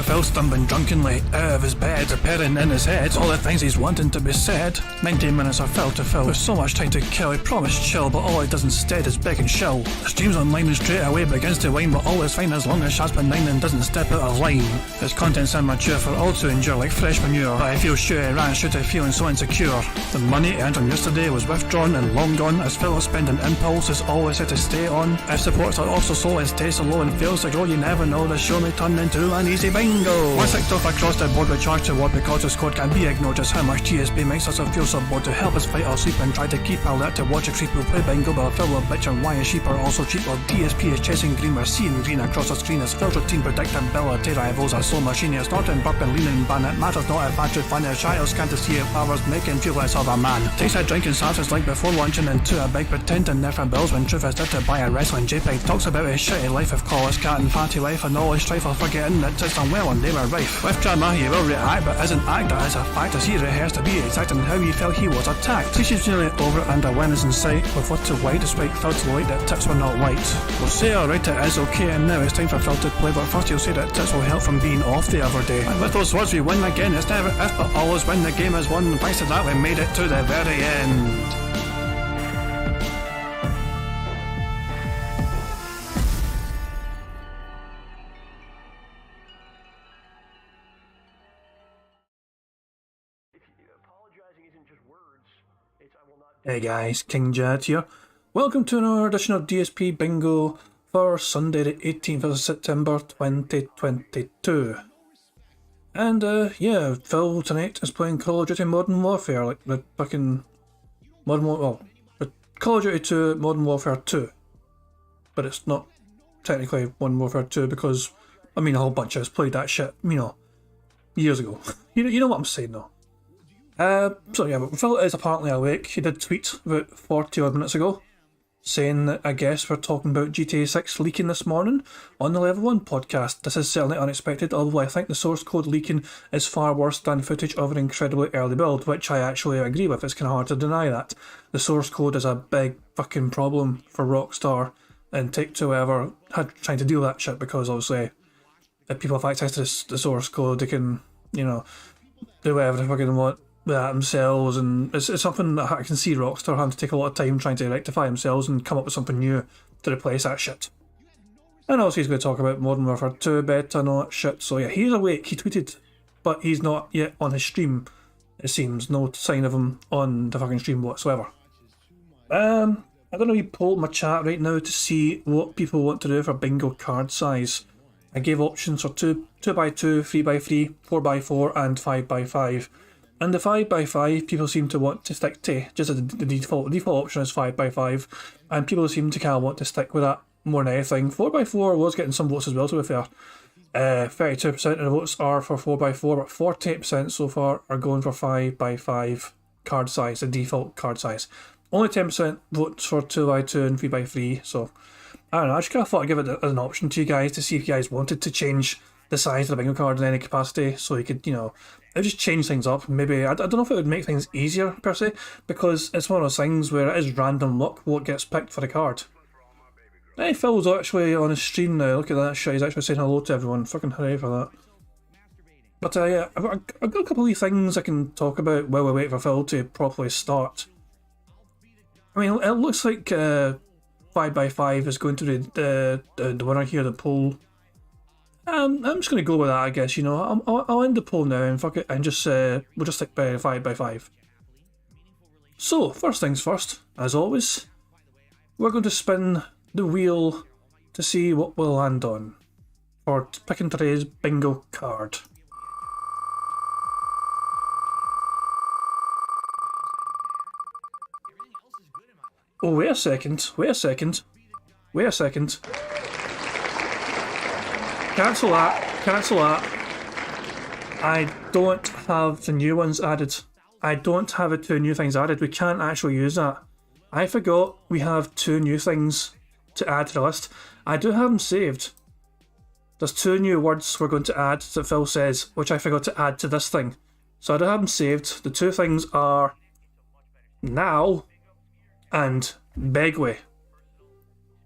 But Phil stumbling drunkenly out of his bed, appearing in his head all the things he's wanting to be said. 19 minutes of Phil to Phil. With so much time to kill, he promised chill, but all he does instead is beg and shill. The stream's online and straight away begins to whine, but always fine as long as Shasper 9 and doesn't step out of line. His content's immature for all to endure like fresh manure, but I feel sure he ran straight to feeling so insecure. The money earned on yesterday was withdrawn and long gone, as Phil's spending impulse is always had to stay on. If supports are also slow and stays so low and fails to grow, you never know, the show may turn into an easy bingo. Once licked off across the board with charge to ward because his code can't be ignored, just how much DSP makes us feel so bored. To help us fight or sleep and try to keep alert to watch a creep who play bingo, but Phil will bitch on why his sheep are also cheap, while DSP is chasing green. We're seeing green across the screen as Phil's routine predictability rivals our slow machine. He's not in burping, leaning, ban. It matters not if battery fun. His Shoutouts can't see if hours make him feel less of a man. Takes a drink and starts his like before lunching into a big pretending there for bills when truth is dead to buy a wrestling JPEG. Talks about his shitty life of call his cat and fatty life and all his strife while forgetting that it's unwell and they were rife. With drama he will react but isn't act, that is a fact as he rehearsed to be exact in how he felt he was attacked. She's nearly over it and a win is in sight, with what to white despite Phil to light that tips were not white. We'll say alright it is okay, and now it's time for Phil to play, but first he'll say that tips will help from being off the other day. And with those words we win again, it's never if but always when the game is won. Thanks to that we made it to the very end. Hey guys, King Jad here. Welcome to another edition of DSP Bingo for Sunday the 18th of September 2022. And yeah, Phil tonight is playing Call of Duty Modern Warfare, like the fucking Call of Duty 2 Modern Warfare 2. But it's not technically Modern Warfare 2 because, I mean, a whole bunch of us played that shit, you know, years ago. you know what I'm saying though. So yeah, but Phil is apparently awake. He did tweet about 40 odd minutes ago saying that I guess we're talking about GTA 6 leaking this morning on the Level 1 podcast. This is certainly unexpected, although I think the source code leaking is far worse than footage of an incredibly early build, which I actually agree with. It's kind of hard to deny that. The source code is a big fucking problem for Rockstar and Take-Two whoever had trying to deal with that shit, because obviously if people have access to the source code they can, you know, do whatever they fucking want themselves, and it's something that I can see Rockstar having to take a lot of time trying to rectify themselves and come up with something new to replace that shit. And also he's going to talk about Modern Warfare 2 beta and all that shit, so yeah, he's awake, he tweeted, but he's not yet on his stream, it seems. No sign of him on the fucking stream whatsoever. I'm going to poll my chat right now to see what people want to do for bingo card size. I gave options for 2x2, 3x3, 4x4 and 5x5. And the 5x5 people seem to want to stick to, just as the default option is 5x5, and people seem to kind of want to stick with that more than anything. 4x4 was getting some votes as well, to be fair. 32% of the votes are for 4x4, but 48% so far are going for 5x5 card size, the default card size. Only 10% votes for 2x2 and 3x3, so I don't know, I just kind of thought I'd give it as an option to you guys to see if you guys wanted to change the size of the bingo card in any capacity, so you could, you know, it would just change things up. Maybe, I don't know if it would make things easier per se, because it's one of those things where it is random luck what gets picked for the card. Hey, Phil's actually on his stream now, look at that shit, he's actually saying hello to everyone, fucking hooray for that. But yeah, I've got a couple of things I can talk about while we wait for Phil to properly start. I mean, it looks like 5x5 is going to be the winner here, the poll. I'm just going to go with that, I guess, you know. I'll end the poll now and fuck it, and just we'll just stick by 5x5. So, first things first, as always, we're going to spin the wheel to see what we'll land on for picking today's bingo card. Oh, wait a second. Cancel that. I don't have the new ones added. I don't have the two new things added. We can't actually use that. I forgot we have two new things to add to the list. I do have them saved. There's two new words we're going to add that Phil says, which I forgot to add to this thing. So I do have them saved. The two things are now and Begway.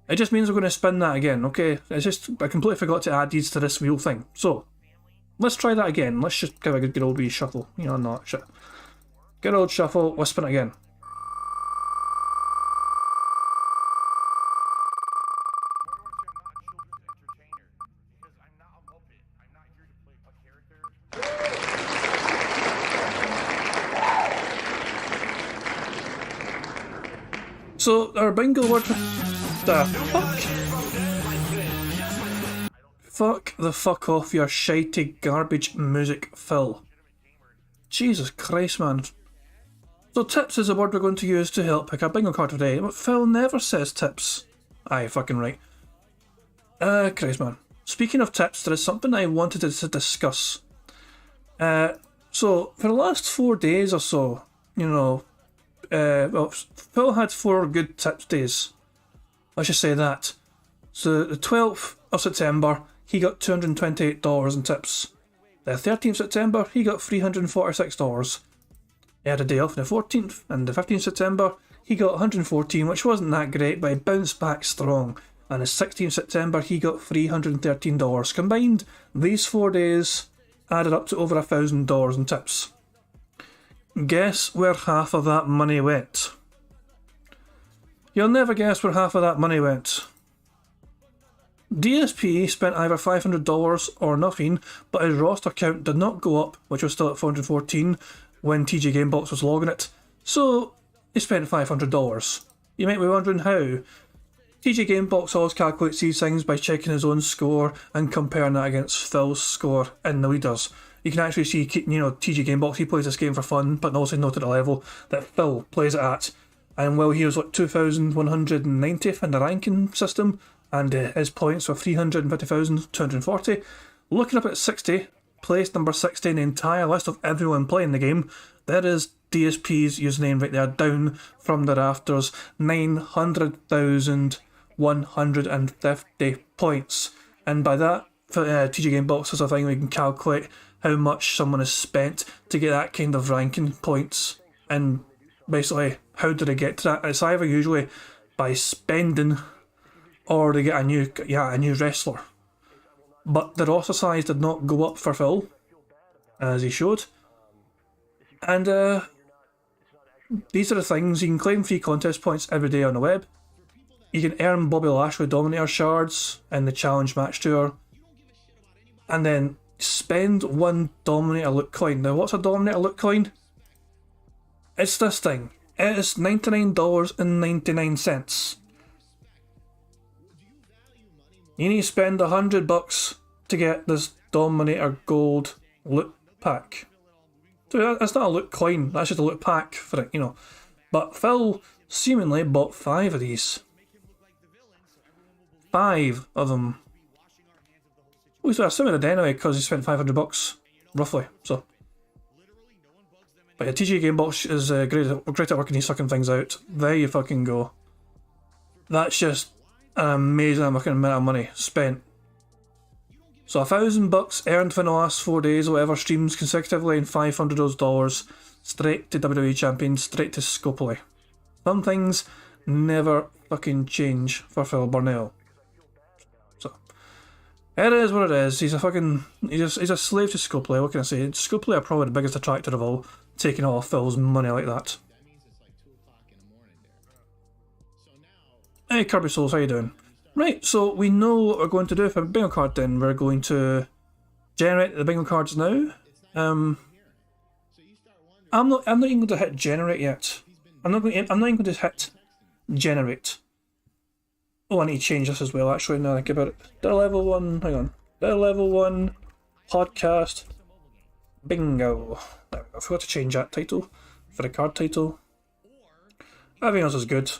It just means we're going to spin that again, okay? It's just, I completely forgot to add these to this wheel thing. So, Let's try that again. Let's just give a good old wee shuffle. You know, not shit. Good old shuffle. Let's spin it again. So, our bingo word... The fuck? Fuck the fuck off your shitey garbage music, Phil. Jesus Christ, man. So tips is the word we're going to use to help pick a bingo card today, but Phil never says tips. Aye, fucking right. Christ, man. Speaking of tips, there is something I wanted to discuss. So, for the last 4 days or so, you know, well, Phil had 4 good tips days. Let's just say that. So, the 12th of September, he got $228 in tips. The 13th of September, he got $346. He had a day off on the 14th, and the 15th of September, he got $114, which wasn't that great, but he bounced back strong. And the 16th of September, he got $313. Combined, these 4 days added up to over $1,000 in tips. Guess where half of that money went? You'll never guess where half of that money went. DSP spent either $500 or nothing, but his roster count did not go up, which was still at 414 when TG Gamebox was logging it, so he spent $500. You might be wondering how. TG Gamebox always calculates these things by checking his own score and comparing that against Phil's score in the leaders. You can actually see, you know, TG Gamebox, he plays this game for fun, but also note at the level that Phil plays it at. And while he was like 2,190th in the ranking system, and his points were 350,240, looking up at 60, place number 60 in the entire list of everyone playing the game, there is DSP's username right there, down from the rafters, 900,150 points. And by that, TG Gamebox is a thing we can calculate how much someone has spent to get that kind of ranking points. And basically, how do they get to that? It's either usually by spending, or they get a new wrestler. But the roster size did not go up for Phil, as he showed. And these are the things. You can claim free contest points every day on the web. You can earn Bobby Lashley Dominator shards in the Challenge Match Tour. And then spend 1 Dominator loot coin. Now, what's a Dominator loot coin? It's this thing. It is $99.99. You need to spend $100 to get this Dominator Gold loot pack. So that's not a loot coin, that's just a loot pack for it, you know. But Phil seemingly bought 5 of these. 5 of them. Well, so I assume it did anyway, because he spent $500, roughly, so. But yeah, TG Gamebox is great at working these fucking things out. There you fucking go. That's just an amazing amount of money spent. So $1,000 earned for the last 4 days, whatever streams consecutively, and $500 of those dollars straight to WWE Champion, straight to Scopely. Some things never fucking change for Phil Burnell. So it is what it is. He's a slave to Scopely. What can I say? Scopely are probably the biggest attractor of all, taking all Phil's money like that. Hey Kirby Souls, how you doing? Right, so we know what we're going to do for a bingo card then. We're going to generate the bingo cards now. I'm not even going to hit generate yet. I'm not even going to hit generate. Oh, I need to change this as well actually now I think about it. The level 1, hang on. The level 1 podcast bingo. There we go. I forgot to change that title for the card title. Everything else is good.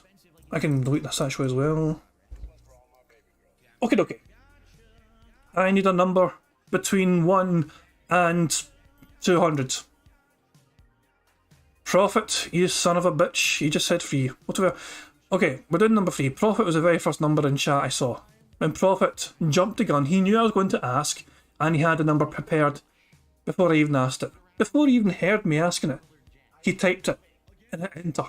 I can delete this actually as well. Okay. I need a number between 1 and 200. Profit, you son of a bitch. You just said free. Whatever. Okay, we're doing number 3. Profit was the very first number in chat I saw. When Profit jumped the gun, he knew I was going to ask, and he had the number prepared before I even asked it. Before he even heard me asking it, he typed it and hit enter.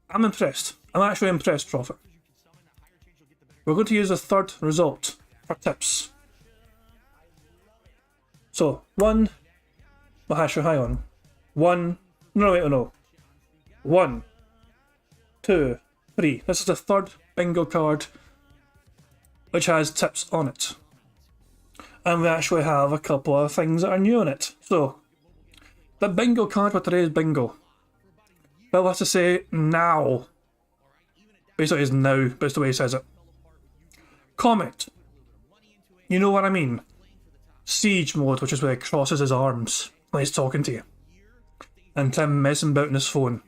I'm impressed. I'm actually impressed, Profit. We're going to use the third result for tips. So, 1, my hash high on. 1, no, wait, oh no. 1, 2, 3. This is the third bingo card which has tips on it. And we actually have a couple of things that are new on it. So, the bingo card for today's bingo. Bill has to say now. Basically it's now, but it's the way he says it. Comment. You know what I mean. Siege mode, which is where he crosses his arms when he's talking to you. And Tim messing about on his phone.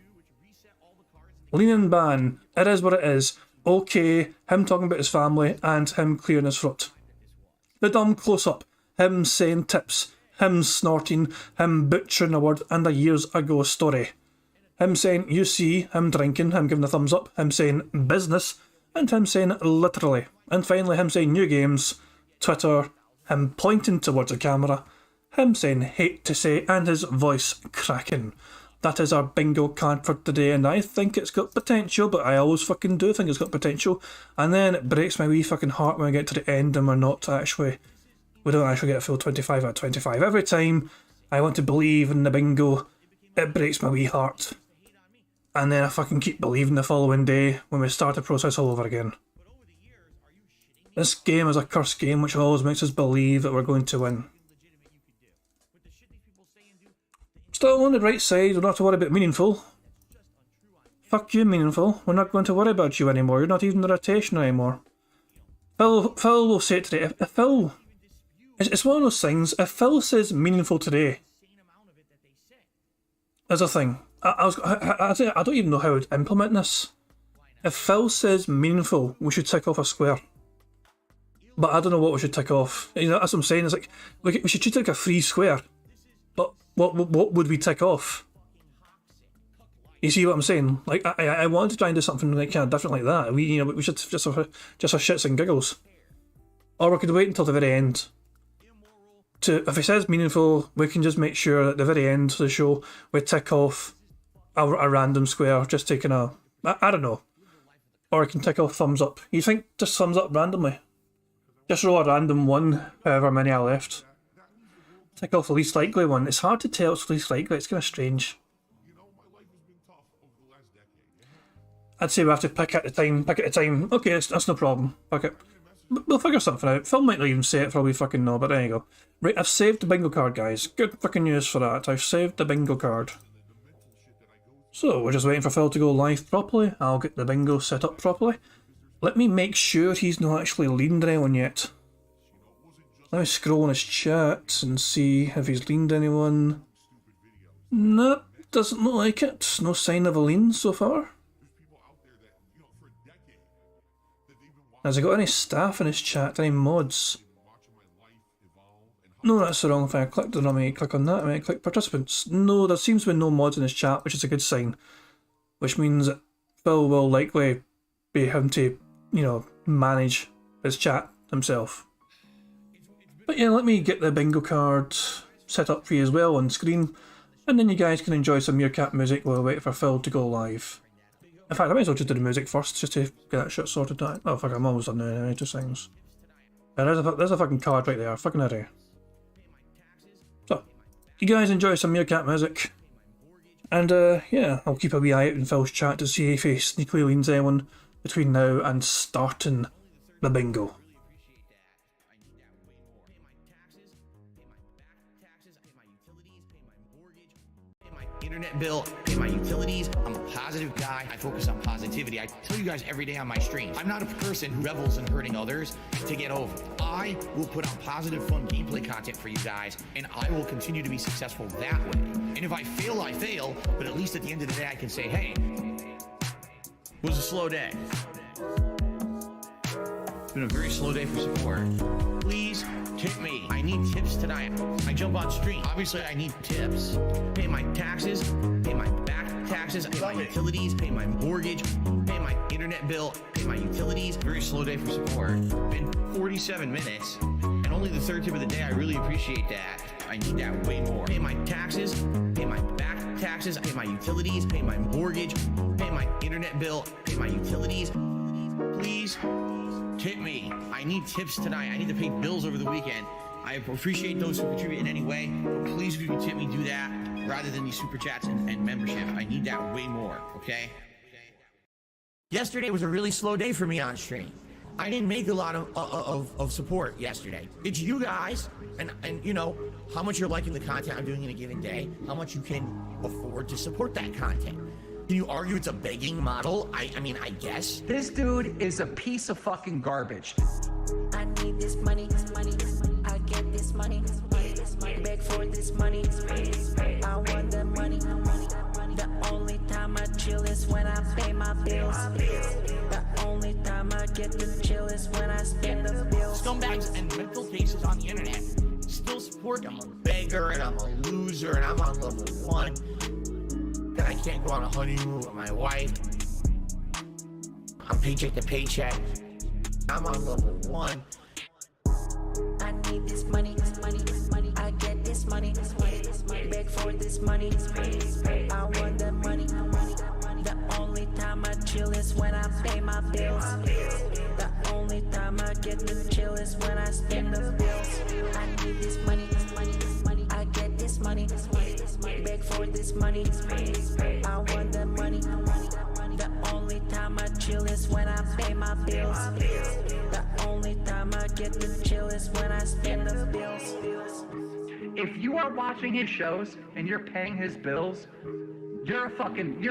Lean and ban. It is what it is. Okay, him talking about his family and him clearing his throat. The dumb close-up. Him saying tips. Him snorting. Him butchering a word and a years ago story. Him saying you see, him drinking, him giving a thumbs up, him saying business, and him saying literally. And finally him saying new games, Twitter, him pointing towards the camera, him saying hate to say, and his voice cracking. That is our bingo card for today, and I think it's got potential, but I always fucking do think it's got potential. And then it breaks my wee fucking heart when we get to the end and we don't actually get a full 25 out of 25. Every time I want to believe in the bingo, it breaks my wee heart. And then I fucking keep believing the following day when we start the process all over again. This game is a cursed game which always makes us believe that we're going to win. Still on the right side, we don't have to worry about meaningful. Fuck you, meaningful. We're not going to worry about you anymore. You're not even the rotation anymore. Phil will say it today. If Phil... It's one of those things, if Phil says meaningful today, there's a thing. I don't even know how I would implement this. If Phil says meaningful, we should tick off a square. But I don't know what we should tick off. You know, that's what I'm saying. It's like we should treat it like a free square. But what would we tick off? You see what I'm saying? Like I wanted to try and do something like kind of different like that. We should just for shits and giggles, or we could wait until the very end. If he says meaningful, we can just make sure that at the very end of the show we tick off a random square, just taking I don't know. Or we can tick off thumbs up. You think just thumbs up randomly? Just roll a random one, however many I left. Tick off the least likely one. It's hard to tell it's least likely, it's kind of strange. I'd say we have to pick at the time. Okay, that's no problem. Fuck it. We'll figure something out. Phil might not even say it for all we fucking know, but there you go. Right, I've saved the bingo card, guys. Good fucking news for that. I've saved the bingo card. So, we're just waiting for Phil to go live properly. I'll get the bingo set up properly. Let me make sure he's not actually leaned anyone yet. Let me scroll on his chats and see if he's leaned anyone. Nope, doesn't look like it. No sign of a lean so far. Has he got any staff in his chat? Any mods? No, that's the wrong thing. I clicked on me. Click on that. I mean, click participants. No, there seems to be no mods in his chat, which is a good sign. Which means that Phil will likely be having to, manage his chat himself. But yeah, let me get the bingo card set up for you as well on screen, and then you guys can enjoy some Meerkat music while we wait for Phil to go live. In fact, I might as well just do the music first, just to get that shit sorted out. Oh fuck, I'm almost done now, two things. There's a fucking card right there, fucking hurry. So, you guys enjoy some Meerkat music. And yeah, I'll keep a wee eye out in Phil's chat to see if he sneakily leans anyone between now and starting the bingo. Internet bill, pay my utilities. I'm a positive guy. I focus on positivity. I tell you guys every day on my stream, I'm not a person who revels in hurting others to get over. I will put on positive, fun gameplay content for you guys, and I will continue to be successful that way. And if I fail, I fail, but at least at the end of the day, I can say, hey, it was a slow day. It's been a very slow day for support. Please tip me. I need tips tonight. I jump on stream. Obviously, I need tips. Pay my taxes, pay my back taxes, pay my utilities, pay my mortgage, pay my internet bill, pay my utilities. Very slow day for support. Been 47 minutes, and only the third tip of the day. I really appreciate that. I need that way more. Pay my taxes, pay my back taxes, pay my utilities, pay my mortgage, pay my internet bill, pay my utilities. Please tip me. I need tips tonight. I need to pay bills over the weekend. I appreciate those who contribute in any way, but please, if you can tip me, do that rather than these super chats and membership. I need that way more, okay? Yesterday was a really slow day for me on stream. I didn't make a lot of support yesterday. It's you guys, and you know, how much you're liking the content I'm doing in a given day, how much you can afford to support that content. Can you argue it's a begging model? I mean, I guess. This dude is a piece of fucking garbage. I need this money, I get this money, beg for this money, I want the money. The only time I chill is when I pay my bills. The only time I get to chill is when I spend the bills. Scumbags and mental cases on the internet still support me. I'm a beggar and I'm a loser and I'm on level 1. And I can't go on a honeymoon with my wife. I'm paycheck to paycheck. I'm on level 1. I need this money, I get this money, beg for this money, I want the money. The only time I chill is when I pay my bills. The only time I get to chill is when I spend the bills. I need this money, I get this money, beg for this money, I want the money. The only time I chill is when I pay my bills. The only time I get to chill is when I spend the bills. If you are watching his shows and you're paying his bills, you're a fucking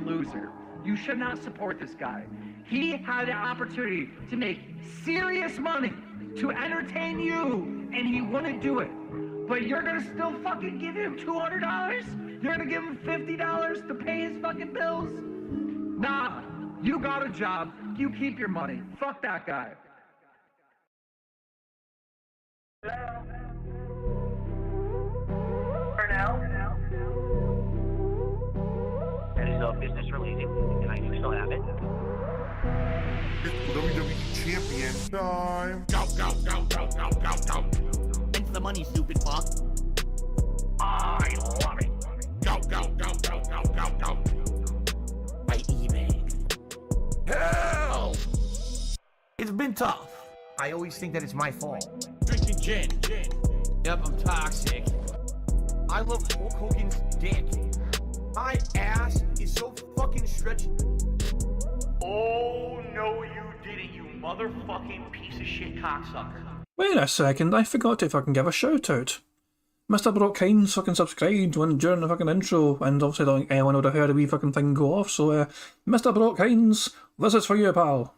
loser. You should not support this guy. He had an opportunity to make serious money to entertain you, and he wouldn't do it. But you're gonna still fucking give him $200? You're gonna give him $50 to pay his fucking bills? Nah, you got a job. You keep your money. Fuck that guy. That is a business related, and I do still have it. WWE champion time. Go. Into the money, stupid fuck. I love it. Go. By eBay. Hell! It's been tough. I always think that it's my fault. Drinking gin. Yep, I'm toxic. I love Hulk Hogan's dick. My ass is so fucking stretched. Oh, no, you didn't, you motherfucking piece of shit cocksucker. Wait a second, I forgot to fucking give a shout out. Mr. Brock Hines fucking subscribed during the fucking intro, and obviously I don't think anyone would have heard a wee fucking thing go off, so Mr. Brock Hines, this is for you, pal.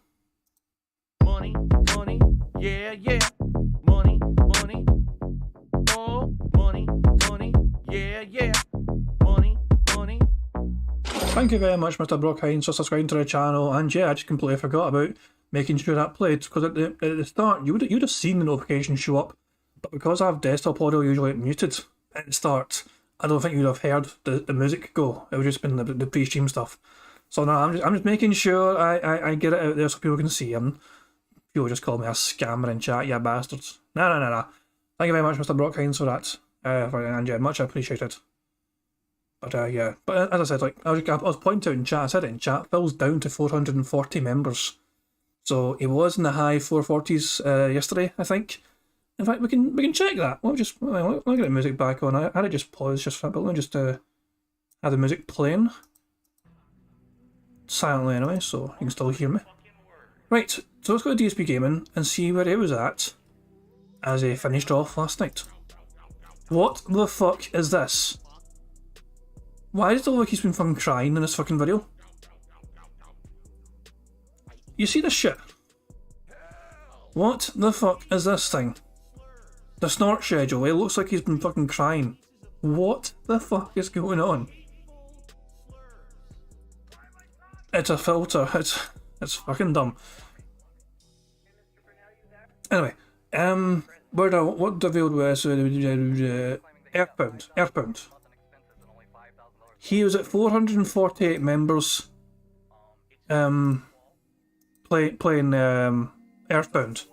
Money, yeah. Money, oh, money, yeah. Money. Thank you very much, Mr. Brock Hines, for subscribing to the channel, and yeah, I just completely forgot about making sure that played, because at the start, you'd have seen the notification show up, but because I have desktop audio usually muted at the start, I don't think you'd have heard the music go. It would just been the pre-stream stuff. So no, I'm just making sure I get it out there so people can see, and people just call me a scammer in chat, you bastards. No. Thank you very much, Mr. Brock Hines, for that. And yeah, much appreciated. But yeah, but as I said, like I was pointing out in chat, I said it in chat, Phil's down to 440 members. So he was in the high 440s yesterday, I think. In fact, we can check that. We'll get the music back on. I had it just pause just for a bit. Let me just have the music playing silently anyway, so you can still hear me. Right, so let's go to DSP Gaming and see where he was at as he finished off last night. What the fuck is this? Why does it look like he's been fucking crying in this fucking video? You see this shit? What the fuck is this thing? The snort schedule, it looks like he's been fucking crying. What the fuck is going on? It's a filter, it's fucking dumb. Anyway, what the field was Earthbound. He was at 448 members playing Earthbound.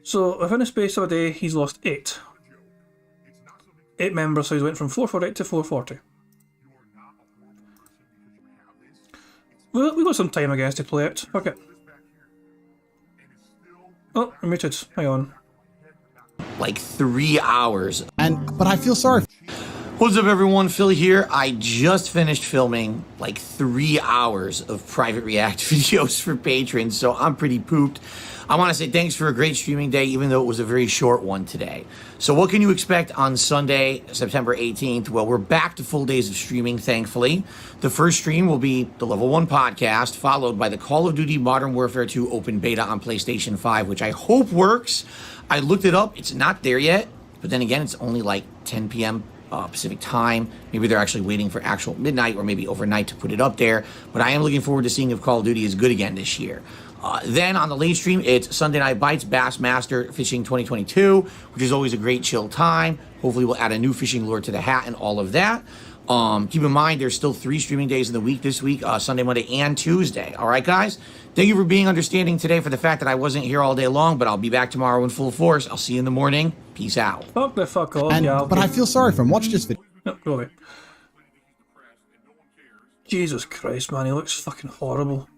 So within a space of a day he's lost 8 members, so he went from 448 to 440. Well, we got some time I guess to play it. Okay. Oh, I'm muted. Hang on. like 3 hours. But I feel sorry. What's up, everyone? Phil here. I just finished filming like 3 hours of private react videos for patrons, so I'm pretty pooped. I want to say thanks for a great streaming day, even though it was a very short one today. So what can you expect on Sunday, September 18th? Well, we're back to full days of streaming, thankfully. The first stream will be the Level 1 podcast, followed by the Call of Duty Modern Warfare 2 open beta on PlayStation 5, which I hope works. I looked it up. It's not there yet, but then again, it's only like 10 p.m. Pacific time. Maybe they're actually waiting for actual midnight or maybe overnight to put it up there. But I am looking forward to seeing if Call of Duty is good again this year. Then on the late stream, it's Sunday Night Bites Bassmaster Fishing 2022, which is always a great chill time. Hopefully we'll add a new fishing lure to the hat and all of that. Keep in mind, there's still 3 streaming days in the week this week, Sunday, Monday, and Tuesday. All right, guys? Thank you for being understanding today for the fact that I wasn't here all day long, but I'll be back tomorrow in full force. I'll see you in the morning. Peace out. Fuck the fuck off, But I feel sorry for him. Watch this video. No, go away. Jesus Christ, man, he looks fucking horrible.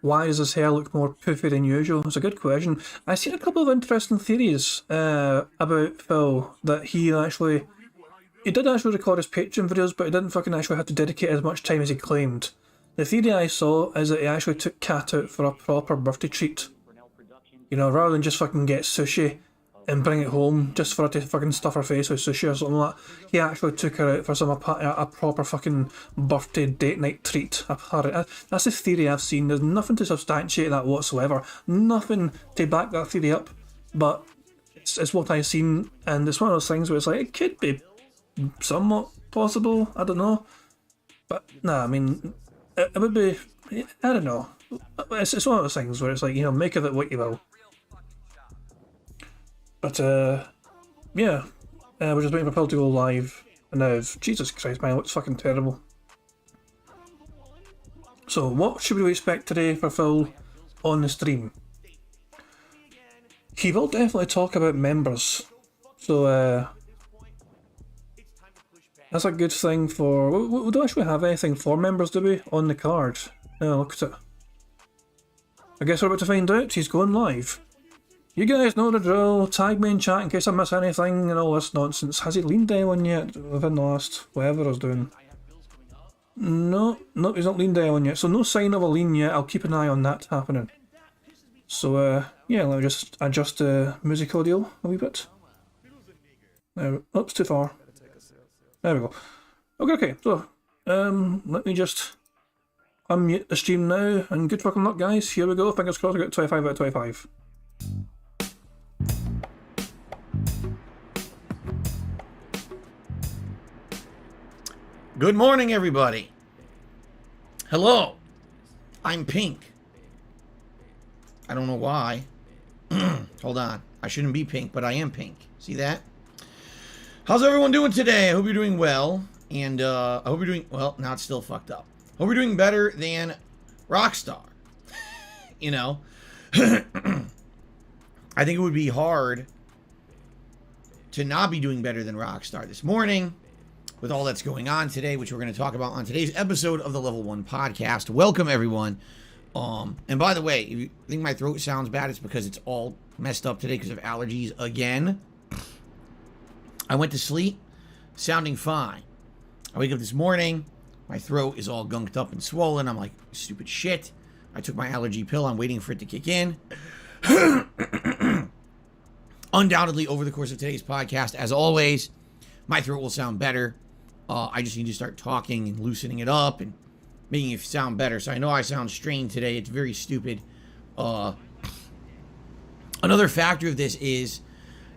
Why does his hair look more poofy than usual? It's a good question. I've seen a couple of interesting theories about Phil, that he did actually record his Patreon videos, but he didn't fucking actually have to dedicate as much time as he claimed. The theory I saw is that he actually took Kat out for a proper birthday treat. You know, rather than just fucking get sushi and bring it home just for her to fucking stuff her face with sushi or something like that. He actually took her out for a proper fucking birthday date night treat. That's the theory I've seen. There's nothing to substantiate that whatsoever. Nothing to back that theory up. But it's what I've seen, and it's one of those things where it's like, it could be somewhat possible. I don't know. But, nah, I mean, it would be, I don't know. It's one of those things where it's like, you know, make of it what you will. But, yeah, we're just waiting for Phil to go live, and now, Jesus Christ, man, it looks fucking terrible. So, what should we expect today for Phil on the stream? He will definitely talk about members, so, that's a good thing for, we don't actually have anything for members, do we, on the card? No, look at it. I guess we're about to find out. He's going live. You guys know the drill. Tag me in chat in case I miss anything and all this nonsense. Has he leaned anyone yet within the last whatever I was doing? No, he's not leaned anyone yet. So no sign of a lean yet. I'll keep an eye on that happening. So yeah, let me just adjust the music audio a wee bit. There, oops, too far. There we go. Okay, so let me just unmute the stream now, and good fucking luck, guys. Here we go. Fingers crossed I got 25 out of 25. Good morning, everybody. Hello. I'm pink. I don't know why. Hold on. I shouldn't be pink, but I am pink. See that? How's everyone doing today? I hope you're doing well. And I hope you're doing... Well, now it's still fucked up. Hope you're doing better than Rockstar. You know? I think it would be hard to not be doing better than Rockstar this morning, with all that's going on today, which we're going to talk about on today's episode of the Level 1 podcast. Welcome, everyone. And by the way, if you think my throat sounds bad, it's because it's all messed up today because of allergies again. I went to sleep sounding fine. I wake up this morning, my throat is all gunked up and swollen. I'm like, stupid shit. I took my allergy pill. I'm waiting for it to kick in. Undoubtedly, over the course of today's podcast, as always, my throat will sound better. I just need to start talking and loosening it up and making it sound better. So I know I sound strained today. It's very stupid. Another factor of this is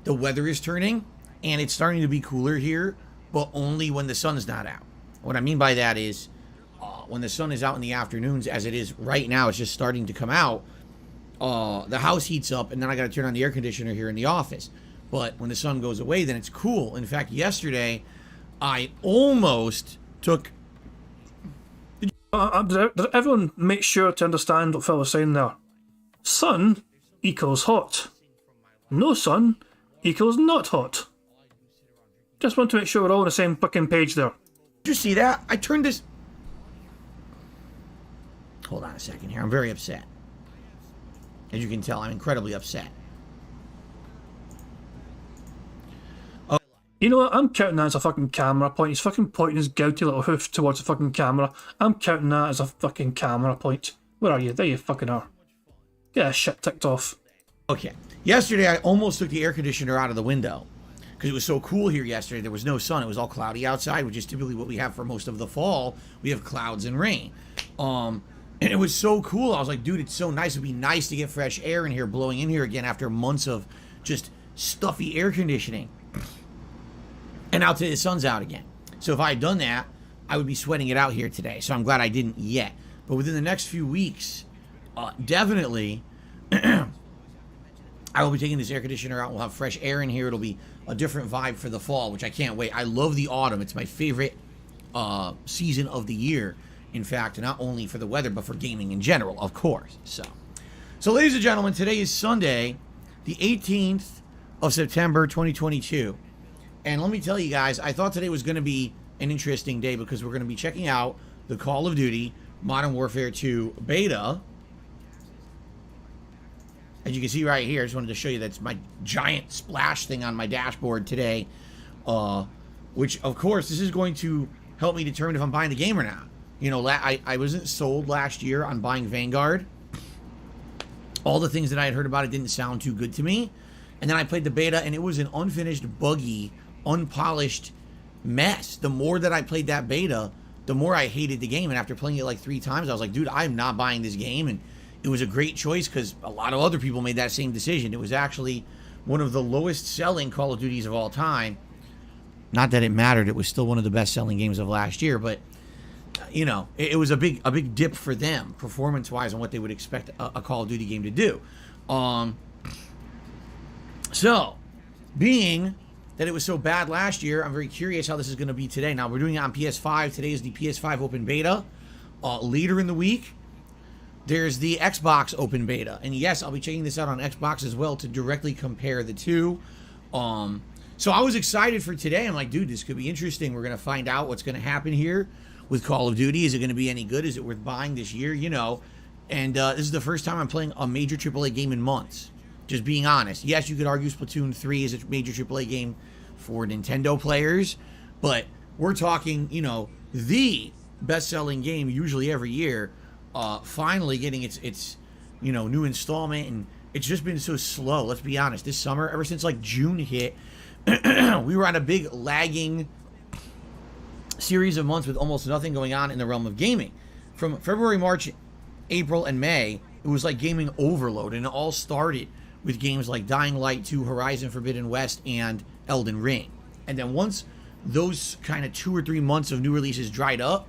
the weather is turning, and it's starting to be cooler here, but only when the sun's not out. What I mean by that is when the sun is out in the afternoons, as it is right now, it's just starting to come out. The house heats up, and then I got to turn on the air conditioner here in the office. But when the sun goes away, then it's cool. In fact, yesterday, I almost took... Everyone make sure to understand what Phil was saying there. Sun equals hot. No sun equals not hot. Just want to make sure we're all on the same fucking page there. Did you see that? I turned this... Hold on a second here. I'm very upset. As you can tell, I'm incredibly upset. You know what? I'm counting that as a fucking camera point. He's fucking pointing his gouty little hoof towards the fucking camera. I'm counting that as a fucking camera point. Where are you? There you fucking are. Get that shit ticked off. Okay. Yesterday, I almost took the air conditioner out of the window because it was so cool here yesterday. There was no sun. It was all cloudy outside, which is typically what we have for most of the fall. We have clouds and rain. And it was so cool. I was like, dude, it's so nice. It'd be nice to get fresh air in here, blowing in here again after months of just stuffy air conditioning. And now today the sun's out again. So if I had done that, I would be sweating it out here today. So I'm glad I didn't yet. But within the next few weeks, definitely, I will be taking this air conditioner out. We'll have fresh air in here. It'll be a different vibe for the fall, which I can't wait. I love the autumn. It's my favorite season of the year. In fact, not only for the weather, but for gaming in general, of course. So ladies and gentlemen, today is Sunday, the 18th of September, 2022. And let me tell you guys, I thought today was going to be an interesting day because we're going to be checking out the Call of Duty Modern Warfare 2 beta. As you can see right here, I just wanted to show you that's my giant splash thing on my dashboard today. Which, of course, this is going to help me determine if I'm buying the game or not. You know, I wasn't sold last year on buying Vanguard. All the things that I had heard about it didn't sound too good to me. And then I played the beta, and it was an unfinished, buggy, unpolished mess. The more that I played that beta, the more I hated the game. And after playing it like 3 times, I was like, dude, I'm not buying this game. And it was a great choice because a lot of other people made that same decision. It was actually one of the lowest selling Call of Duties of all time. Not that it mattered. It was still one of the best selling games of last year. But, you know, it was a big dip for them, performance-wise, on what they would expect a Call of Duty game to do. So, being that it was so bad last year, I'm very curious how this is going to be today. Now, we're doing it on PS5. Today is the PS5 open beta. Later in the week, there's the Xbox open beta. And yes, I'll be checking this out on Xbox as well to directly compare the two. So I was excited for today. I'm like, dude, this could be interesting. We're going to find out what's going to happen here with Call of Duty. Is it going to be any good? Is it worth buying this year? You know, and this is the first time I'm playing a major AAA game in months. Just being honest. Yes, you could argue Splatoon 3 is a major AAA game for Nintendo players, but we're talking, you know, the best-selling game usually every year, finally getting its you know, new installment, and it's just been so slow. Let's be honest. This summer, ever since like June hit, we were on a big lagging series of months with almost nothing going on in the realm of gaming. From February, March, April, and May, it was like gaming overload, and it all started with games like Dying Light 2, Horizon Forbidden West, and Elden Ring. And then once those kind of 2 or 3 months of new releases dried up,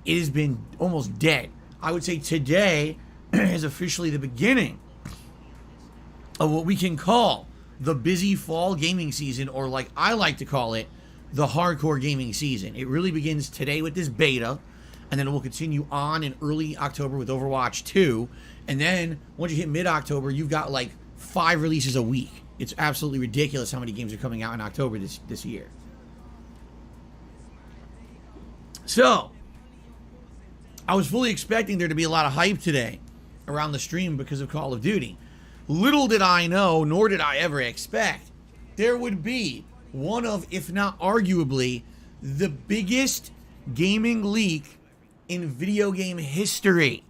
it has been almost dead. I would say today is officially the beginning of what we can call the busy fall gaming season, or like I like to call it, the hardcore gaming season. It really begins today with this beta, and then it will continue on in early October with Overwatch 2. And then once you hit mid-October, you've got like 5 releases a week. It's absolutely ridiculous how many games are coming out in October this year. So, I was fully expecting there to be a lot of hype today around the stream because of Call of Duty. Little did I know, nor did I ever expect, there would be one of, if not arguably, the biggest gaming leak in video game history.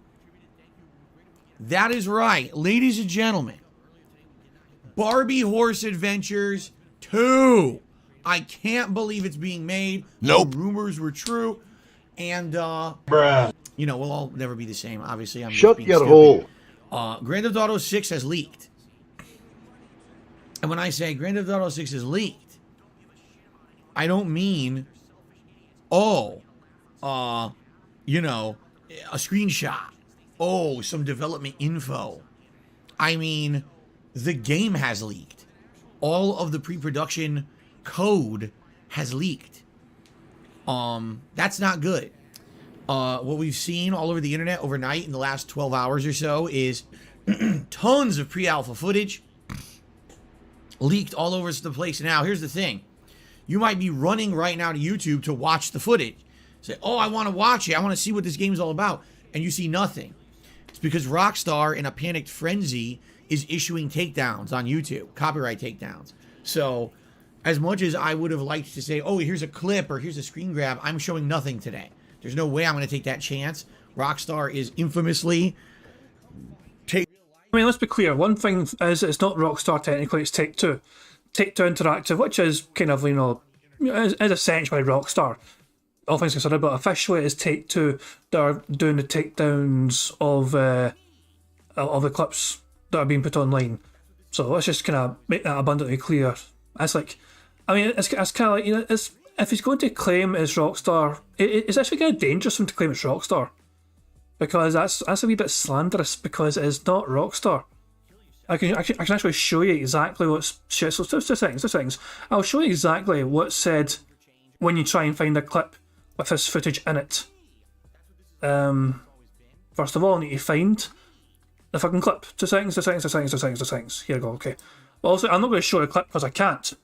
That is right, ladies and gentlemen. Barbie Horse Adventures 2. I can't believe it's being made. Nope. The rumors were true. And, you know, we'll all never be the same. Obviously, I'm Shut being your stupid. hole. Grand Theft Auto 6 has leaked. And when I say Grand Theft Auto 6 is leaked, I don't mean, you know, a screenshot. Oh, some development info. I mean, the game has leaked. All of the pre-production code has leaked. That's not good. What we've seen all over the internet overnight in the last 12 hours or so is tons of pre-alpha footage leaked all over the place. Now, here's the thing. You might be running right now to YouTube to watch the footage. Say, oh, I want to watch it. I want to see what this game is all about. And you see nothing. It's because Rockstar, in a panicked frenzy, is issuing takedowns on YouTube, copyright takedowns. So as much as I would have liked to say, oh, here's a clip or here's a screen grab, I'm showing nothing today. There's no way I'm going to take that chance. Rockstar is infamously I mean, let's be clear. One thing is it's not Rockstar technically, it's Take-Two. Take-Two Interactive, which is kind of, is essentially Rockstar. All things considered, but officially it's Take-Two that are doing the takedowns of the clips that are being put online. So let's just kind of make that abundantly clear. It's like, I mean, it's kind of like, it's, if he's going to claim it's Rockstar, it's actually kind of dangerous for him to claim it's Rockstar. Because that's a wee bit slanderous, because it is not Rockstar. I can actually show you exactly what's... So two seconds. I'll show you exactly what's said when you try and find a clip with this footage in it. First of all, I need to find the fucking clip. Two seconds. Here we go, okay. Also, I'm not going to show a clip because I can't.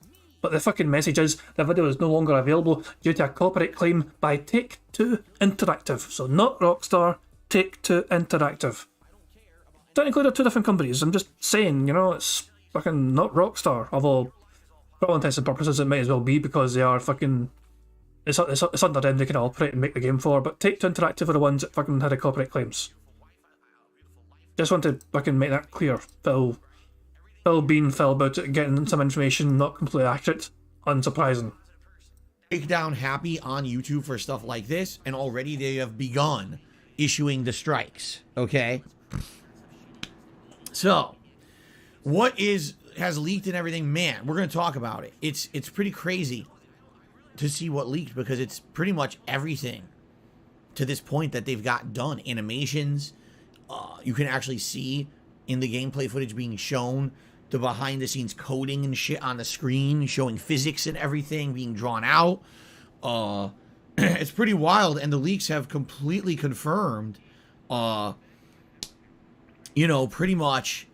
But the fucking message is, the video is no longer available due to a copyright claim by Take-Two Interactive. So not Rockstar, Take-Two Interactive. Technically they're two different companies. I'm just saying, it's fucking not Rockstar. Although, for all intents and purposes, it might as well be, because they are fucking... It's under them they can operate and make the game for, but Take-Two Interactive are the ones that fucking had the copyright claims. Just want to fucking make that clear. Phil being Phil about it, getting some information not completely accurate. Unsurprising. Takedown happy on YouTube for stuff like this, and already they have begun issuing the strikes, okay? So, what has leaked and everything? Man, we're going to talk about it. It's pretty crazy to see what leaked, because it's pretty much everything to this point that they've got done. Animations, you can actually see in the gameplay footage being shown the behind the scenes coding and shit on the screen, showing physics and everything being drawn out. It's pretty wild, and the leaks have completely confirmed, pretty much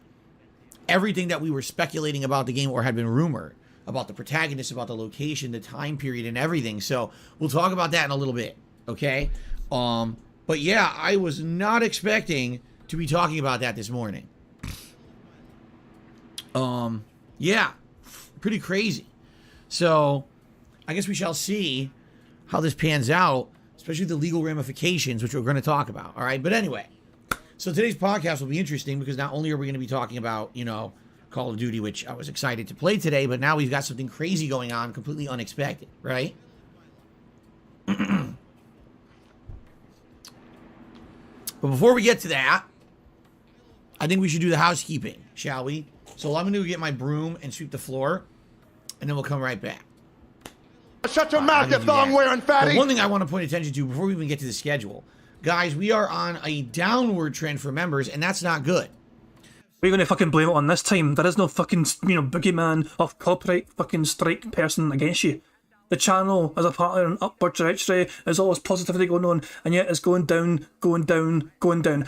everything that we were speculating about the game or had been rumored about the protagonist, about the location, the time period, and everything. So we'll talk about that in a little bit, okay? But yeah, I was not expecting to be talking about that this morning. Yeah, pretty crazy. So I guess we shall see how this pans out, especially the legal ramifications, which we're going to talk about. All right. But anyway, so today's podcast will be interesting, because not only are we going to be talking about, Call of Duty, which I was excited to play today, but now we've got something crazy going on, completely unexpected, right? But before we get to that, I think we should do the housekeeping, shall we? So I'm going to get my broom and sweep the floor, and then we'll come right back. Shut your mouth, you thong-wearing fatty! But one thing I want to point attention to before we even get to the schedule, guys, we are on a downward trend for members, and that's not good. We're going to fucking blame it on this time. There is no fucking, boogeyman of copyright fucking strike person against you. The channel is apparently on an upward trajectory. There's always positivity going on, and yet it's going down.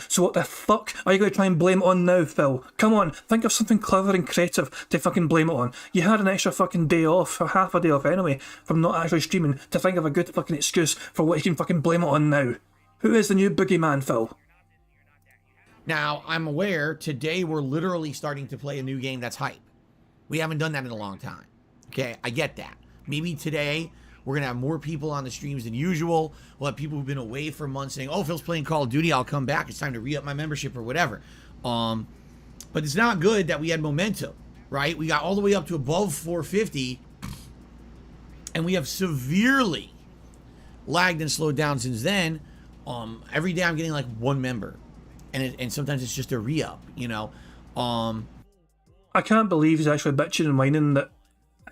So what the fuck are you going to try and blame it on now, Phil? Come on, think of something clever and creative to fucking blame it on. You had an extra fucking day off, or half a day off anyway, from not actually streaming, to think of a good fucking excuse for what you can fucking blame it on now. Who is the new boogeyman, Phil? Now, I'm aware today we're literally starting to play a new game that's hype. We haven't done that in a long time. Okay, I get that. Maybe today we're going to have more people on the streams than usual. We'll have people who've been away for months saying, oh, Phil's playing Call of Duty, I'll come back. It's time to re-up my membership or whatever. But it's not good that we had momentum, right? We got all the way up to above 450, and we have severely lagged and slowed down since then. Every day I'm getting like one member. And sometimes it's just a re-up, I can't believe he's actually bitching and whining that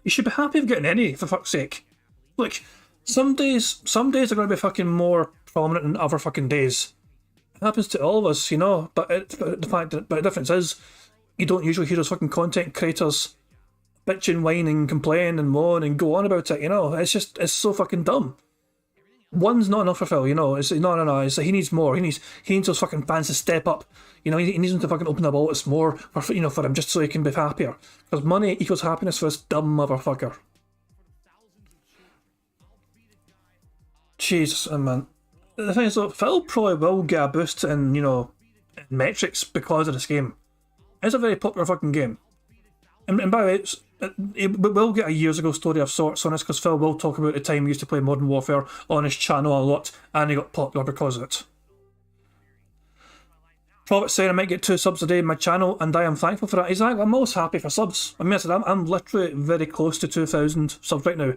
you should be happy of getting any, for fuck's sake. Look, some days are going to be fucking more prominent than other fucking days. It happens to all of us, but the difference is, you don't usually hear those fucking content creators bitching, whining, complain and moan and go on about it, it's so fucking dumb. One's not enough for Phil, It's no. It's like he needs more. He needs those fucking fans to step up. He needs them to fucking open the wallets more for him, just so he can be happier. Because money equals happiness for this dumb motherfucker. Jesus, man. The thing is, though, Phil probably will get a boost in metrics because of this game. It's a very popular fucking game. And by the way, we will get a years ago story of sorts on this, because Phil will talk about the time he used to play Modern Warfare on his channel a lot, and he got popular because of it. Prophet saying I might get 2 subs a day in my channel, and I am thankful for that. Exactly, I'm always happy for subs. I mean, I said, I'm literally very close to 2,000 subs right now.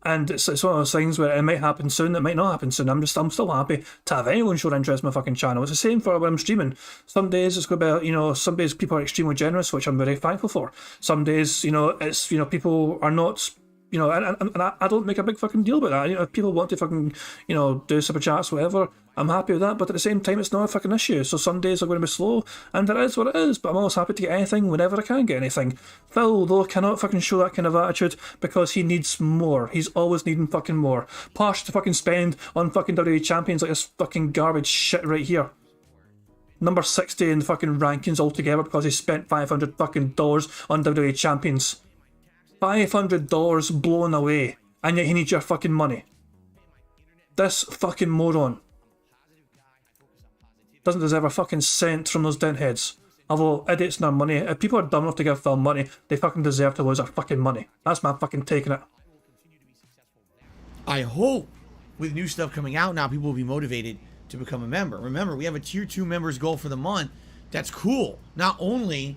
And it's one of those things where it might happen soon, it might not happen soon. I'm still happy to have anyone show interest in my fucking channel. It's the same for when I'm streaming. Some days it's going to be, some days people are extremely generous, which I'm very thankful for. Some days, it's, people are not, and I don't make a big fucking deal about that. If people want to fucking, do super chats, whatever, I'm happy with that. But at the same time, it's not a fucking issue. So some days are going to be slow, and it is what it is. But I'm always happy to get anything whenever I can get anything. Phil, though, cannot fucking show that kind of attitude because he needs more. He's always needing fucking more. Partial to fucking spend on fucking WWE champions like this fucking garbage shit right here. Number 60 in the fucking rankings altogether because he spent $500 fucking on WWE champions. $500 blown away, and yet he needs your fucking money. This fucking moron doesn't deserve a fucking cent from those dentheads. Although idiots and their money, if people are dumb enough to give Phil money, they fucking deserve to lose their fucking money. That's my fucking taking it. I hope with new stuff coming out now, people will be motivated to become a member. Remember, we have a tier 2 members goal for the month. That's cool. Not only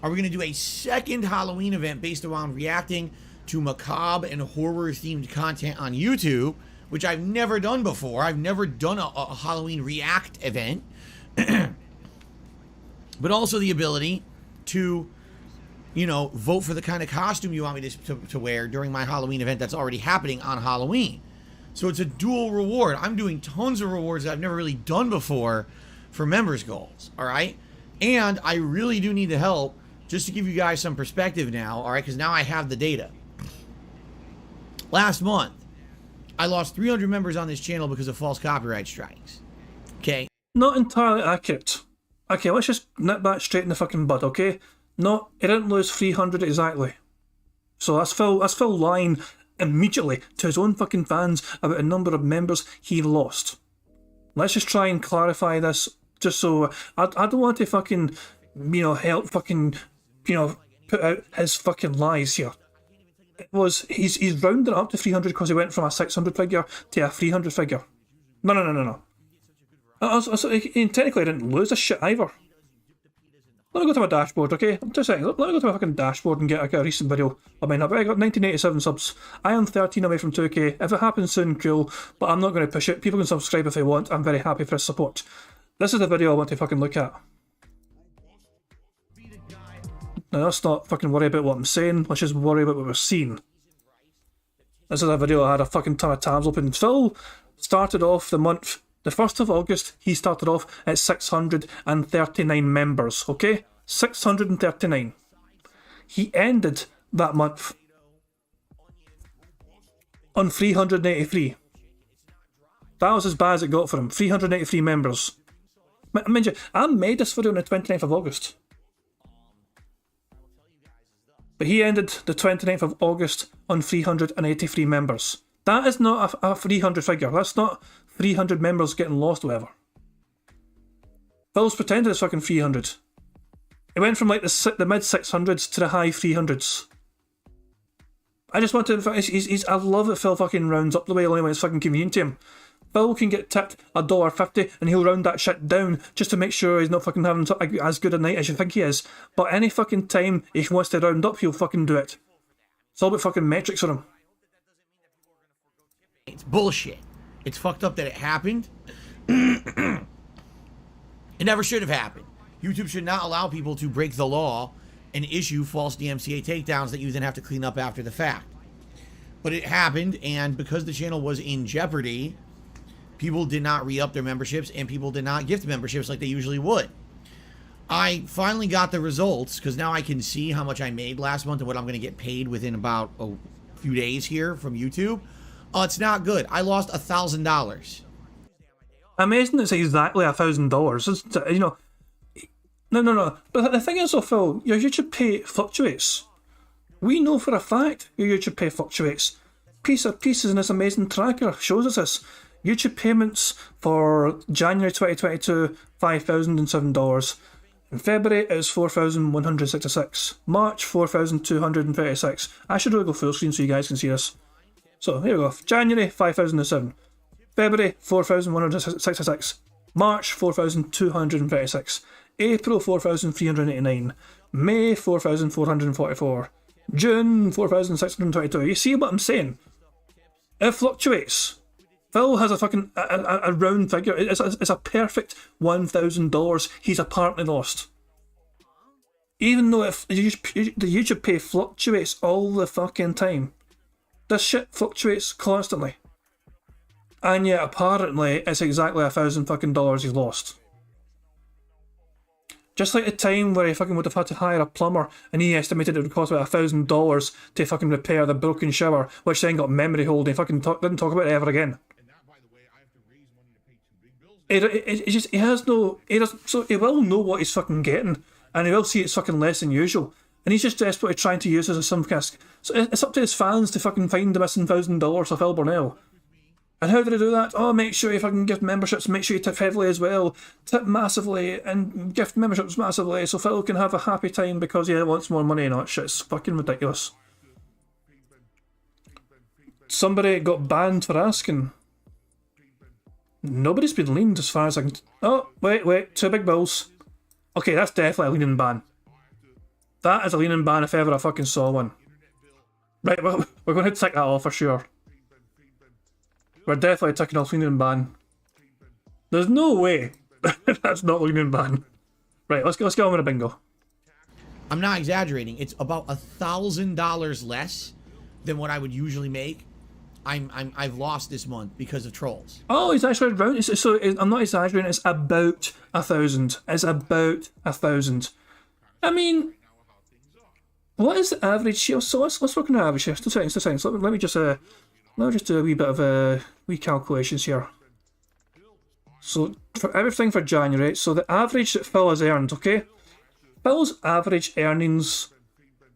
are we going to do a second Halloween event based around reacting to macabre and horror-themed content on YouTube, which I've never done before. I've never done a Halloween react event. But also the ability to, vote for the kind of costume you want me to wear during my Halloween event that's already happening on Halloween. So it's a dual reward. I'm doing tons of rewards that I've never really done before for members goals, all right? And I really do need the help just to give you guys some perspective now, all right? Because now I have the data. Last month, I lost 300 members on this channel because of false copyright strikes, okay? Not entirely accurate. Okay, let's just nip that straight in the fucking bud, okay? No, he didn't lose 300 exactly. So that's Phil lying immediately to his own fucking fans about the number of members he lost. Let's just try and clarify this, just so I don't want to fucking, help fucking, put out his fucking lies here. It was, he's rounded up to 300 because he went from a 600 figure to a 300 figure. No. He technically didn't lose a shit either. Let me go to my dashboard, okay? Just a second. Let me go to my fucking dashboard and get a recent video of mine up. I got 1987 subs. I am 13 away from 2k. If it happens soon, cool. But I'm not going to push it. People can subscribe if they want. I'm very happy for his support. This is the video I want to fucking look at. Now let's not fucking worry about what I'm saying. Let's just worry about what we're seeing. This is a video I had a fucking ton of tabs open. Phil started off the month... The 1st of August, he started off at 639 members, okay? 639. He ended that month on 383. That was as bad as it got for him. 383 members. Mind you, I made this video on the 29th of August. But he ended the 29th of August on 383 members. That is not a 300 figure. That's not 300 members getting lost, whatever. Phil's pretended it's fucking 300. It went from like the mid 600s to the high 300s. I just want to. I love that Phil fucking rounds up the way only when it's fucking convenient to him. Phil can get tipped $1.50 and he'll round that shit down just to make sure he's not fucking having as good a night as you think he is. But any fucking time he wants to round up, he'll fucking do it. It's all about fucking metrics for him. It's bullshit. It's fucked up that it happened. It never should have happened. YouTube should not allow people to break the law and issue false DMCA takedowns that you then have to clean up after the fact. But it happened, and because the channel was in jeopardy, people did not re-up their memberships, and people did not gift memberships like they usually would. I finally got the results, because now I can see how much I made last month and what I'm going to get paid within about a few days here from YouTube. It's not good. I lost $1,000. Amazing it's exactly $1,000. No. But the thing is, though, Phil, your YouTube pay fluctuates. We know for a fact your YouTube pay fluctuates. Piece of Pieces in this amazing tracker shows us this. YouTube payments for January 2022, $5,007. In February, it was 4,166. March, 4,236. I should really go full screen so you guys can see this. So, here we go. January, 5,007. February, 4,166. March, 4,236. April, 4,389. May, 4,444. June, 4,622. You see what I'm saying? It fluctuates. Phil has a fucking a round figure. It's a perfect $1,000 he's apparently lost. Even though the YouTube pay fluctuates all the fucking time. This shit fluctuates constantly. And yet apparently it's exactly $1,000 fucking dollars he's lost. Just like the time where he fucking would have had to hire a plumber and he estimated it would cost about $1,000 to fucking repair the broken shower, which then got memory hold and he fucking didn't talk about it ever again. He has no, so he will know what he's fucking getting, and he will see it's fucking less than usual, and he's just desperately trying to use it as some kind of, so it's up to his fans to fucking find the missing $1,000 of Phil Burnell. And how do they do that? Oh, make sure you fucking gift memberships, make sure you tip heavily as well, tip massively, and gift memberships massively, so Phil can have a happy time because he wants more money and all that shit. It's fucking ridiculous. Somebody got banned for asking. Nobody's been leaned as far as I can... Oh, wait, 2 big bills. Okay, that's definitely a leaning ban. That is a leaning ban if ever I fucking saw one. Right, well, we're going to tick that off for sure. We're definitely ticking off leaning ban. There's no way that's not leaning ban. Right, let's get on with the bingo. I'm not exaggerating. It's about $1,000 less than what I would usually make. I've lost this month because of trolls. Oh, he's actually around. So I'm not exaggerating. It's about 1,000. It's about 1,000. I mean, what is the average here? So let's look at the average here. 2 seconds. Let me just do a wee bit of recalculations here. So for everything for January, so the average that Phil has earned, okay? Phil's average earnings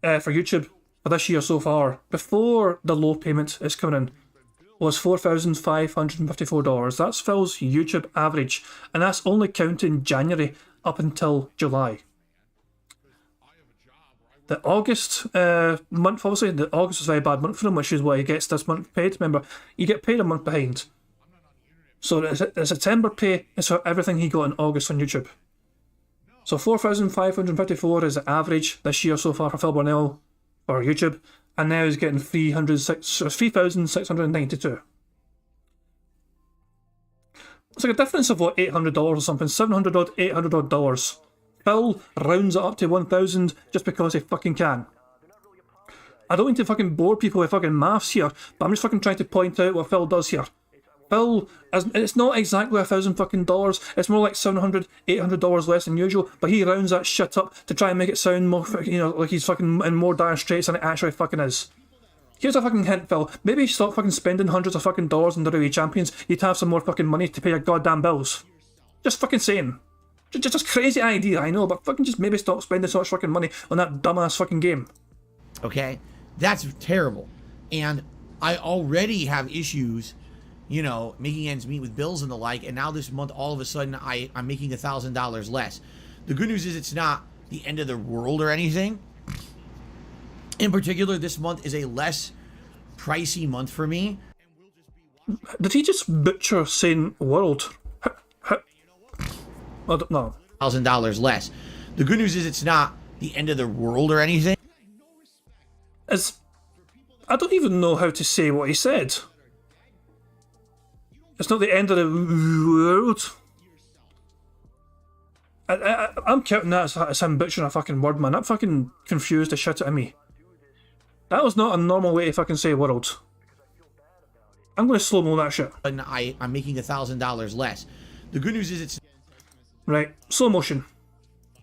for YouTube for this year so far, before the low payment is coming in, was $4,554. That's Phil's YouTube average, and that's only counting January up until July. The August month, obviously, the August is a very bad month for him, which is why he gets this month paid. Remember, you get paid a month behind. So the September pay is for everything he got in August on YouTube. So 4,554 is the average this year so far for Phil Burnell for YouTube, and now he's getting 3,692. It's like a difference of what, $800 or something, $700 odd, $800 odd dollars. Phil rounds it up to 1,000 just because he fucking can. I don't mean to fucking bore people with fucking maths here, but I'm just fucking trying to point out what Phil does here. Phil, it's not exactly $1,000 fucking dollars, it's more like $700, $800 less than usual, but he rounds that shit up to try and make it sound more, you know, like he's fucking in more dire straits than it actually fucking is. Here's a fucking hint, Phil. Maybe stop fucking spending hundreds of fucking dollars on WWE champions, you'd have some more fucking money to pay your goddamn bills. Just fucking saying. Just a crazy idea, I know, but fucking just maybe stop spending so much fucking money on that dumbass fucking game. Okay? That's terrible. And I already have issues, you know, making ends meet with bills and the like, and now this month all of a sudden I'm making $1,000 less. The good news is it's not the end of the world or anything. In particular, this month is a less pricey month for me. Did he just butcher saying world? I don't know. $1,000 less. The good news is it's not the end of the world or anything. I don't even know how to say what he said. It's not the end of the world. I'm counting that as him butchering a fucking word, man. That fucking confused the shit out of me. That was not a normal way to fucking say world. I'm going to slow-mo that shit. And I'm making $1,000 less. The good news is it's... Right, slow motion.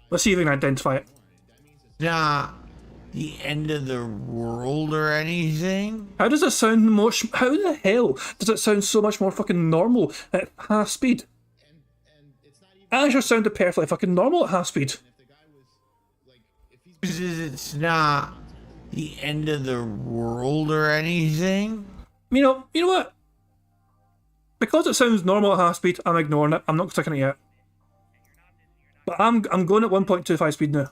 Let's see if we can identify it. Not the end of the world or anything. How does it sound more... How the hell does it sound so much more fucking normal at half speed? It actually sounded perfectly fucking normal at half speed. It's not the end of the world or anything. You know what? Because it sounds normal at half speed, I'm ignoring it. I'm not clicking it yet. But I'm going at 1.25 speed now.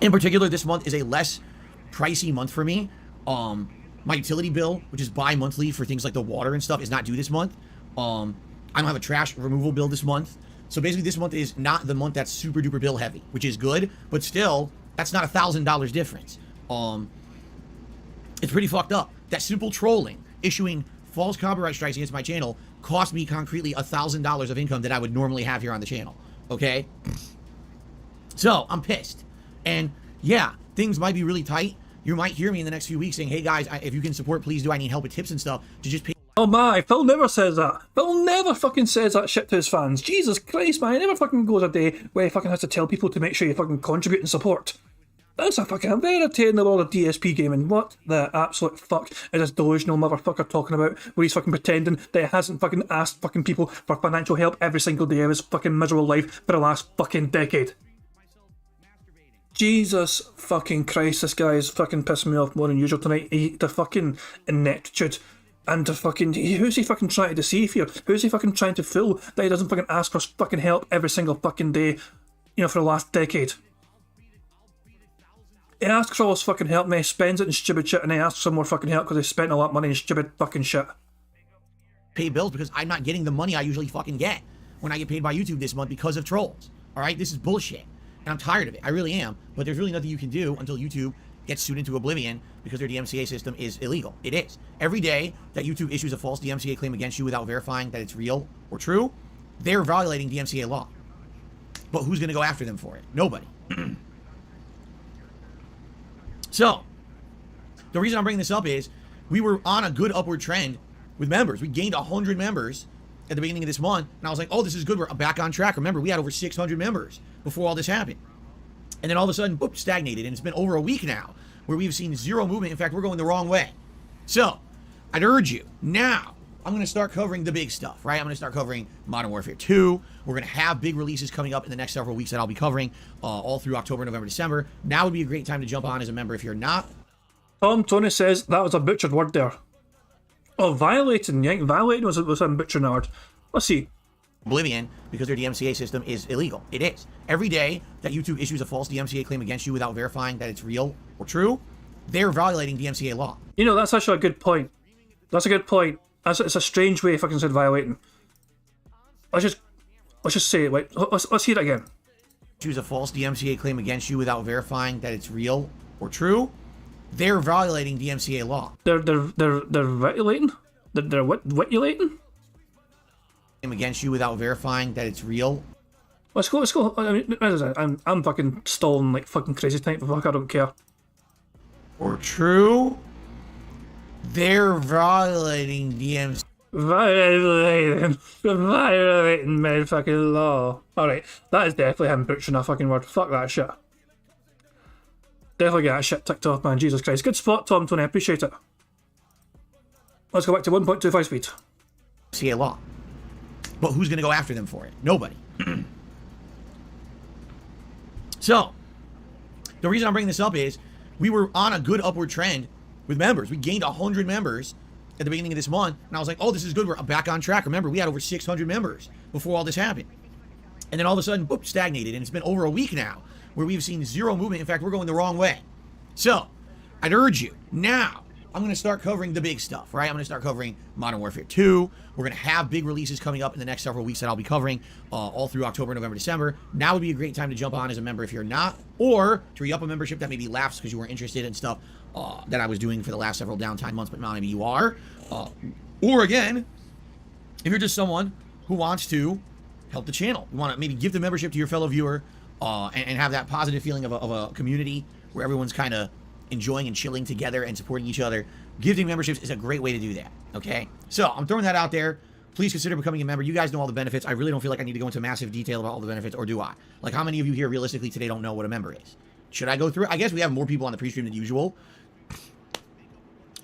In particular, this month is a less pricey month for me. My utility bill, which is bi-monthly for things like the water and stuff, is not due this month. I don't have a trash removal bill this month. So basically this month is not the month that's super duper bill heavy, which is good, but still, that's not $1,000 difference. It's pretty fucked up. That simple trolling, issuing false copyright strikes against my channel, cost me concretely $1,000 of income that I would normally have here on the channel. Okay? So, I'm pissed. And yeah, things might be really tight. You might hear me in the next few weeks saying, hey guys, if you can support, please do. I need help with tips and stuff to just pay. Oh my, Phil never says that. Phil never fucking says that shit to his fans. Jesus Christ, man. He never fucking goes a day where he fucking has to tell people to make sure you fucking contribute and support. That's a fucking verity in the world of DSP gaming. What the absolute fuck is this delusional motherfucker talking about, where he's fucking pretending that he hasn't fucking asked fucking people for financial help every single day of his fucking miserable life for the last fucking decade? Jesus fucking Christ, this guy is fucking pissing me off more than usual tonight. The fucking ineptitude and the fucking... Who's he fucking trying to deceive here? Who's he fucking trying to fool that he doesn't fucking ask for fucking help every single fucking day, you know, for the last decade? He asks for all his fucking help and he spends it in stupid shit, and he asks for more fucking help because he spent a lot of money in stupid fucking shit. Pay bills because I'm not getting the money I usually fucking get when I get paid by YouTube this month because of trolls. Alright? This is bullshit. And I'm tired of it. I really am. But there's really nothing you can do until YouTube gets sued into oblivion because their DMCA system is illegal. It is. Every day that YouTube issues a false DMCA claim against you without verifying that it's real or true, they're violating DMCA law. But who's going to go after them for it? Nobody. So, the reason I'm bringing this up is we were on a good upward trend with members. We gained 100 members at the beginning of this month, and I was like, oh, this is good. We're back on track. Remember, we had over 600 members before all this happened. And then all of a sudden, boop, stagnated. And it's been over a week now where we've seen zero movement. In fact, we're going the wrong way. So, I'd urge you, now, I'm going to start covering the big stuff, right? I'm going to start covering Modern Warfare 2. We're going to have big releases coming up in the next several weeks that I'll be covering all through October, November, December. Now would be a great time to jump on as a member if you're not. Tom Tony says that was a butchered word there. Oh, violating. Yeah, violating was a butchered word. Let's see. Oblivion because their DMCA system is illegal. It is. Every day that YouTube issues a false DMCA claim against you without verifying that it's real or true, they're violating DMCA law. You know, that's actually a good point. That's a good point. It's a strange way if I can say violating. Let's just say it. Wait, let's hear it again. Choose a false DMCA claim against you without verifying that it's real or true, they're violating DMCA law. They're violating? They're what? Violating? Against you without verifying that it's real. Let's go. I mean, I'm fucking stalling like fucking crazy tonight, but fuck, I don't care. Or true, they're violating DMCA. Violating motherfucking law. Alright, that is definitely him butchering a fucking word. Fuck that shit. Definitely get that shit ticked off, man. Jesus Christ. Good spot, Tom Tony. I appreciate it. Let's go back to 1.25 speed. DMCA law. But who's going to go after them for it? Nobody. So, the reason I'm bringing this up is we were on a good upward trend with members. We gained 100 members at the beginning of this month, and I was like, oh, this is good. We're back on track. Remember, we had over 600 members before all this happened. And then all of a sudden, boop, stagnated. And it's been over a week now where we've seen zero movement. In fact, we're going the wrong way. So, I'd urge you, now, I'm going to start covering the big stuff, right? I'm going to start covering Modern Warfare 2. We're going to have big releases coming up in the next several weeks that I'll be covering all through October, November, December. Now would be a great time to jump on as a member if you're not, or to re-up a membership that maybe lapsed because you weren't interested in stuff that I was doing for the last several downtime months, but now maybe you are. Or again, if you're just someone who wants to help the channel, you want to maybe give the membership to your fellow viewer and have that positive feeling of a community where everyone's kind of enjoying and chilling together and supporting each other. Gifting memberships is a great way to do that, okay? So, I'm throwing that out there. Please consider becoming a member. You guys know all the benefits. I really don't feel like I need to go into massive detail about all the benefits, or do I? Like, how many of you here realistically today don't know what a member is? Should I go through it? I guess we have more people on the pre-stream than usual.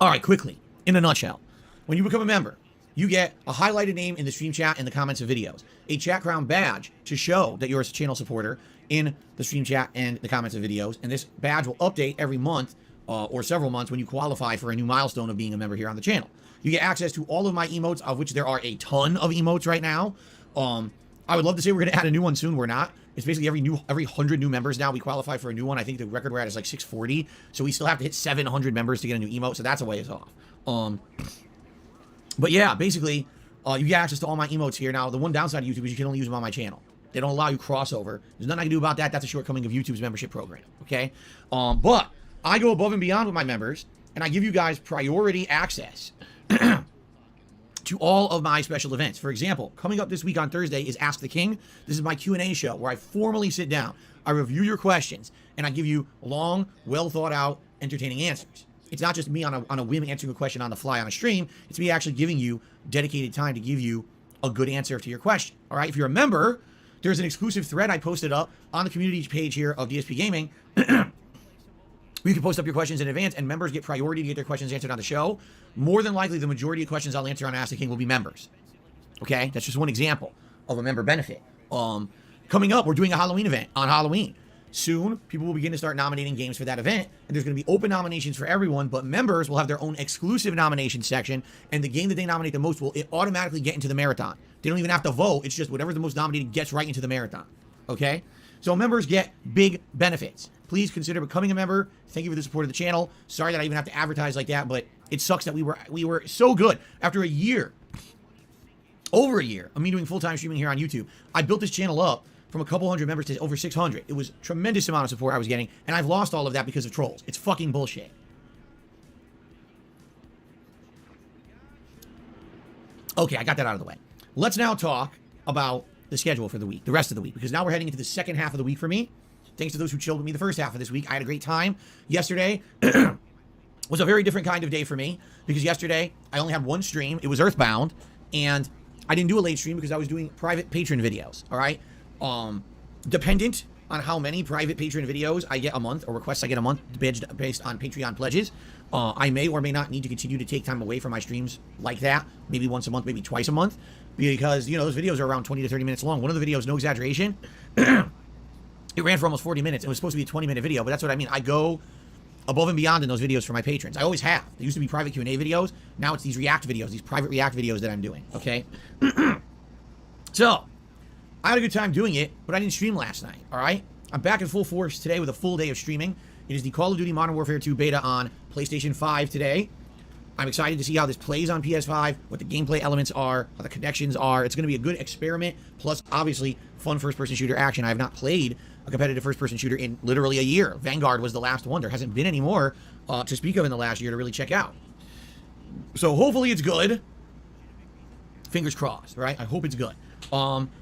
All right, quickly, in a nutshell. When you become a member, you get a highlighted name in the stream chat and the comments of videos, a chat crown badge to show that you're a channel supporter in the stream chat and the comments of videos, and this badge will update every month or several months when you qualify for a new milestone of being a member here on the channel. You get access to all of my emotes, of which there are a ton of emotes right now. I would love to say we're going to add a new one soon. We're not. It's basically every 100 new members now we qualify for a new one. I think the record we're at is like 640. So we still have to hit 700 members to get a new emote. So that's a ways off. But yeah, basically, you get access to all my emotes here. Now, the one downside of YouTube is you can only use them on my channel. They don't allow you crossover. There's nothing I can do about that. That's a shortcoming of YouTube's membership program. Okay? But I go above and beyond with my members, and I give you guys priority access to all of my special events. For example, coming up this week on Thursday is Ask the King. This is my Q&A show where I formally sit down, I review your questions, and I give you long, well thought out, entertaining answers. It's not just me on a whim answering a question on the fly on a stream. It's me actually giving you dedicated time to give you a good answer to your question. All right. If you're a member, there's an exclusive thread I posted up on the community page here of DSP Gaming. You can post up your questions in advance, and members get priority to get their questions answered on the show. More than likely, the majority of questions I'll answer on Ask the King will be members. Okay? That's just one example of a member benefit. Coming up, we're doing a Halloween event on Halloween. Soon, people will begin to start nominating games for that event, and there's going to be open nominations for everyone, but members will have their own exclusive nomination section, and the game that they nominate the most will automatically get into the marathon. They don't even have to vote. It's just whatever's the most nominated gets right into the marathon. Okay? So members get big benefits. Please consider becoming a member. Thank you for the support of the channel. Sorry that I even have to advertise like that, but it sucks that we were so good. After a year, over a year of me doing full-time streaming here on YouTube, I built this channel up from a couple hundred members to over 600. It was a tremendous amount of support I was getting, and I've lost all of that because of trolls. It's fucking bullshit. Okay, I got that out of the way. Let's now talk about the schedule for the week, the rest of the week, because now we're heading into the second half of the week for me. Thanks to those who chilled with me the first half of this week. I had a great time. Yesterday was a very different kind of day for me, because yesterday I only had one stream. It was Earthbound, and I didn't do a late stream because I was doing private patron videos, all right? Dependent on how many private patron videos I get a month, or requests I get a month based on Patreon pledges, I may or may not need to continue to take time away from my streams like that, maybe once a month, maybe twice a month, because, you know, those videos are around 20 to 30 minutes long. One of the videos, no exaggeration, it ran for almost 40 minutes. It was supposed to be a 20-minute video, but that's what I mean. I go above and beyond in those videos for my patrons. I always have. They used to be private Q&A videos. Now it's these React videos, these private React videos that I'm doing, okay? So, I had a good time doing it, but I didn't stream last night, all right? I'm back in full force today with a full day of streaming. It is the Call of Duty Modern Warfare 2 beta on PlayStation 5 today. I'm excited to see how this plays on PS5, what the gameplay elements are, how the connections are. It's going to be a good experiment, plus, obviously, fun first-person shooter action. I have not played a competitive first-person shooter in literally a year. Vanguard was the last one. There hasn't been any more to speak of in the last year to really check out. So hopefully it's good. Fingers crossed, right? I hope it's good.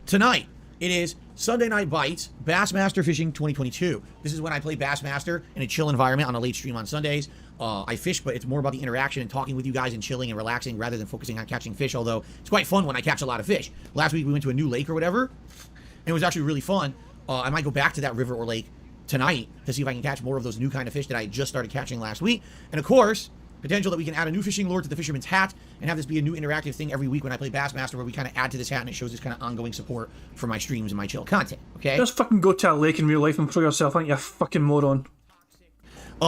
Tonight, it is Sunday Night Bites, Bassmaster Fishing 2022. This is when I play Bassmaster in a chill environment on a late stream on Sundays. I fish, but it's more about the interaction and talking with you guys and chilling and relaxing rather than focusing on catching fish, although it's quite fun when I catch a lot of fish. Last week we went to a new lake or whatever, and it was actually really fun. I might go back to that river or lake tonight to see if I can catch more of those new kind of fish that I just started catching last week. And of course, potential that we can add a new fishing lure to the Fisherman's Hat and have this be a new interactive thing every week when I play Bassmaster, where we kind of add to this hat and it shows this kind of ongoing support for my streams and my chill content, okay? Just fucking go to a lake in real life and throw yourself, aren't you a fucking moron?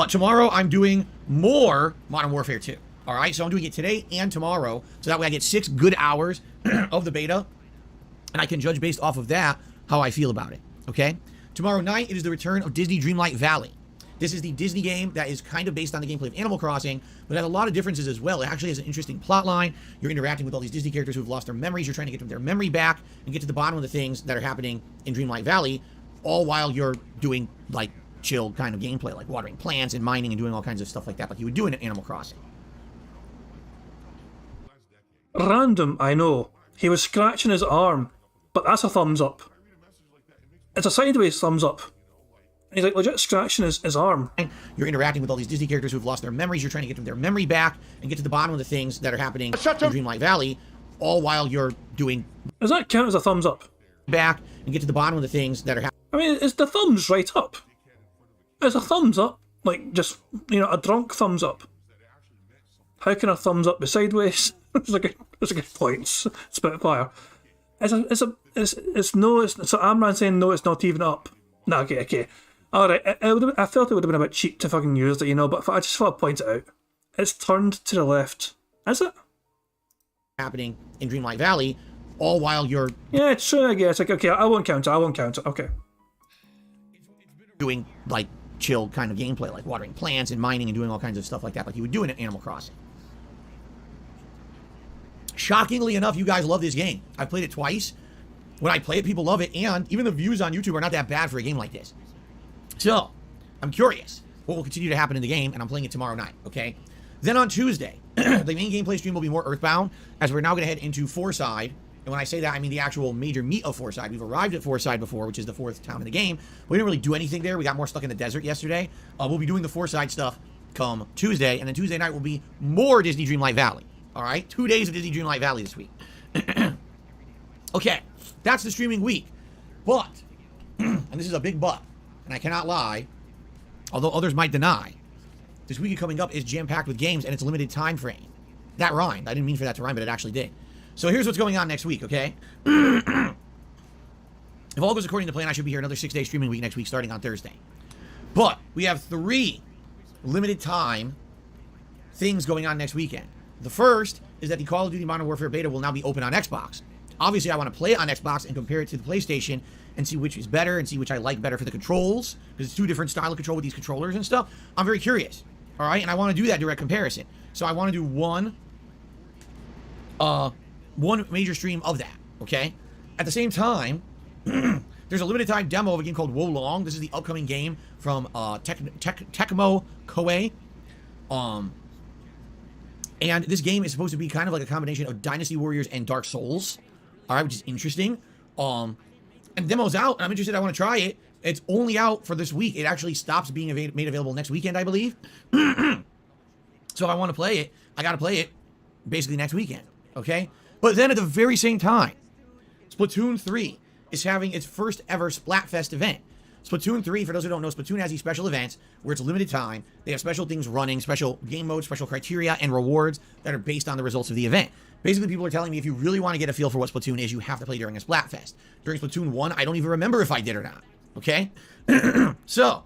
Tomorrow, I'm doing more Modern Warfare 2, all right? So I'm doing it today and tomorrow, so that way I get 6 good hours of the beta, and I can judge based off of that how I feel about it, okay? Tomorrow night, it is the return of Disney Dreamlight Valley. This is the Disney game that is kind of based on the gameplay of Animal Crossing, but has a lot of differences as well. It actually has an interesting plot line. You're interacting with all these Disney characters who have lost their memories. You're trying to get their memory back and get to the bottom of the things that are happening in Dreamlight Valley, all while you're doing, like, chill kind of gameplay, like watering plants and mining and doing all kinds of stuff like that, like you would do in Animal Crossing. Random, I know. He was scratching his arm, but that's a thumbs up. It's a sideways thumbs up. And he's like legit scratching his arm. You're interacting with all these Disney characters who have lost their memories. You're trying to get them their memory back and get to the bottom of the things that are happening in Dreamlight Valley, all while you're doing... Does that count as a thumbs up? Back and get to the bottom of the things that are happening. I mean, is the thumbs right up? Is a thumbs up like just, you know, a drunk thumbs up? How can a thumbs up be sideways? That's a good point, Spitfire. So Amran saying no, it's not even up. No, okay. Alright, I felt it would have been a bit cheap to fucking use it, you know, but I just thought I'd point it out. It's turned to the left. Is it? Happening in Dreamlight Valley, all while you're Yeah, it's true, I guess. Like, okay, I won't count it. I won't count it. Okay. doing like chill kind of gameplay, like watering plants and mining and doing all kinds of stuff like that, like you would do in Animal Crossing. Shockingly enough, you guys love this game. I've played it twice. When I play it, people love it, and even the views on YouTube are not that bad for a game like this. So, I'm curious what will continue to happen in the game, and I'm playing it tomorrow night, okay? Then on Tuesday, the main gameplay stream will be more Earthbound, as we're now going to head into Fourside. And when I say that, I mean the actual major meat of Fourside. We've arrived at Fourside before, which is the 4th town in the game. We didn't really do anything there. We got more stuck in the desert yesterday. We'll be doing the Fourside stuff come Tuesday, and then Tuesday night will be more Disney Dreamlight Valley. All right? 2 days of Disney Dreamlight Valley this week. Okay, that's the streaming week. But, and this is a big but, and I cannot lie, although others might deny, this week coming up is jam-packed with games, and it's a limited time frame. That rhymed. I didn't mean for that to rhyme, but it actually did. So here's what's going on next week, okay? If all goes according to plan, I should be here another 6-day streaming week next week, starting on Thursday. But we have 3 limited time things going on next weekend. The first is that the Call of Duty Modern Warfare beta will now be open on Xbox. Obviously, I want to play it on Xbox and compare it to the PlayStation and see which is better and see which I like better for the controls, because it's 2 different style of control with these controllers and stuff. I'm very curious, all right? And I want to do that direct comparison. So I want to do one major stream of that, okay? At the same time, there's a limited time demo of a game called Wolong. This is the upcoming game from Tecmo Koei. And this game is supposed to be kind of like a combination of Dynasty Warriors and Dark Souls, all right, which is interesting. And the demo's out, and I'm interested. I want to try it. It's only out for this week. It actually stops being made available next weekend, I believe. So if I want to play it, I got to play it basically next weekend, okay? But then at the very same time, Splatoon 3 is having its first ever Splatfest event. Splatoon 3, for those who don't know, Splatoon has these special events where it's a limited time. They have special things running, special game modes, special criteria, and rewards that are based on the results of the event. Basically, people are telling me if you really want to get a feel for what Splatoon is, you have to play during a Splatfest. During Splatoon 1, I don't even remember if I did or not, okay? So,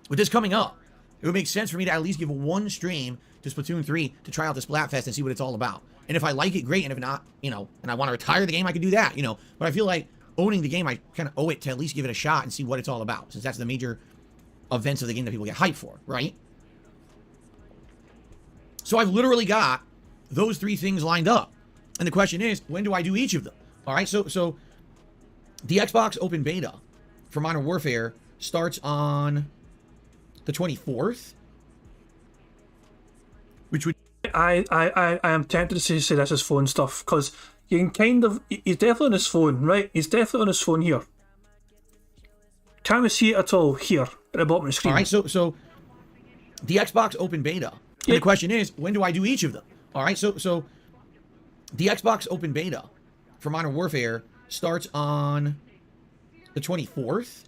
with this coming up, it would make sense for me to at least give one stream to Splatoon 3 to try out the Splatfest and see what it's all about. And if I like it, great. And if not, you know, and I want to retire the game, I could do that, you know. But I feel like owning the game, I kind of owe it to at least give it a shot and see what it's all about, since that's the major events of the game that people get hyped for, right? So I've literally got those 3 things lined up. And the question is, when do I do each of them? All right, so the Xbox Open Beta for Modern Warfare starts on the 24th, which would... I am tempted to say this is phone stuff, because you can kind of... He's definitely on his phone, right? He's definitely on his phone here. Can we see it at all here, at the bottom of the screen? All right, so the Xbox Open Beta. And the question is, when do I do each of them? All right, so the Xbox Open Beta for Modern Warfare starts on the 24th,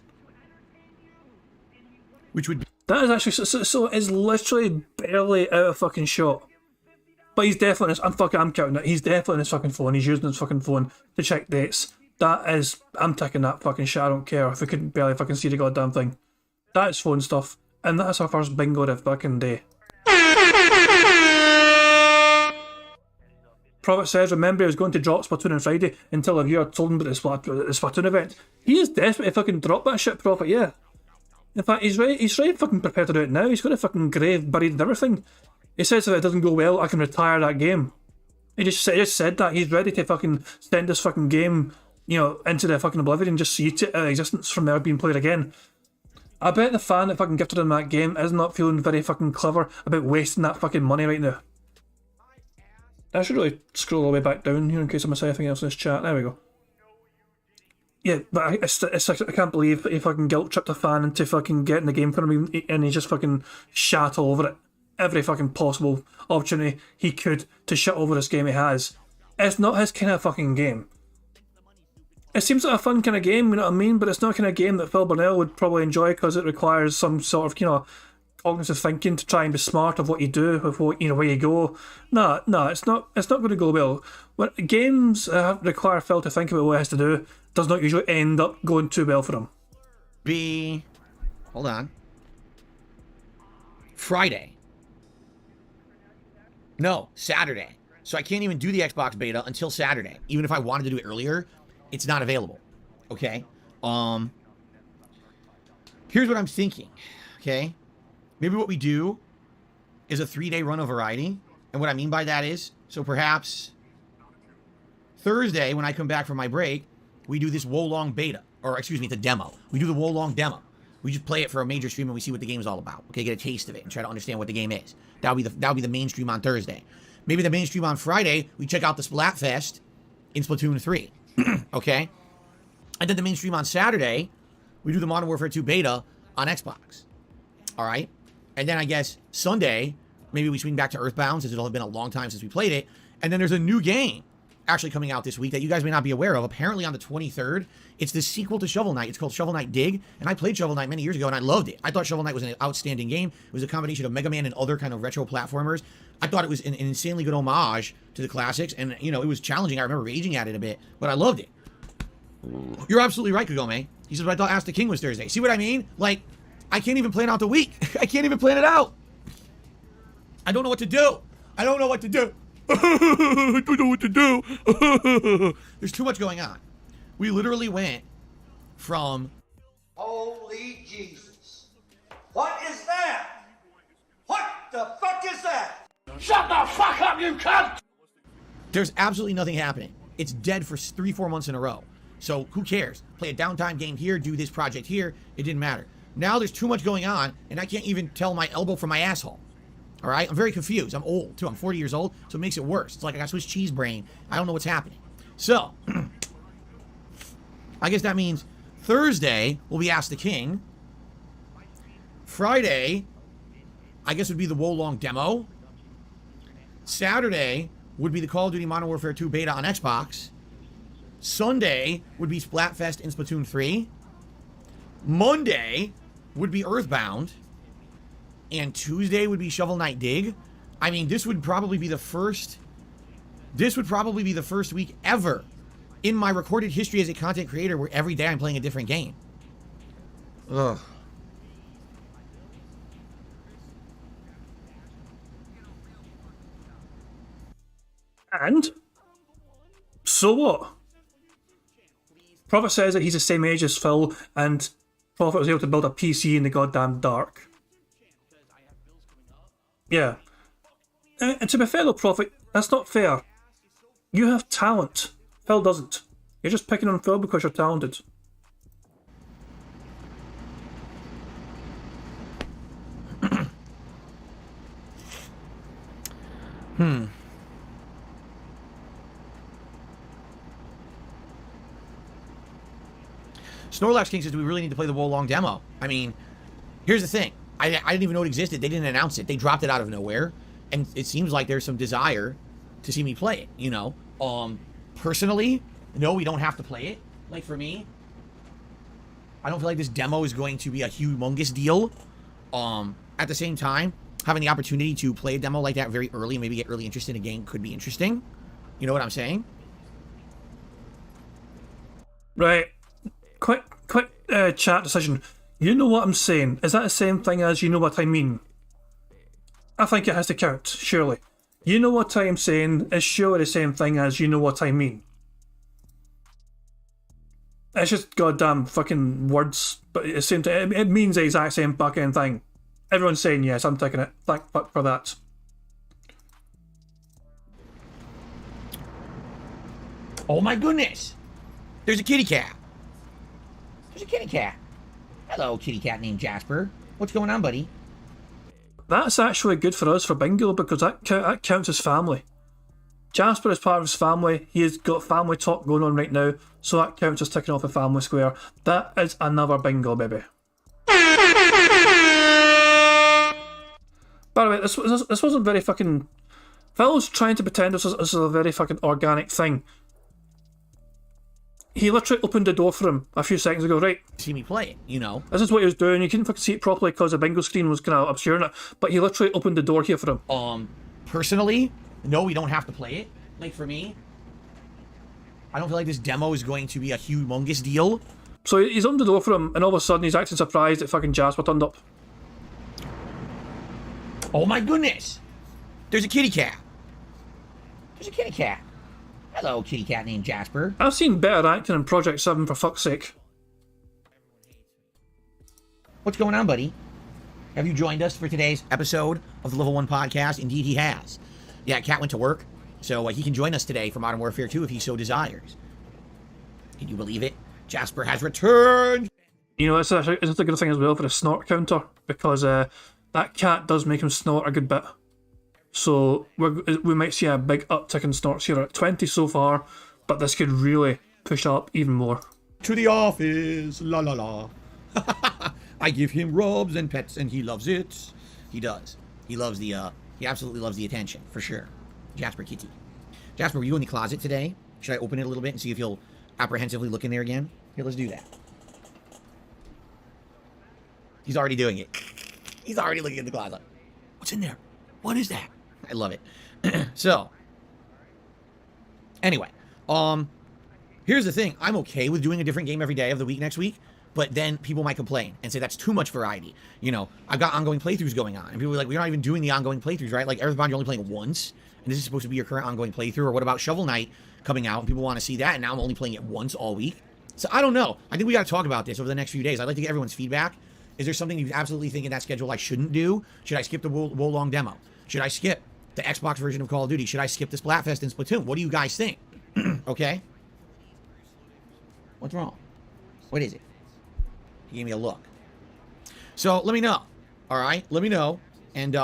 which would be... That is actually... So it's literally barely out of fucking shot. But he's definitely... I'm counting it. He's definitely on his fucking phone. He's using his fucking phone to check dates. That is... I'm taking that fucking shit. I don't care if we couldn't barely fucking see the goddamn thing. That's phone stuff. And that's our first bingo of fucking day. Prophet says, remember he was going to drop Splatoon on Friday until a viewer told him about the Splatoon event. He is desperate to fucking drop that shit, Prophet, yeah. In fact, he's ready fucking prepared to do it now. He's got a fucking grave buried and everything. He says if it doesn't go well, I can retire that game. He just said that. He's ready to fucking send this fucking game, you know, into the fucking oblivion and just see it out of existence from never being played again. I bet the fan that fucking gifted him that game is not feeling very fucking clever about wasting that fucking money right now. I should really scroll all the way back down here in case I miss anything else in this chat. There we go. Yeah, but I can't believe he fucking guilt tripped a fan into fucking getting the game for him, and he just fucking shat all over it. Every fucking possible opportunity he could to shit over this game he has. It's not his kind of fucking game. It seems like a fun kind of game, you know what I mean? But it's not a kind of game that Phil Burnell would probably enjoy, because it requires some sort of, you know, cognitive thinking to try and be smart of what you do, of what, you know, where you go. No, it's not going to go well. When games require Phil to think about what he has to do, does not usually end up going too well for him. Hold on. Friday. No, Saturday. So I can't even do the Xbox beta until Saturday. Even if I wanted to do it earlier, it's not available. Okay? Here's what I'm thinking. Okay? Maybe what we do is a 3-day run of variety. And what I mean by that is, so perhaps Thursday, when I come back from my break, we do this Wolong beta. Or, excuse me, the demo. We do the Wolong demo. We just play it for a major stream and we see what the game is all about. Okay, get a taste of it and try to understand what the game is. That'll be the main stream on Thursday. Maybe the main stream on Friday, we check out the Splatfest in Splatoon 3. Okay? And then the main stream on Saturday, we do the Modern Warfare 2 beta on Xbox. Alright? And then I guess Sunday, maybe we swing back to Earthbound, since it'll have been a long time since we played it. And then there's a new game actually coming out this week that you guys may not be aware of. Apparently on the 23rd, it's the sequel to Shovel Knight. It's called Shovel Knight Dig, and I played Shovel Knight many years ago, and I loved it. I thought Shovel Knight was an outstanding game. It was a combination of Mega Man and other kind of retro platformers. I thought it was an insanely good homage to the classics, and, you know, it was challenging. I remember raging at it a bit, but I loved it. You're absolutely right, Kagome. He says, but I thought Ask the King was Thursday. See what I mean? Like, I can't even plan out the week. I can't even plan it out. I don't know what to do. I don't know what to do. I don't know what to do. There's too much going on. We literally went from... Holy Jesus. What is that? What the fuck is that? Shut the fuck up, you cunt! There's absolutely nothing happening. It's dead for 3-4 months in a row. So who cares? Play a downtime game here, do this project here. It didn't matter. Now there's too much going on, and I can't even tell my elbow from my asshole. All right? I'm very confused. I'm old, too. I'm 40 years old, so it makes it worse. It's like I got Swiss cheese brain. I don't know what's happening. So, I guess that means Thursday will be Ask the King. Friday, I guess would be the Wolong demo. Saturday would be the Call of Duty Modern Warfare 2 beta on Xbox. Sunday would be Splatfest in Splatoon 3. Monday would be Earthbound. And Tuesday would be Shovel Knight Dig. I mean, this would probably be the first week ever in my recorded history as a content creator where every day I'm playing a different game. Ugh. And? So what? Prophet says that he's the same age as Phil, and Prophet was able to build a PC in the goddamn dark. Yeah. And to be fair though, Prophet, that's not fair. You have talent. Phil doesn't. You're just picking on Phil because you're talented. Snorlax King says, do we really need to play the Wolong demo? I mean, here's the thing. I didn't even know it existed. They didn't announce it. They dropped it out of nowhere. And it seems like there's some desire to see me play it, you know? Personally, no, we don't have to play it. Like, for me, I don't feel like this demo is going to be a humongous deal. At the same time, having the opportunity to play a demo like that very early and maybe get really interested in a game could be interesting. You know what I'm saying? Right. Quick chat decision. You know what I'm saying. Is that the same thing as you know what I mean? I think it has to count, surely. You know what I'm saying is surely the same thing as you know what I mean. It's just goddamn fucking words, but at the same time, it means the exact same fucking thing. Everyone's saying yes, I'm taking it. Thank fuck for that. Oh my goodness! There's a kitty cat. There's a kitty cat. Hello, kitty cat named Jasper. What's going on, buddy? That's actually good for us for Bingo because that counts as family. Jasper is part of his family. He has got family talk going on right now, so that counts as ticking off a family square. That is another Bingo, baby. By the way, this wasn't very fucking... Phil was trying to pretend this was a very fucking organic thing. He literally opened the door for him a few seconds ago, right? See me play it, you know? This is what he was doing. You couldn't fucking see it properly because the bingo screen was kind of obscuring it, but he literally opened the door here for him. Personally, no, we don't have to play it. Like, for me, I don't feel like this demo is going to be a humongous deal. So he's opened the door for him, and all of a sudden he's acting surprised that fucking Jasper turned up. Oh my goodness! There's a kitty cat. There's a kitty cat. Hello, kitty cat named Jasper. I've seen better acting in Project 7, for fuck's sake. What's going on, buddy? Have you joined us for today's episode of the Level 1 Podcast? Indeed, he has. Yeah, Cat went to work, so he can join us today for Modern Warfare 2 if he so desires. Can you believe it? Jasper has returned! You know, it's a good thing as well for the snort counter, because that cat does make him snort a good bit. So we might see a big uptick in snorts here at 20 so far, but this could really push up even more. To the office, la la la. I give him rubs and pets, and he loves it. He does. He loves he absolutely loves the attention, for sure. Jasper Kitty. Jasper, were you in the closet today? Should I open it a little bit and see if you'll apprehensively look in there again? Here, let's do that. He's already doing it. He's already looking in the closet. What's in there? What is that? I love it. So, anyway, here's the thing. I'm okay with doing a different game every day of the week next week, but then people might complain and say that's too much variety. You know, I've got ongoing playthroughs going on, and people are like, we're not even doing the ongoing playthroughs, right? Like, Earthbound, you're only playing once, and this is supposed to be your current ongoing playthrough, or what about Shovel Knight coming out, and people want to see that, and now I'm only playing it once all week? So, I don't know. I think we got to talk about this over the next few days. I'd like to get everyone's feedback. Is there something you absolutely think in that schedule I shouldn't do? Should I skip the Wolong demo? Should I skip the Xbox version of Call of Duty? Should I skip the Splatfest and Splatoon? What do you guys think? Okay? What's wrong? What is it? He gave me a look. So, let me know. Alright? Let me know. And,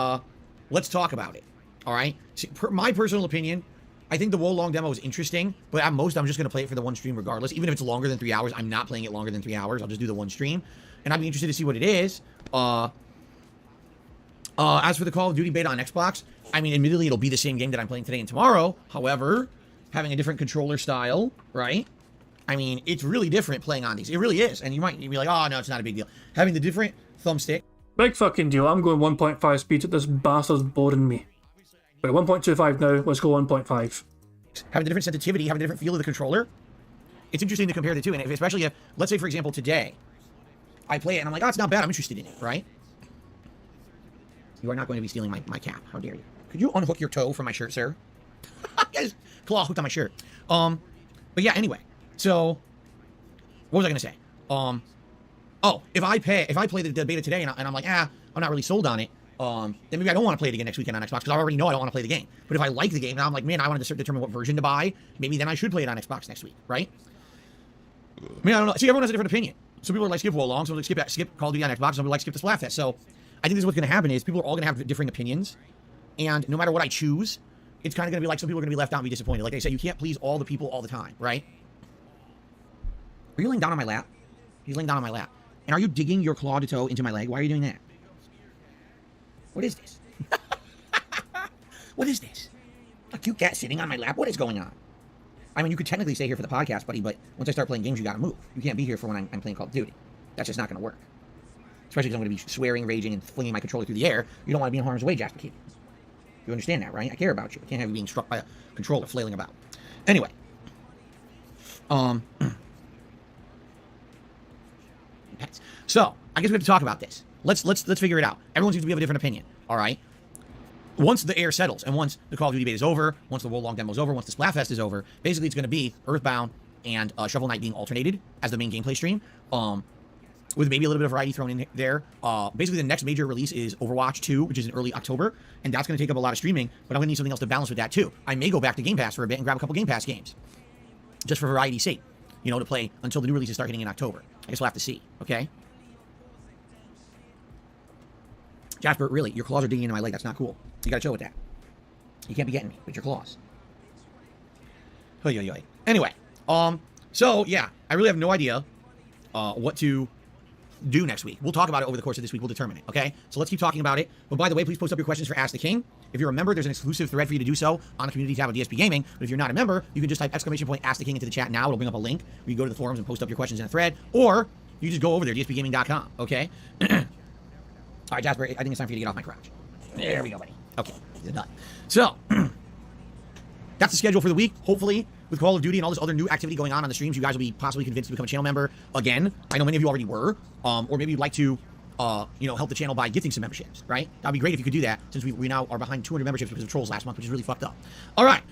let's talk about it. Alright? See, my personal opinion, I think the Wolong demo is interesting, but at most, I'm just going to play it for the one stream regardless. Even if it's longer than 3 hours, I'm not playing it longer than 3 hours. I'll just do the one stream. And I'd be interested to see what it is. As for the Call of Duty beta on Xbox, I mean, admittedly, it'll be the same game that I'm playing today and tomorrow. However, having a different controller style, right? I mean, it's really different playing on these. It really is. And you might be like, oh, no, it's not a big deal. Having the different thumbstick. Big fucking deal. I'm going 1.5 speed at this bastard's boring me. But 1.25 now, let's go 1.5. Having the different sensitivity, having the different feel of the controller. It's interesting to compare the two. And especially if, let's say, for example, today, I play it and I'm like, oh, it's not bad. I'm interested in it, right? You are not going to be stealing my cap. How dare you? Could you unhook your toe from my shirt, sir? Yes, claw hooked on my shirt. But yeah, anyway. So, what was I going to say? Oh, if I play the beta today and I'm like, I'm not really sold on it, then maybe I don't want to play it again next weekend on Xbox because I already know I don't want to play the game. But if I like the game and I'm like, man, I want to determine what version to buy, maybe then I should play it on Xbox next week, right? I mean, I don't know. See, everyone has a different opinion. Some people are like, skip Wolong, some people like, skip Call of Duty on Xbox, some people like, skip the Splatfest. So, I think this is what's going to happen is people are all going to have differing opinions. And no matter what I choose, it's kind of going to be like some people are going to be left out and be disappointed. Like I said, you can't please all the people all the time, right? Are you laying down on my lap? He's laying down on my lap. And are you digging your claw to toe into my leg? Why are you doing that? What is this? What is this? A cute cat sitting on my lap? What is going on? I mean, you could technically stay here for the podcast, buddy, but once I start playing games, you got to move. You can't be here for when I'm playing Call of Duty. That's just not going to work. Especially because I'm going to be swearing, raging, and flinging my controller through the air. You don't want to be in harm's way, Jasper Kitty. You understand that, right? I care about you. I can't have you being struck by a controller flailing about. Anyway. So, I guess we have to talk about this. Let's figure it out. Everyone seems to have a different opinion. All right? Once the air settles, and once the Call of Duty beta is over, once the Wolong demo is over, once the Splatfest is over, basically it's going to be Earthbound and Shovel Knight being alternated as the main gameplay stream. With maybe a little bit of variety thrown in there. Basically, the next major release is Overwatch 2, which is in early October, and that's going to take up a lot of streaming, but I'm going to need something else to balance with that, too. I may go back to Game Pass for a bit and grab a couple Game Pass games, just for variety's sake, you know, to play until the new releases start hitting in October. I guess we'll have to see, okay? Jasper, really, your claws are digging into my leg. That's not cool. You got to chill with that. You can't be getting me with your claws. Anyway, so, yeah, I really have no idea what to do next week. We'll talk about it over the course of this week. We'll determine it, okay? So let's keep talking about it. But by the way, please post up your questions for Ask the King. If you're a member, there's an exclusive thread for you to do so on the community tab of DSP Gaming. But if you're not a member, you can just type !Ask the King into the chat now. It'll bring up a link where you go to the forums and post up your questions in a thread. Or you just go over there, dspgaming.com, okay? All right, Jasper, I think it's time for you to get off my crotch. There we go, buddy. Okay, you're done. So, that's the schedule for the week. Hopefully, with Call of Duty and all this other new activity going on the streams, you guys will be possibly convinced to become a channel member again. I know many of you already were. Or maybe you'd like to, help the channel by gifting some memberships, right? That'd be great if you could do that, since we now are behind 200 memberships because of trolls last month, which is really fucked up. All right,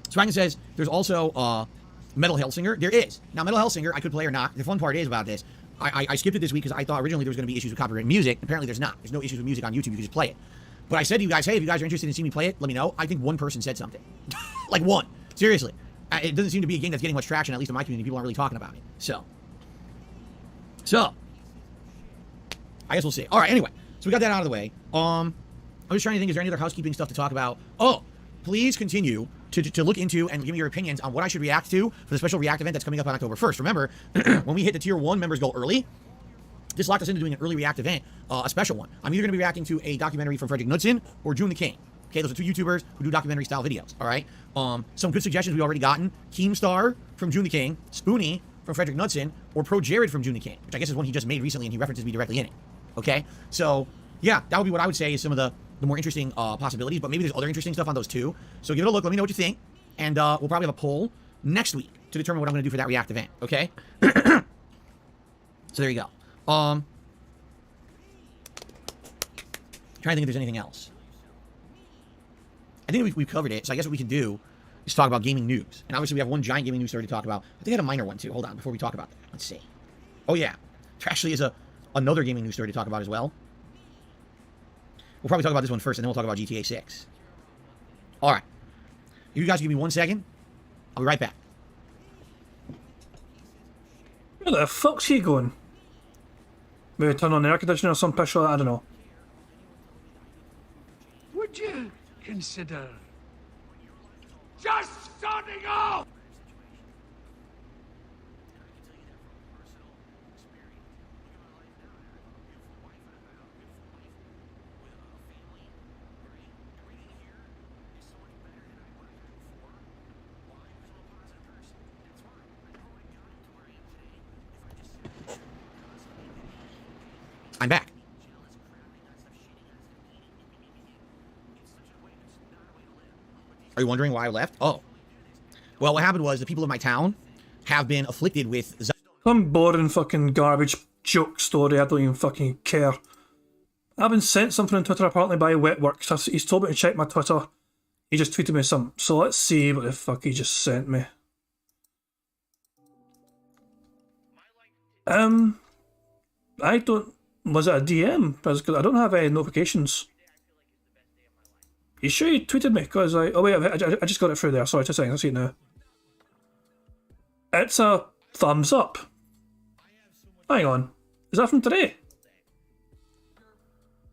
Swaggin says, there's also Metal Hellsinger. There is. Now, Metal Hellsinger, I could play or not. The fun part is about this. I skipped it this week because I thought originally there was going to be issues with copyright music. Apparently there's not. There's no issues with music on YouTube. You can just play it. But I said to you guys, hey, if you guys are interested in seeing me play it, let me know. I think one person said something. Like one. Seriously. It doesn't seem to be a game that's getting much traction, at least in my community. People aren't really talking about it. So, I guess we'll see. All right, anyway. So we got that out of the way. I'm just trying to think, is there any other housekeeping stuff to talk about? Oh, please continue to look into and give me your opinions on what I should react to for the special React event that's coming up on October 1st. Remember, when we hit the Tier 1 members go early, this locked us into doing an early React event, a special one. I'm either going to be reacting to a documentary from Frederick Knudsen or June the King. Okay, those are two YouTubers who do documentary-style videos, all right? Some good suggestions we already gotten. Keemstar from June the King, Spoonie from Frederick Knudsen, or Pro Jared from June the King, which I guess is one he just made recently and he references me directly in it. Okay? So, yeah, that would be what I would say is some of the more interesting possibilities, but maybe there's other interesting stuff on those too. So give it a look, let me know what you think, and we'll probably have a poll next week to determine what I'm going to do for that React event, okay? So there you go. Trying to think if there's anything else. I think we've covered it, so I guess what we can do is talk about gaming news. And obviously we have one giant gaming news story to talk about. I think I had a minor one too. Hold on, before we talk about that. Let's see. Oh yeah, there actually is another gaming news story to talk about as well. We'll probably talk about this one first, and then we'll talk about GTA 6. All right. You guys give me 1 second. I'll be right back. Where the fuck's he going? Maybe turn on the air conditioner or some piss like that, I don't know. Would you consider just starting off? I'm back. Are you wondering why I left? Oh. Well, what happened was the people of my town have been afflicted with... Some boring fucking garbage joke story, I don't even fucking care. I've been sent something on Twitter apparently by Wetworks. He's told me to check my Twitter. He just tweeted me something. So let's see what the fuck he just sent me. I don't... Was it a DM? Because I don't have any notifications. You sure you tweeted me? Because oh wait, I just got it through there. Sorry, just a second. I see it now. It's a thumbs up. Hang on. Is that from today?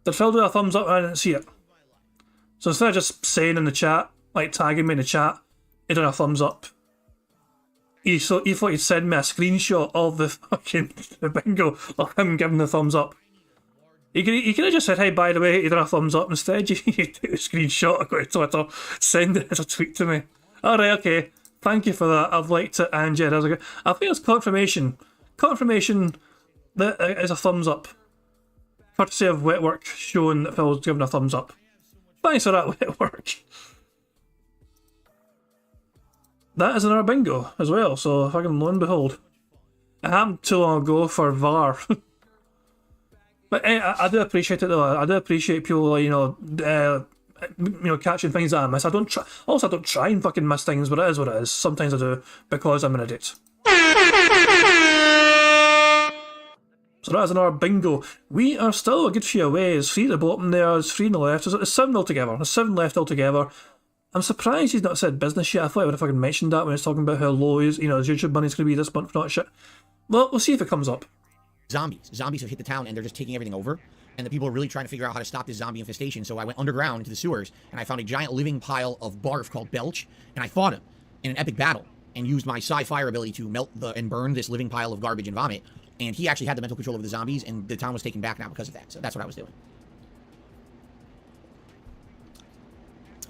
They're filled with a thumbs up and I didn't see it. So instead of just saying in the chat, like tagging me in the chat, he did a thumbs up. He thought he'd send me a screenshot of the fucking bingo of him giving the thumbs up. He could have just said, hey, by the way, he did a thumbs up. Instead, you take a screenshot, I go to Twitter, send it as a tweet to me. Alright, okay. Thank you for that. I've liked it, and yeah, I think it's confirmation. Confirmation that it is a thumbs up. Courtesy of Wetwork showing that Phil's giving a thumbs up. Thanks for that, Wetwork. That is another bingo as well, so fucking lo and behold. It happened too long ago for VAR. But I do appreciate it though. I do appreciate people, you know, catching things that I miss. I don't try and fucking miss things, but it is what it is. Sometimes I do because I'm an idiot. So that is another bingo. We are still a good few away. It's 3 at the bottom there, it's 3 on the left. It's 7 altogether. There's 7 left altogether. I'm surprised he's not said business yet. I thought I would have fucking mentioned that when he's talking about how low his YouTube money's going to be this month for not shit. Well, we'll see if it comes up. Zombies have hit the town and they're just taking everything over. And the people are really trying to figure out how to stop this zombie infestation. So I went underground into the sewers and I found a giant living pile of barf called Belch. And I fought him in an epic battle and used my Psi-Fire ability to melt and burn this living pile of garbage and vomit. And he actually had the mental control over the zombies and the town was taken back now because of that. So that's what I was doing.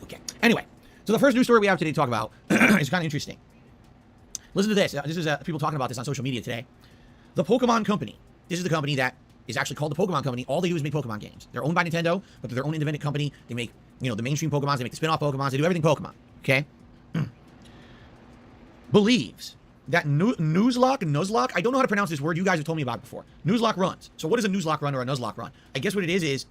Okay. Anyway, so the first news story we have today to talk about is kind of interesting. Listen to this. This is people talking about this on social media today. The Pokemon Company. This is the company that is actually called the Pokemon Company. All they do is make Pokemon games. They're owned by Nintendo, but they're their own independent company. They make, the mainstream Pokemon. They make the spin-off Pokemon. They do everything Pokemon. Okay? Believes that Nuzlocke, I don't know how to pronounce this word. You guys have told me about it before. Nuzlocke runs. So what is a Nuzlocke run or a Nuzlocke run? I guess what it is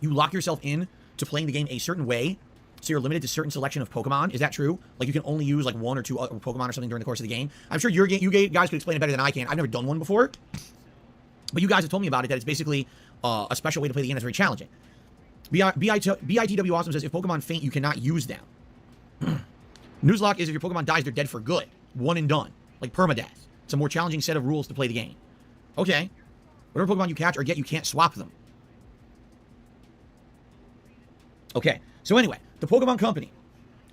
you lock yourself in to playing the game a certain way so you're limited to certain selection of Pokemon. Is that true? Like you can only use like one or two other Pokemon or something during the course of the game. I'm sure you guys could explain it better than I can. I've never done one before, but you guys have told me about it, that it's basically a special way to play the game that's very challenging. BITW Awesome says, if Pokemon faint, you cannot use them. Nuzlocke is if your Pokemon dies, they're dead for good. One and done. Like permadeath. It's a more challenging set of rules to play the game. Okay. Whatever Pokemon you catch or get, you can't swap them. Okay. So anyway, the Pokemon Company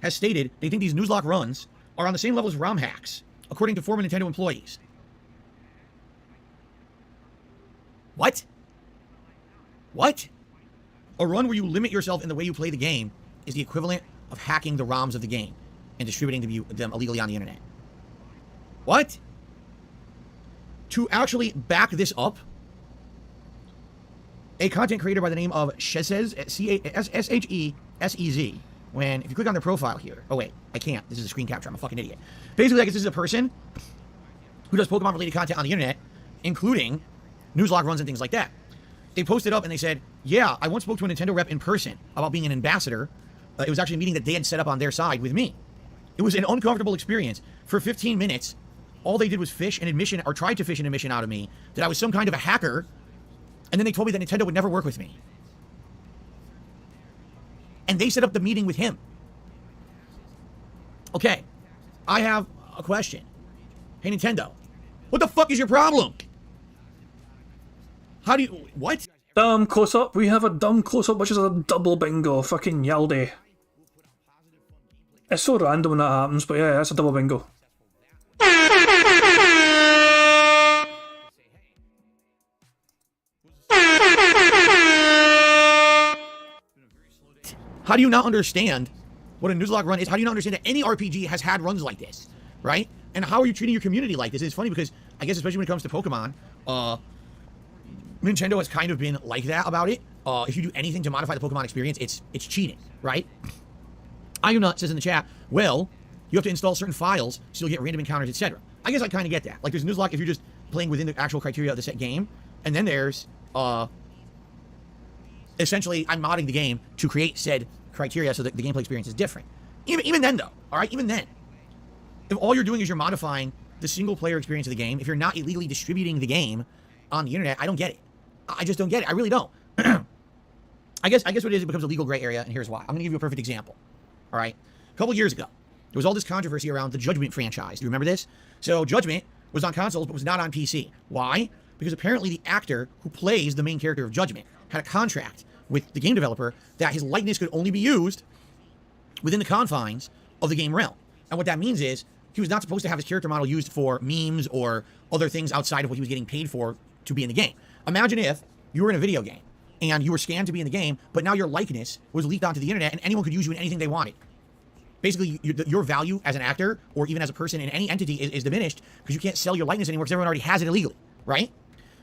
has stated they think these Nuzlocke runs are on the same level as ROM hacks, according to former Nintendo employees. What? What? A run where you limit yourself in the way you play the game is the equivalent of hacking the ROMs of the game and distributing them illegally on the internet. What? To actually back this up, a content creator by the name of Sheshez, Sheshez, if you click on their profile here, oh wait, I can't, this is a screen capture, I'm a fucking idiot. Basically, I guess this is a person who does Pokemon related content on the internet, including Nuzlocke runs and things like that. They posted up and they said, yeah, I once spoke to a Nintendo rep in person about being an ambassador. It was actually a meeting that they had set up on their side with me. It was an uncomfortable experience. For 15 minutes, all they did was fish an admission, or tried to fish an admission out of me, that I was some kind of a hacker, and then they told me that Nintendo would never work with me. And they set up the meeting with him. Okay, I have a question. Hey, Nintendo, what the fuck is your problem? How do you... What? Dumb close-up. We have a dumb close-up, which is a double bingo. Fucking Yaldi. It's so random when that happens, but yeah, it's a double bingo. How do you not understand what a Nuzlocke run is? How do you not understand that any RPG has had runs like this, right? And how are you treating your community like this? It's funny because I guess especially when it comes to Pokemon, Nintendo has kind of been like that about it. If you do anything to modify the Pokemon experience, it's cheating, right? Ayunut says in the chat, well, you have to install certain files so you'll get random encounters, etc. I guess I kind of get that. Like there's Nuzlocke if you're just playing within the actual criteria of the set game, and then there's essentially I'm modding the game to create said criteria so that the gameplay experience is different. Even then though, all right, even then, if all you're doing is you're modifying the single player experience of the game, if you're not illegally distributing the game on the internet, I don't get it. I just don't get it. I really don't. I guess what it is, it becomes a legal gray area, and here's why. I'm going to give you a perfect example. All right? A couple years ago, there was all this controversy around the Judgment franchise. Do you remember this? So Judgment was on consoles, but was not on PC. Why? Because apparently the actor who plays the main character of Judgment had a contract with the game developer that his likeness could only be used within the confines of the game realm. And what that means is he was not supposed to have his character model used for memes or other things outside of what he was getting paid for to be in the game. Imagine if you were in a video game and you were scanned to be in the game, but now your likeness was leaked onto the internet and anyone could use you in anything they wanted. Basically, your value as an actor or even as a person in any entity is diminished because you can't sell your likeness anymore because everyone already has it illegally, right?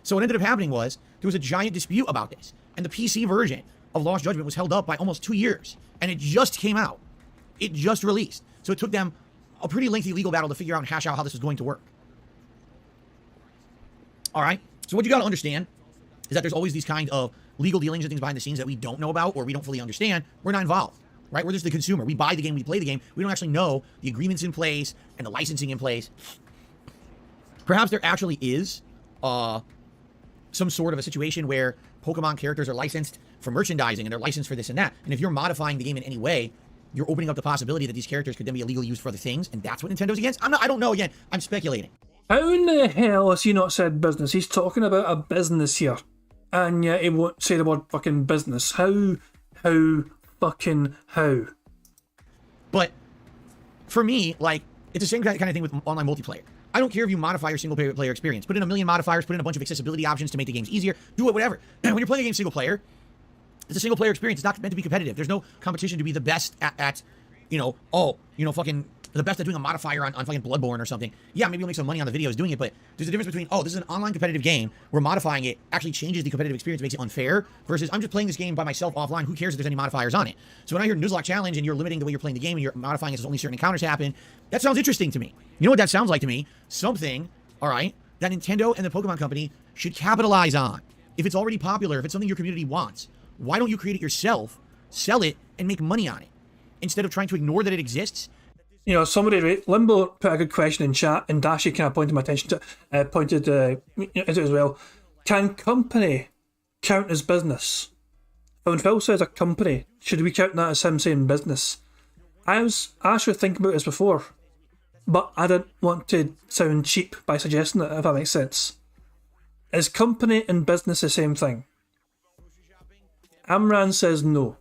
So what ended up happening was there was a giant dispute about this. And the PC version of Lost Judgment was held up by almost 2 years. And it just came out. It just released. So it took them a pretty lengthy legal battle to figure out and hash out how this was going to work. All right? So what you got to understand is that there's always these kind of legal dealings and things behind the scenes that we don't know about or we don't fully understand. We're not involved, right? We're just the consumer. We buy the game, we play the game. We don't actually know the agreements in place and the licensing in place. Perhaps there actually is some sort of a situation where Pokemon characters are licensed for merchandising and they're licensed for this and that. And if you're modifying the game in any way, you're opening up the possibility that these characters could then be illegally used for other things, and that's what Nintendo's against? I don't know, again, I'm speculating. How in the hell has he not said business? He's talking about a business here. And yet he won't say the word fucking business. How? But for me, like, it's the same kind of thing with online multiplayer. I don't care if you modify your single player experience. Put in a million modifiers, put in a bunch of accessibility options to make the games easier, do it, whatever. When you're playing a game single player, it's a single player experience. It's not meant to be competitive. There's no competition to be the best at fucking the best at doing a modifier on fucking Bloodborne or something. Yeah, maybe you'll make some money on the videos doing it, but there's a difference between, this is an online competitive game where modifying it actually changes the competitive experience, makes it unfair, versus I'm just playing this game by myself offline. Who cares if there's any modifiers on it? So when I hear Nuzlocke Challenge and you're limiting the way you're playing the game and you're modifying it so only certain encounters happen, that sounds interesting to me. You know what that sounds like to me? Something, all right, that Nintendo and the Pokemon Company should capitalize on. If it's already popular, if it's something your community wants, why don't you create it yourself, sell it, and make money on it? instead of trying to ignore that it exists. You know, somebody, Limbo put a good question in chat, and Dashi kind of pointed my attention to, pointed into it as well. Can company count as business? When Phil says a company, should we count that as him saying business? I was actually thinking about this before, but I didn't want to sound cheap by suggesting it, if that makes sense. Is company and business the same thing? Amran says no.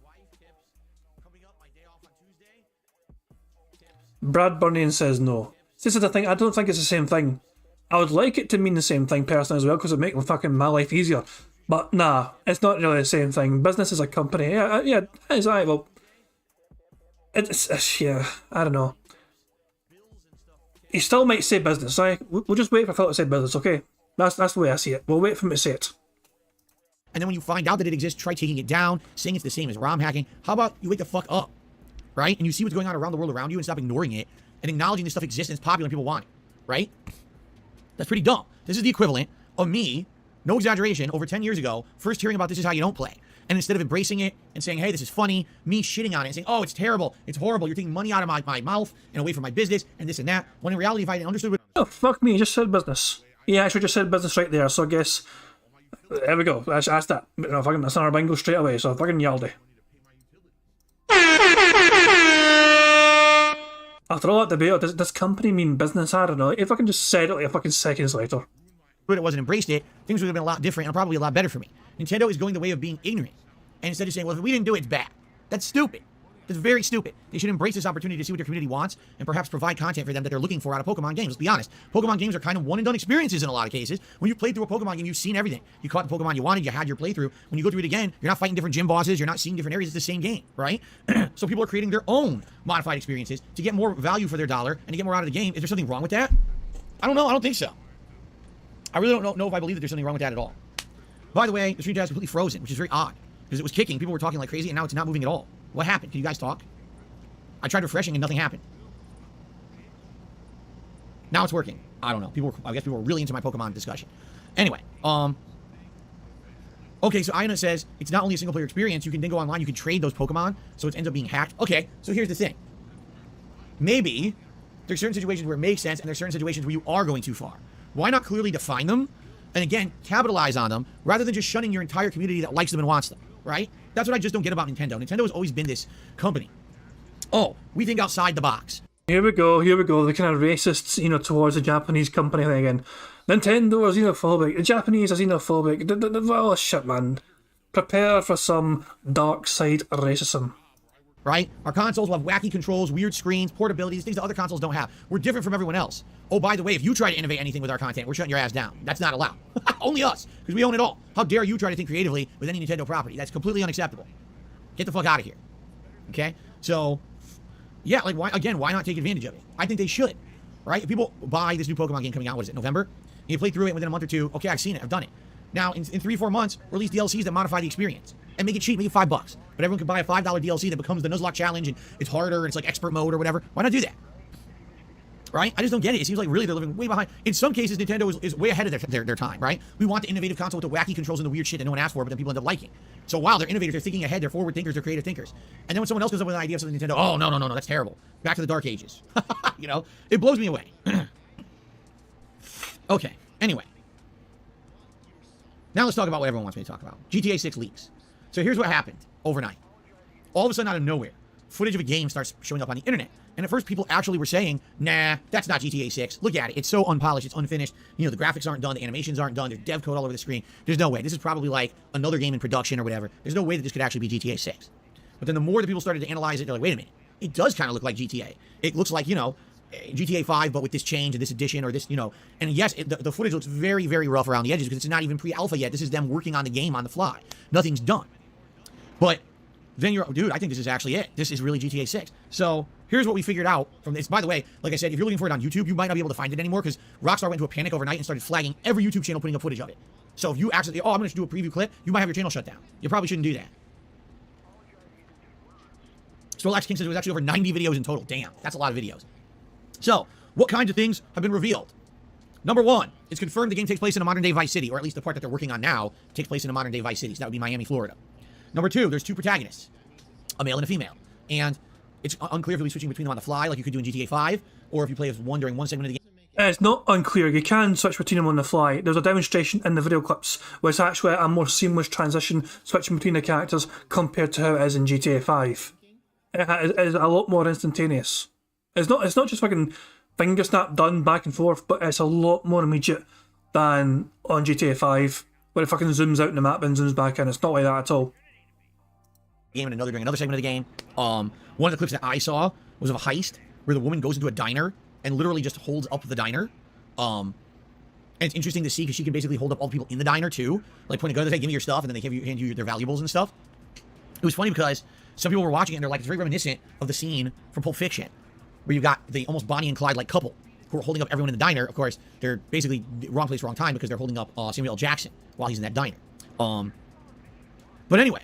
Brad Burnian says no. This is the thing, I don't think it's the same thing. I would like it to mean the same thing personally as well, because it would make fucking my life easier. But nah, it's not really the same thing. Business is a company. Yeah, it's alright, well... It's, yeah, I don't know. He still might say business, right? We'll just wait for Phil to say business, okay? That's the way I see it. We'll wait for him to say it. And then when you find out that it exists, try taking it down, saying it's the same as ROM hacking. How about you wake the fuck up, right? And you see what's going on around the world around you and stop ignoring it and acknowledging this stuff exists and it's popular and people want it, right? That's pretty dumb. This is the equivalent of me, no exaggeration, over 10 years ago, first hearing about This Is How You Don't Play. And instead of embracing it and saying, hey, this is funny, me shitting on it and saying, oh, it's terrible, it's horrible, you're taking money out of my mouth and away from my business and this and that. When in reality, if I understood what... Oh, fuck me, he just said business. He actually just said business right there, so I guess... There we go, that's that. You know, fucking, that's another bingo straight away, so fucking Yaldi. After all that debate, does this company mean business? I don't know. If I can just said it like a fucking seconds later. But it wasn't embraced it, things would have been a lot different and probably a lot better for me. Nintendo is going the way of being ignorant. And instead of saying, well, if we didn't do it, it's bad. That's stupid. That's very stupid. They should embrace this opportunity to see what their community wants and perhaps provide content for them that they're looking for out of Pokemon games. Let's be honest. Pokemon games are kind of one-and-done experiences in a lot of cases. When you played through a Pokemon game, you've seen everything. You caught the Pokemon you wanted, you had your playthrough. When you go through it again, you're not fighting different gym bosses, you're not seeing different areas, it's the same game, right? So people are creating their own modified experiences to get more value for their dollar and to get more out of the game. Is there something wrong with that? I don't know. I don't think so. I really don't know if I believe that there's something wrong with that at all. By the way, the stream chat is completely frozen, which is very odd. Because it was kicking, people were talking like crazy, and now it's not moving at all. What happened? Can you guys talk? I tried refreshing and nothing happened. Now it's working. I don't know. I guess people were really into my Pokemon discussion. Anyway, okay, so Iona says it's not only a single player experience, you can then go online, you can trade those Pokemon, so it ends up being hacked. Okay, so here's the thing. Maybe there's certain situations where it makes sense, and there's certain situations where you are going too far. Why not clearly define them? And again, capitalize on them, rather than just shunning your entire community that likes them and wants them, right? That's what I just don't get about Nintendo. Nintendo has always been this company. Oh, we think outside the box. Here we go, the kind of racists, you know, towards the Japanese company thing again. Nintendo is xenophobic, the Japanese are xenophobic, oh shit man. Prepare for some dark side racism. Right? Our consoles will have wacky controls, weird screens, portabilities, things that other consoles don't have. We're different from everyone else. Oh, by the way, if you try to innovate anything with our content, we're shutting your ass down. That's not allowed. Only us, because we own it all. How dare you try to think creatively with any Nintendo property? That's completely unacceptable. Get the fuck out of here. Okay? So, yeah, like, why not take advantage of it? I think they should. Right? If people buy this new Pokemon game coming out, what is it, November? And you play through it within a month or two, okay, I've seen it, I've done it. Now, in 3-4 months, release DLCs that modify the experience. And make it cheap, make it $5. But everyone can buy a $5 DLC that becomes the Nuzlocke Challenge, and it's harder, and it's like expert mode or whatever. Why not do that? Right? I just don't get it. It seems like really they're living way behind. In some cases, Nintendo is way ahead of their time, right? We want the innovative console with the wacky controls and the weird shit that no one asked for, but then people end up liking. So wow, they're innovators, they're thinking ahead, they're forward thinkers, they're creative thinkers. And then when someone else comes up with an idea of something Nintendo, oh, no, that's terrible. Back to the dark ages. You know? It blows me away. Okay, anyway. Now let's talk about what everyone wants me to talk about. GTA 6 leaks. So here's what happened overnight. All of a sudden, out of nowhere, footage of a game starts showing up on the internet. And at first, people actually were saying, nah, that's not GTA 6. Look at it. It's so unpolished. It's unfinished. You know, the graphics aren't done. The animations aren't done. There's dev code all over the screen. There's no way. This is probably like another game in production or whatever. There's no way that this could actually be GTA 6. But then the more that people started to analyze it, they're like, wait a minute. It does kind of look like GTA. It looks like, you know, GTA 5, but with this change and this addition or this, you know. And yes, the footage looks very, very rough around the edges because it's not even pre-alpha yet. This is them working on the game on the fly. Nothing's done. But then you're, dude, I think this is actually it. This is really GTA 6. So here's what we figured out from this. By the way, like I said, if you're looking for it on YouTube, you might not be able to find it anymore because Rockstar went into a panic overnight and started flagging every YouTube channel putting up footage of it. So if you accidentally, oh, I'm going to do a preview clip, you might have your channel shut down. You probably shouldn't do that. Snorlax King says it was actually over 90 videos in total. Damn, that's a lot of videos. So, what kinds of things have been revealed? Number one, it's confirmed the game takes place in a modern-day Vice City, or at least the part that they're working on now takes place in a modern-day Vice City. So that would be Miami, Florida. Number two, there's two protagonists, a male and a female. And It's unclear if you'll be switching between them on the fly, like you could do in GTA 5, or if you play as one during one segment of the game. It's not unclear. You can switch between them on the fly. There's a demonstration in the video clips where it's actually a more seamless transition switching between the characters compared to how it is in GTA 5. It is a lot more instantaneous. It's not just fucking finger snap done back and forth, but it's a lot more immediate than on GTA 5, where it fucking zooms out in the map and zooms back in. It's not like that at all. Game and during another segment of the game. One of the clips that I saw was of a heist where the woman goes into a diner and literally just holds up the diner. And it's interesting to see because she can basically hold up all the people in the diner too. Like point a gun, they say, give me your stuff, and then they hand you their valuables and stuff. It was funny because some people were watching it and they're like, it's very reminiscent of the scene from Pulp Fiction, where you've got the almost Bonnie and Clyde like couple who are holding up everyone in the diner. Of course, they're basically wrong place, wrong time because they're holding up Samuel L. Jackson while he's in that diner. But anyway,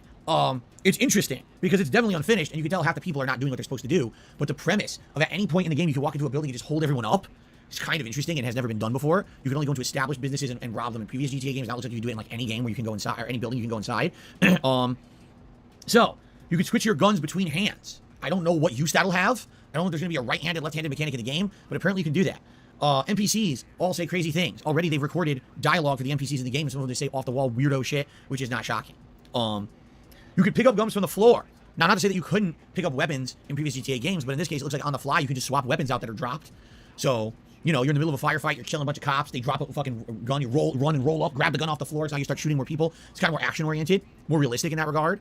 it's interesting because it's definitely unfinished, and you can tell half the people are not doing what they're supposed to do. But the premise of at any point in the game you can walk into a building and just hold everyone up is kind of interesting and has never been done before. You can only go into established businesses and rob them in previous GTA games. Now it looks like you can do it in like any game where you can go inside, or any building you can go inside. So you can switch your guns between hands. I don't know what use that'll have. I don't know if there's going to be a right-handed, left-handed mechanic in the game, but apparently you can do that. NPCs all say crazy things. Already they've recorded dialogue for the NPCs in the game, and some of them they say off-the-wall weirdo shit, which is not shocking. You could pick up guns from the floor. Now, not to say that you couldn't pick up weapons in previous GTA games, but in this case, it looks like on the fly, you can just swap weapons out that are dropped. So, you know, you're in the middle of a firefight, you're killing a bunch of cops, they drop a fucking gun, you run and roll up, grab the gun off the floor, it's how you start shooting more people. It's kind of more action-oriented, more realistic in that regard.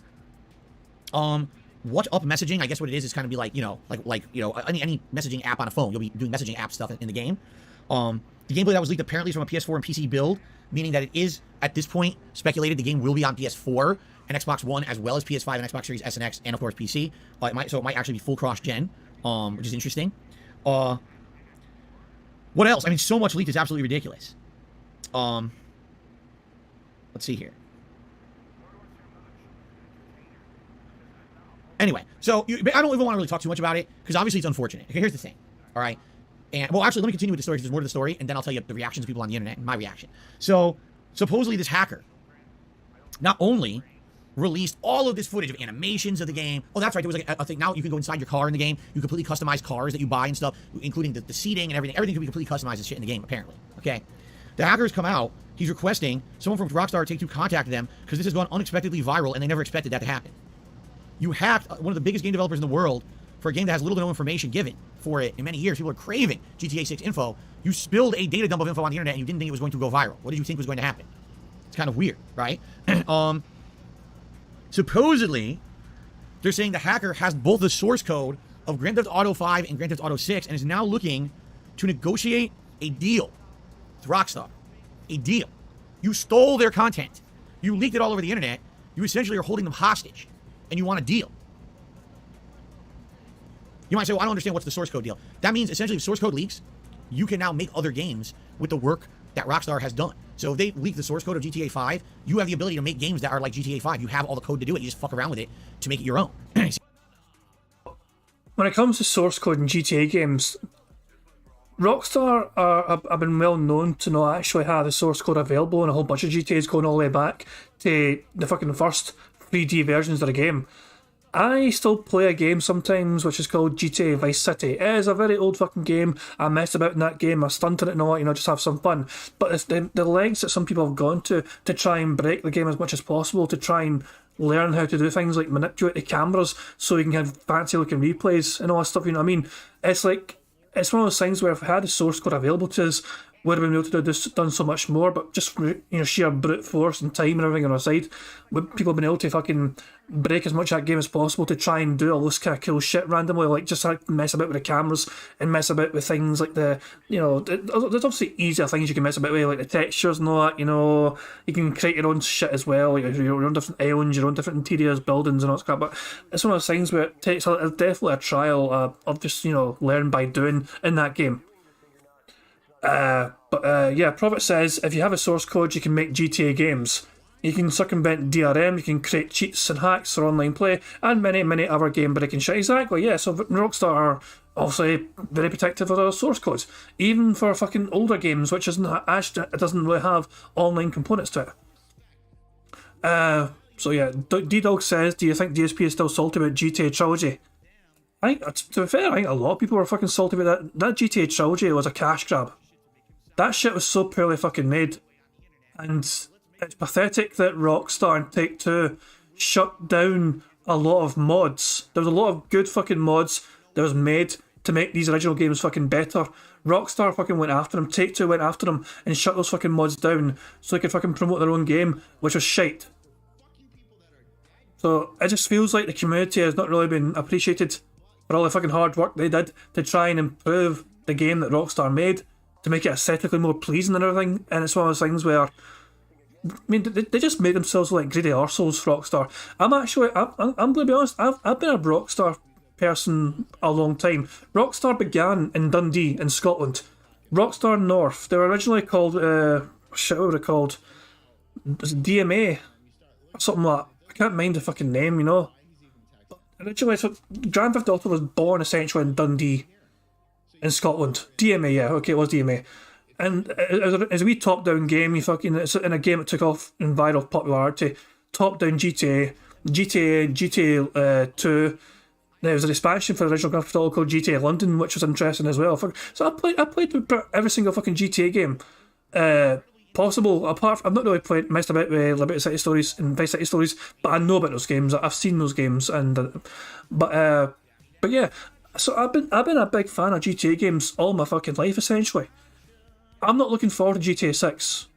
What's up messaging? I guess what it is kind of be like, you know, any messaging app on a phone. You'll be doing messaging app stuff in the game. The gameplay that was leaked apparently is from a PS4 and PC build, meaning that it is, at this point, speculated the game will be on PS4 and Xbox One, as well as PS5 and Xbox Series S and X, and of course PC. So it might actually be full cross-gen, which is interesting. What else? I mean, so much leaked is absolutely ridiculous. Let's see here. Anyway, so I don't even want to really talk too much about it, because obviously it's unfortunate. Okay, here's the thing, all right? And, well, actually, let me continue with the story, because there's more to the story, and then I'll tell you the reactions of people on the internet and my reaction. So, supposedly this hacker not only released all of this footage of animations of the game. Oh, that's right, there was like a thing. Now you can go inside your car in the game. You completely customize cars that you buy and stuff, including the seating and everything. Everything can be completely customized and shit in the game, apparently. Okay? The hacker has come out. He's requesting someone from Rockstar Take-Two contact them, because this has gone unexpectedly viral, and they never expected that to happen. You hacked one of the biggest game developers in the world for a game that has little to no information given for it in many years. People are craving GTA 6 info. You spilled a data dump of info on the internet, and you didn't think it was going to go viral. What did you think was going to happen? It's kind of weird, right? Supposedly, they're saying the hacker has both the source code of Grand Theft Auto 5 and Grand Theft Auto 6 and is now looking to negotiate a deal with Rockstar. A deal. You stole their content. You leaked it all over the internet. You essentially are holding them hostage, and you want a deal. You might say, well, I don't understand what's the source code deal. That means essentially if source code leaks, you can now make other games with the work that Rockstar has done. So if they leak the source code of GTA 5, you have the ability to make games that are like GTA 5. You have all the code to do it. You just fuck around with it to make it your own. When it comes to source code in GTA games, Rockstar have been well known to not actually have the source code available in a whole bunch of GTAs going all the way back to the fucking first 3D versions of the game. I still play a game sometimes which is called GTA Vice City. It is a very old fucking game. I mess about in that game, I stunt in it and all, just have some fun. But it's the lengths that some people have gone to try and break the game as much as possible, to try and learn how to do things like manipulate the cameras so you can have fancy looking replays and all that stuff, you know what I mean? It's like, it's one of those things where if we had the source code available to us, would have been able to do this, done so much more, but just sheer brute force and time and everything on our side, people have been able to fucking break as much of that game as possible to try and do all this kind of cool shit randomly, like just like mess about with the cameras and mess about with things like there's obviously easier things you can mess about with, like the textures and all that, you can create your own shit as well, like your own different islands, your own different interiors, buildings and all that crap, but it's one of those things where it takes definitely a trial of just, learn by doing in that game. Prophet says if you have a source code, you can make GTA games. You can circumvent DRM, you can create cheats and hacks for online play, and many, many other game breaking shit. Exactly, yeah. So Rockstar are obviously very protective of their source codes, even for fucking older games, which it doesn't really have online components to it. D-Dog says, do you think DSP is still salty about GTA Trilogy? To be fair, I think a lot of people were fucking salty about that. That GTA trilogy was a cash grab. That shit was so poorly fucking made. And it's pathetic that Rockstar and Take-Two shut down a lot of mods. There was a lot of good fucking mods that was made to make these original games fucking better. Rockstar fucking went after them, Take-Two went after them and shut those fucking mods down so they could fucking promote their own game, which was shite. So it just feels like the community has not really been appreciated for all the fucking hard work they did to try and improve the game that Rockstar made to make it aesthetically more pleasing and everything. And it's one of those things where, I mean, they just made themselves like greedy arseholes, Rockstar. I'm going to be honest, I've been a Rockstar person a long time. Rockstar began in Dundee in Scotland. Rockstar North, they were originally called what were they called? Was it DMA or something like that? I can't mind the fucking name, you know. But originally, so Grand Theft Auto was born essentially in Dundee in Scotland. DMA, yeah, okay, it was DMA. And as a wee top-down game, it's in a game that took off in viral popularity. Top-down GTA 2. There was an expansion for the original Grand Theft Auto called GTA London, which was interesting as well. So I played every single fucking GTA game possible. Apart from, I've not really messed about with Liberty City Stories and Vice City Stories, but I know about those games. I've seen those games, and but yeah. So I've been a big fan of GTA games all my fucking life, essentially. I'm not looking forward to GTA 6.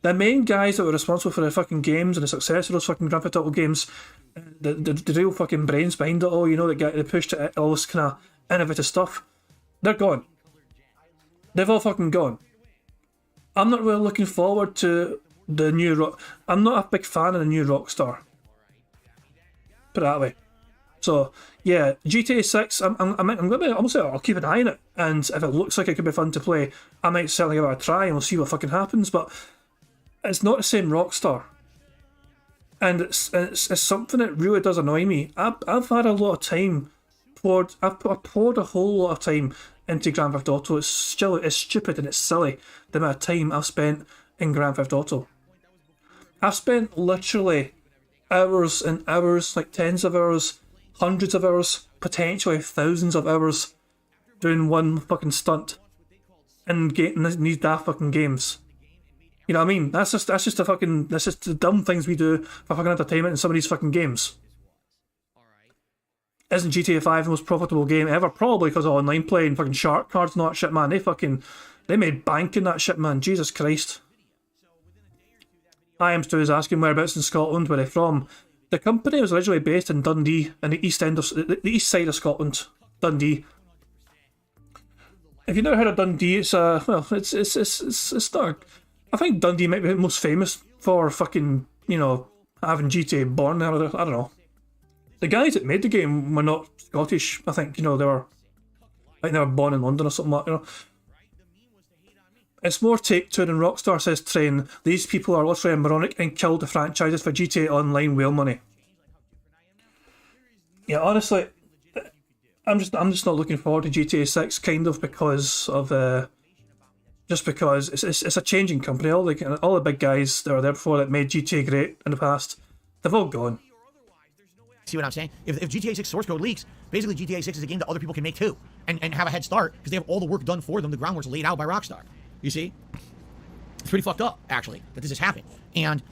The main guys that were responsible for the fucking games and the success of those fucking Grand Theft Auto games, the real fucking brains behind it all, you know, that pushed it, all this kind of innovative stuff, they're gone. They've all fucking gone. I'm not really looking forward to the new I'm not a big fan of the new Rockstar. Put it that way. So yeah, GTA 6. I'm gonna say I'll keep an eye on it, and if it looks like it could be fun to play, I might certainly give it a try, and we'll see what fucking happens. But it's not the same Rockstar, and it's something that really does annoy me. I've had a lot of time I've poured a whole lot of time into Grand Theft Auto. It's stupid and it's silly the amount of time I've spent in Grand Theft Auto. I've spent literally hours and hours, like tens of hours, hundreds of hours, potentially thousands of hours doing one fucking stunt and getting these daft fucking games. You know what I mean? That's just the dumb things we do for fucking entertainment in some of these fucking games. Isn't GTA 5 the most profitable game ever? Probably because of online play and fucking shark cards and all that shit, man. They made bank in that shit, man. Jesus Christ. I am Stu is asking whereabouts in Scotland were they from. The company was originally based in Dundee, in the east side of Scotland. Dundee. If you've never heard of Dundee, it's not. I think Dundee might be most famous for fucking, you know, having GTA born there. I don't know. The guys that made the game were not Scottish. I think, you know, they were born in London or something like that, you know. It's more Take-Two than Rockstar, says Train. These people are literally moronic and killed the franchises for GTA Online whale money. Yeah, honestly, I'm just not looking forward to GTA 6, kind of because of just because it's a changing company. All the big guys that were there before that made GTA great in the past, they've all gone. See what I'm saying? If GTA 6 source code leaks, basically GTA 6 is a game that other people can make too, and have a head start because they have all the work done for them. The groundwork's laid out by Rockstar. You see? It's pretty fucked up, actually, that this has happened. And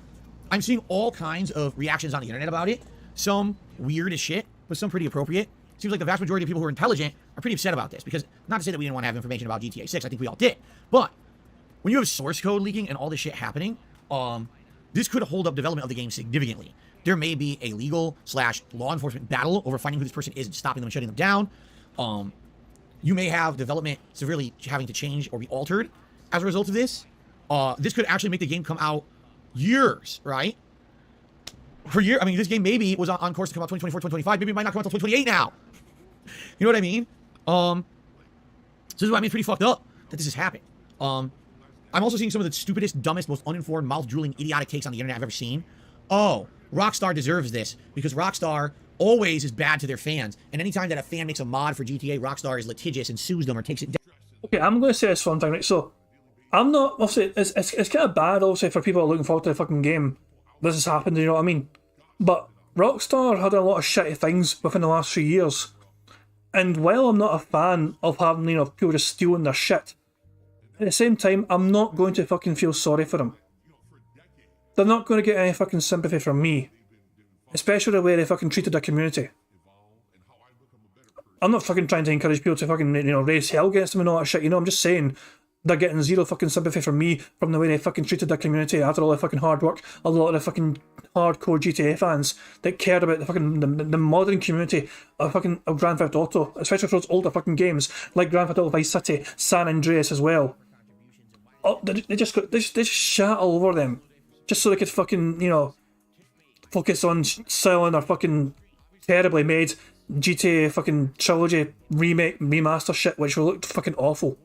I'm seeing all kinds of reactions on the internet about it. Some weird as shit, but some pretty appropriate. Seems like the vast majority of people who are intelligent are pretty upset about this, because not to say that we didn't want to have information about GTA 6, I think we all did. But when you have source code leaking and all this shit happening, this could hold up development of the game significantly. There may be a legal/law enforcement battle over finding who this person is and stopping them and shutting them down. You may have development severely having to change or be altered as a result of this. This could actually make the game come out years, right? For years. I mean, this game maybe was on course to come out 2024, 2025. Maybe it might not come out until 2028 now. You know what I mean? So this is why I mean it's pretty fucked up that this has happened. I'm also seeing some of the stupidest, dumbest, most uninformed, mouth-drooling, idiotic takes on the internet I've ever seen. Oh, Rockstar deserves this because Rockstar always is bad to their fans. And anytime that a fan makes a mod for GTA, Rockstar is litigious and sues them or takes it down. Okay, I'm going to say this one thing, right? So, I'm not, obviously, it's kind of bad, obviously, for people who are looking forward to the fucking game. This has happened, you know what I mean? But Rockstar had a lot of shitty things within the last few years. And while I'm not a fan of having, you know, people just stealing their shit, at the same time, I'm not going to fucking feel sorry for them. They're not going to get any fucking sympathy from me. Especially the way they fucking treated their community. I'm not fucking trying to encourage people to fucking, you know, raise hell against them and all that shit, you know, I'm just saying they're getting zero fucking sympathy from me from the way they fucking treated their community after all the fucking hard work. A lot of the fucking hardcore GTA fans that cared about the fucking the modern community of Grand Theft Auto, especially for those older fucking games like Grand Theft Auto Vice City, San Andreas as well. Oh, they just shat all over them just so they could fucking, you know, focus on selling their fucking terribly made GTA fucking trilogy remake remaster shit, which will look fucking awful.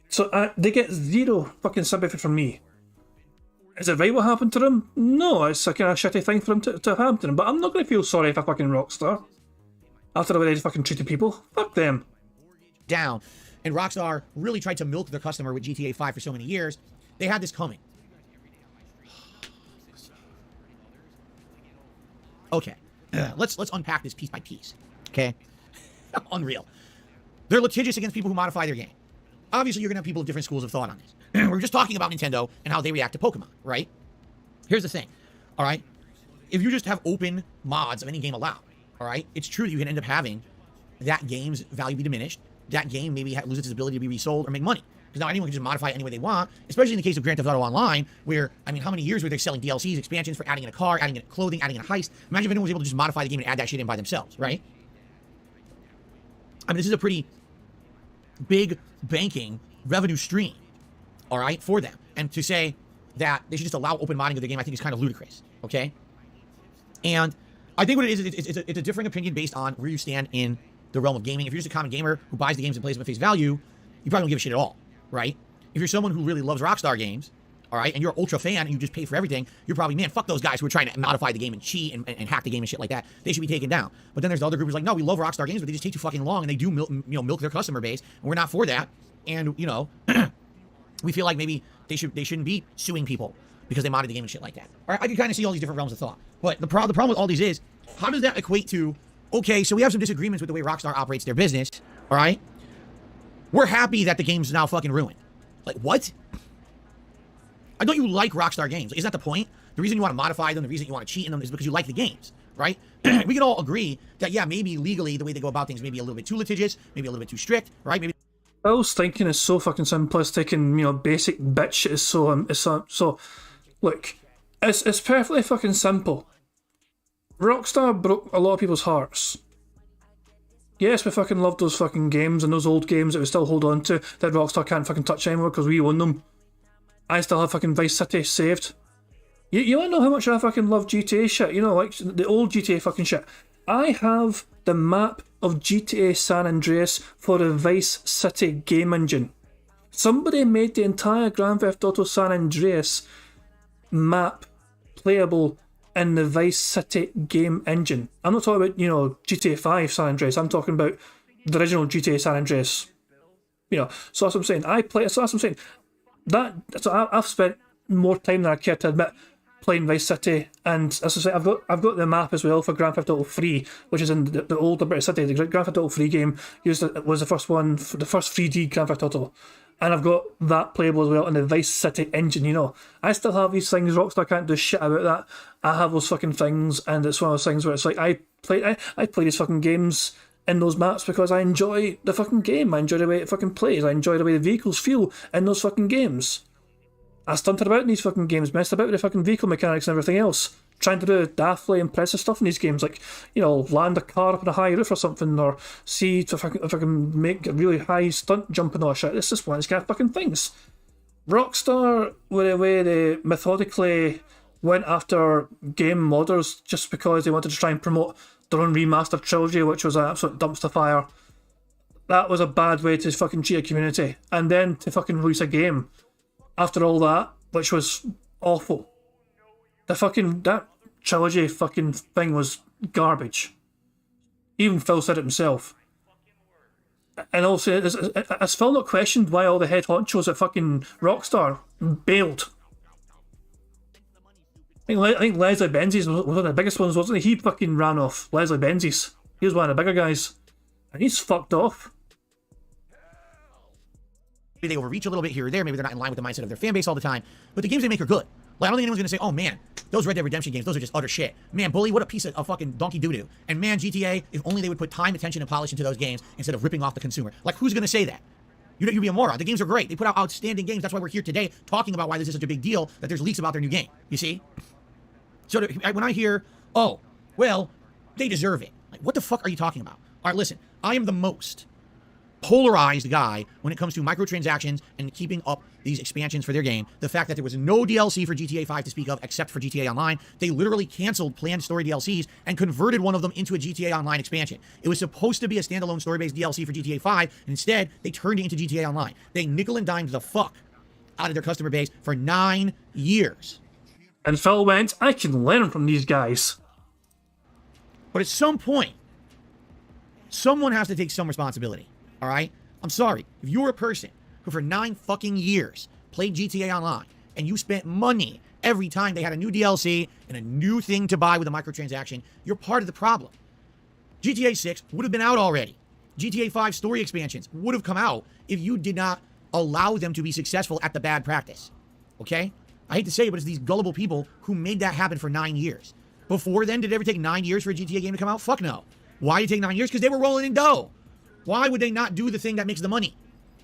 So they get zero fucking sympathy from me. Is it right what happened to them? No, it's a kind of shitty thing for them to have happened to them. But I'm not going to feel sorry for fucking Rockstar after the way they fucking treated people. Fuck them. Down. And Rockstar really tried to milk their customer with GTA 5 for so many years. They had this coming. Okay. Let's unpack this piece by piece. Okay? Unreal. They're litigious against people who modify their game. Obviously, you're going to have people of different schools of thought on this. We're just talking about Nintendo and how they react to Pokemon, right? Here's the thing, all right? If you just have open mods of any game allowed, all right, it's true that you can end up having that game's value be diminished, that game maybe loses its ability to be resold or make money. Because now anyone can just modify it any way they want, especially in the case of Grand Theft Auto Online, where, I mean, how many years were they selling DLCs, expansions for adding in a car, adding in clothing, adding in a heist? Imagine if anyone was able to just modify the game and add that shit in by themselves, right? I mean, this is a pretty big banking revenue stream, all right, for them. And to say that they should just allow open modding of the game, I think is kind of ludicrous, okay? And I think what it is, it's a differing opinion based on where you stand in the realm of gaming. If you're just a common gamer who buys the games and plays them at face value, you probably don't give a shit at all, right? If you're someone who really loves Rockstar games, all right, and you're an ultra fan and you just pay for everything, you're probably, man, fuck those guys who are trying to modify the game and cheat and hack the game and shit like that. They should be taken down. But then there's the other group who's like, no, we love Rockstar games, but they just take too fucking long and they do milk their customer base, and we're not for that. And, you know, we feel like maybe they shouldn't be suing people because they modded the game and shit like that. All right, I can kind of see all these different realms of thought. But the problem with all these is, how does that equate to, okay, so we have some disagreements with the way Rockstar operates their business, all right? We're happy that the game's now fucking ruined. Like, what? I know you like Rockstar games. Isn't that the point? The reason you want to modify them, the reason you want to cheat in them is because you like the games, right? We can all agree that, yeah, maybe legally the way they go about things may be a little bit too litigious, maybe a little bit too strict, right? Maybe Bill's thinking is so fucking simplistic and, you know, basic bitch is so look, it's perfectly fucking simple. Rockstar broke a lot of people's hearts. Yes, we fucking love those fucking games and those old games that we still hold on to that Rockstar can't fucking touch anymore because we own them. I still have fucking Vice City saved. You wanna know how much I fucking love GTA shit? You know, like the old GTA fucking shit. I have the map of GTA San Andreas for the Vice City game engine. Somebody made the entire Grand Theft Auto San Andreas map playable in the Vice City game engine. I'm not talking about, you know, GTA 5 San Andreas. I'm talking about the original GTA San Andreas. You know, so that's what I'm saying. So that's what I'm saying. I've spent more time than I care to admit playing Vice City, and as I say, I've got the map as well for Grand Theft Auto 3, which is in the older British City. The Grand Theft Auto 3 game was the first one, the first 3D Grand Theft Auto, and I've got that playable as well in the Vice City engine. You know, I still have these things. Rockstar can't do shit about that. I have those fucking things, and it's one of those things where it's like I play these fucking games in those maps because I enjoy the fucking game. I enjoy the way it fucking plays. I enjoy the way the vehicles feel in those fucking games. I stunted about in these fucking games, messed about with the fucking vehicle mechanics and everything else, trying to do daftly impressive stuff in these games, like, you know, land a car up on a high roof or something, or see if I can make a really high stunt jump and all that shit. It's just one of these kind of fucking things. Rockstar, with the way they methodically went after game modders just because they wanted to try and promote their own remastered trilogy, which was an absolute dumpster fire. That was a bad way to fucking cheat a community. And then to fucking release a game after all that, which was awful. That trilogy fucking thing was garbage. Even Phil said it himself. And also, has Phil not questioned why all the head honchos at fucking Rockstar bailed? I think Leslie Benzies was one of the biggest ones, wasn't he? He fucking ran off Leslie Benzies. He was one of the bigger guys. And he's fucked off. Maybe they overreach a little bit here or there. Maybe they're not in line with the mindset of their fan base all the time. But the games they make are good. Like, I don't think anyone's going to say, oh, man, those Red Dead Redemption games, those are just utter shit. Man, Bully, what a piece of fucking donkey doo-doo. And man, GTA, if only they would put time, attention, and polish into those games instead of ripping off the consumer. Like, who's going to say that? You'd be a moron. The games are great. They put out outstanding games. That's why we're here today talking about why this is such a big deal, that there's leaks about their new game. You see? So when I hear, oh, well, they deserve it. Like, what the fuck are you talking about? All right, listen, I am the most polarized guy when it comes to microtransactions and keeping up these expansions for their game. The fact that there was no DLC for GTA 5 to speak of except for GTA Online. They literally canceled planned story DLCs and converted one of them into a GTA Online expansion. It was supposed to be a standalone story-based DLC for GTA 5. And instead, they turned it into GTA Online. They nickel and dimed the fuck out of their customer base for 9 years. And Phil went, I can learn from these guys. But at some point, someone has to take some responsibility. All right? I'm sorry. If you're a person who for 9 fucking years played GTA Online and you spent money every time they had a new DLC and a new thing to buy with a microtransaction, you're part of the problem. GTA 6 would have been out already. GTA 5 story expansions would have come out if you did not allow them to be successful at the bad practice. Okay? I hate to say it, but it's these gullible people who made that happen for 9 years. Before then, did it ever take 9 years for a GTA game to come out? Fuck no. Why did it take 9 years? Because they were rolling in dough. Why would they not do the thing that makes the money?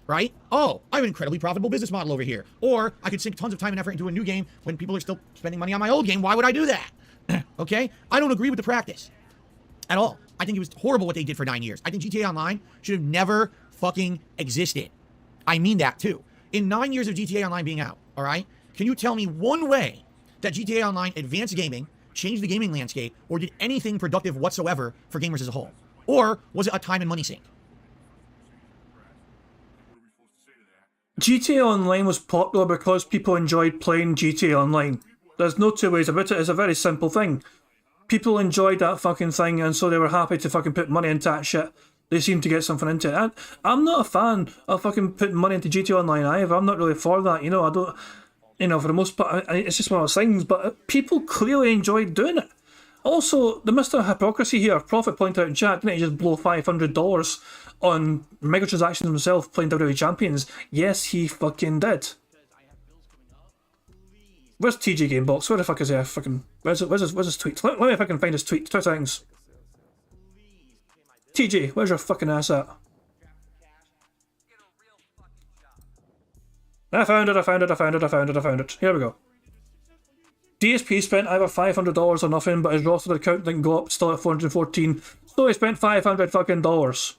Right? Oh, I have an incredibly profitable business model over here. Or I could sink tons of time and effort into a new game when people are still spending money on my old game. Why would I do that? Okay? I don't agree with the practice at all. I think it was horrible what they did for 9 years. I think GTA Online should have never fucking existed. I mean that too. In 9 years of GTA Online being out, all right? Can you tell me one way that GTA Online advanced gaming, changed the gaming landscape, or did anything productive whatsoever for gamers as a whole? Or was it a time and money sink? GTA Online was popular because people enjoyed playing GTA Online. There's no two ways about it. It's a very simple thing. People enjoyed that fucking thing, and so they were happy to fucking put money into that shit. They seem to get something into it. I'm not a fan of fucking putting money into GTA Online either. I'm not really for that, you know. I don't, you know, for the most part, it's just one of those things, but people clearly enjoyed doing it. Also, the Mr. Hypocrisy here, Prophet pointed out in chat, didn't he just blow $500 on microtransactions himself playing WWE Champions? Yes, he fucking did. Where's TG Gamebox? Where the fuck is he? Fucking, where's his tweet? Let me if I can find his tweet. 2 seconds. TG, where's your fucking ass at? I found it. Here we go. DSP spent either $500 or nothing, but his rostered account didn't go up, still at 414, so he spent $500 fucking dollars.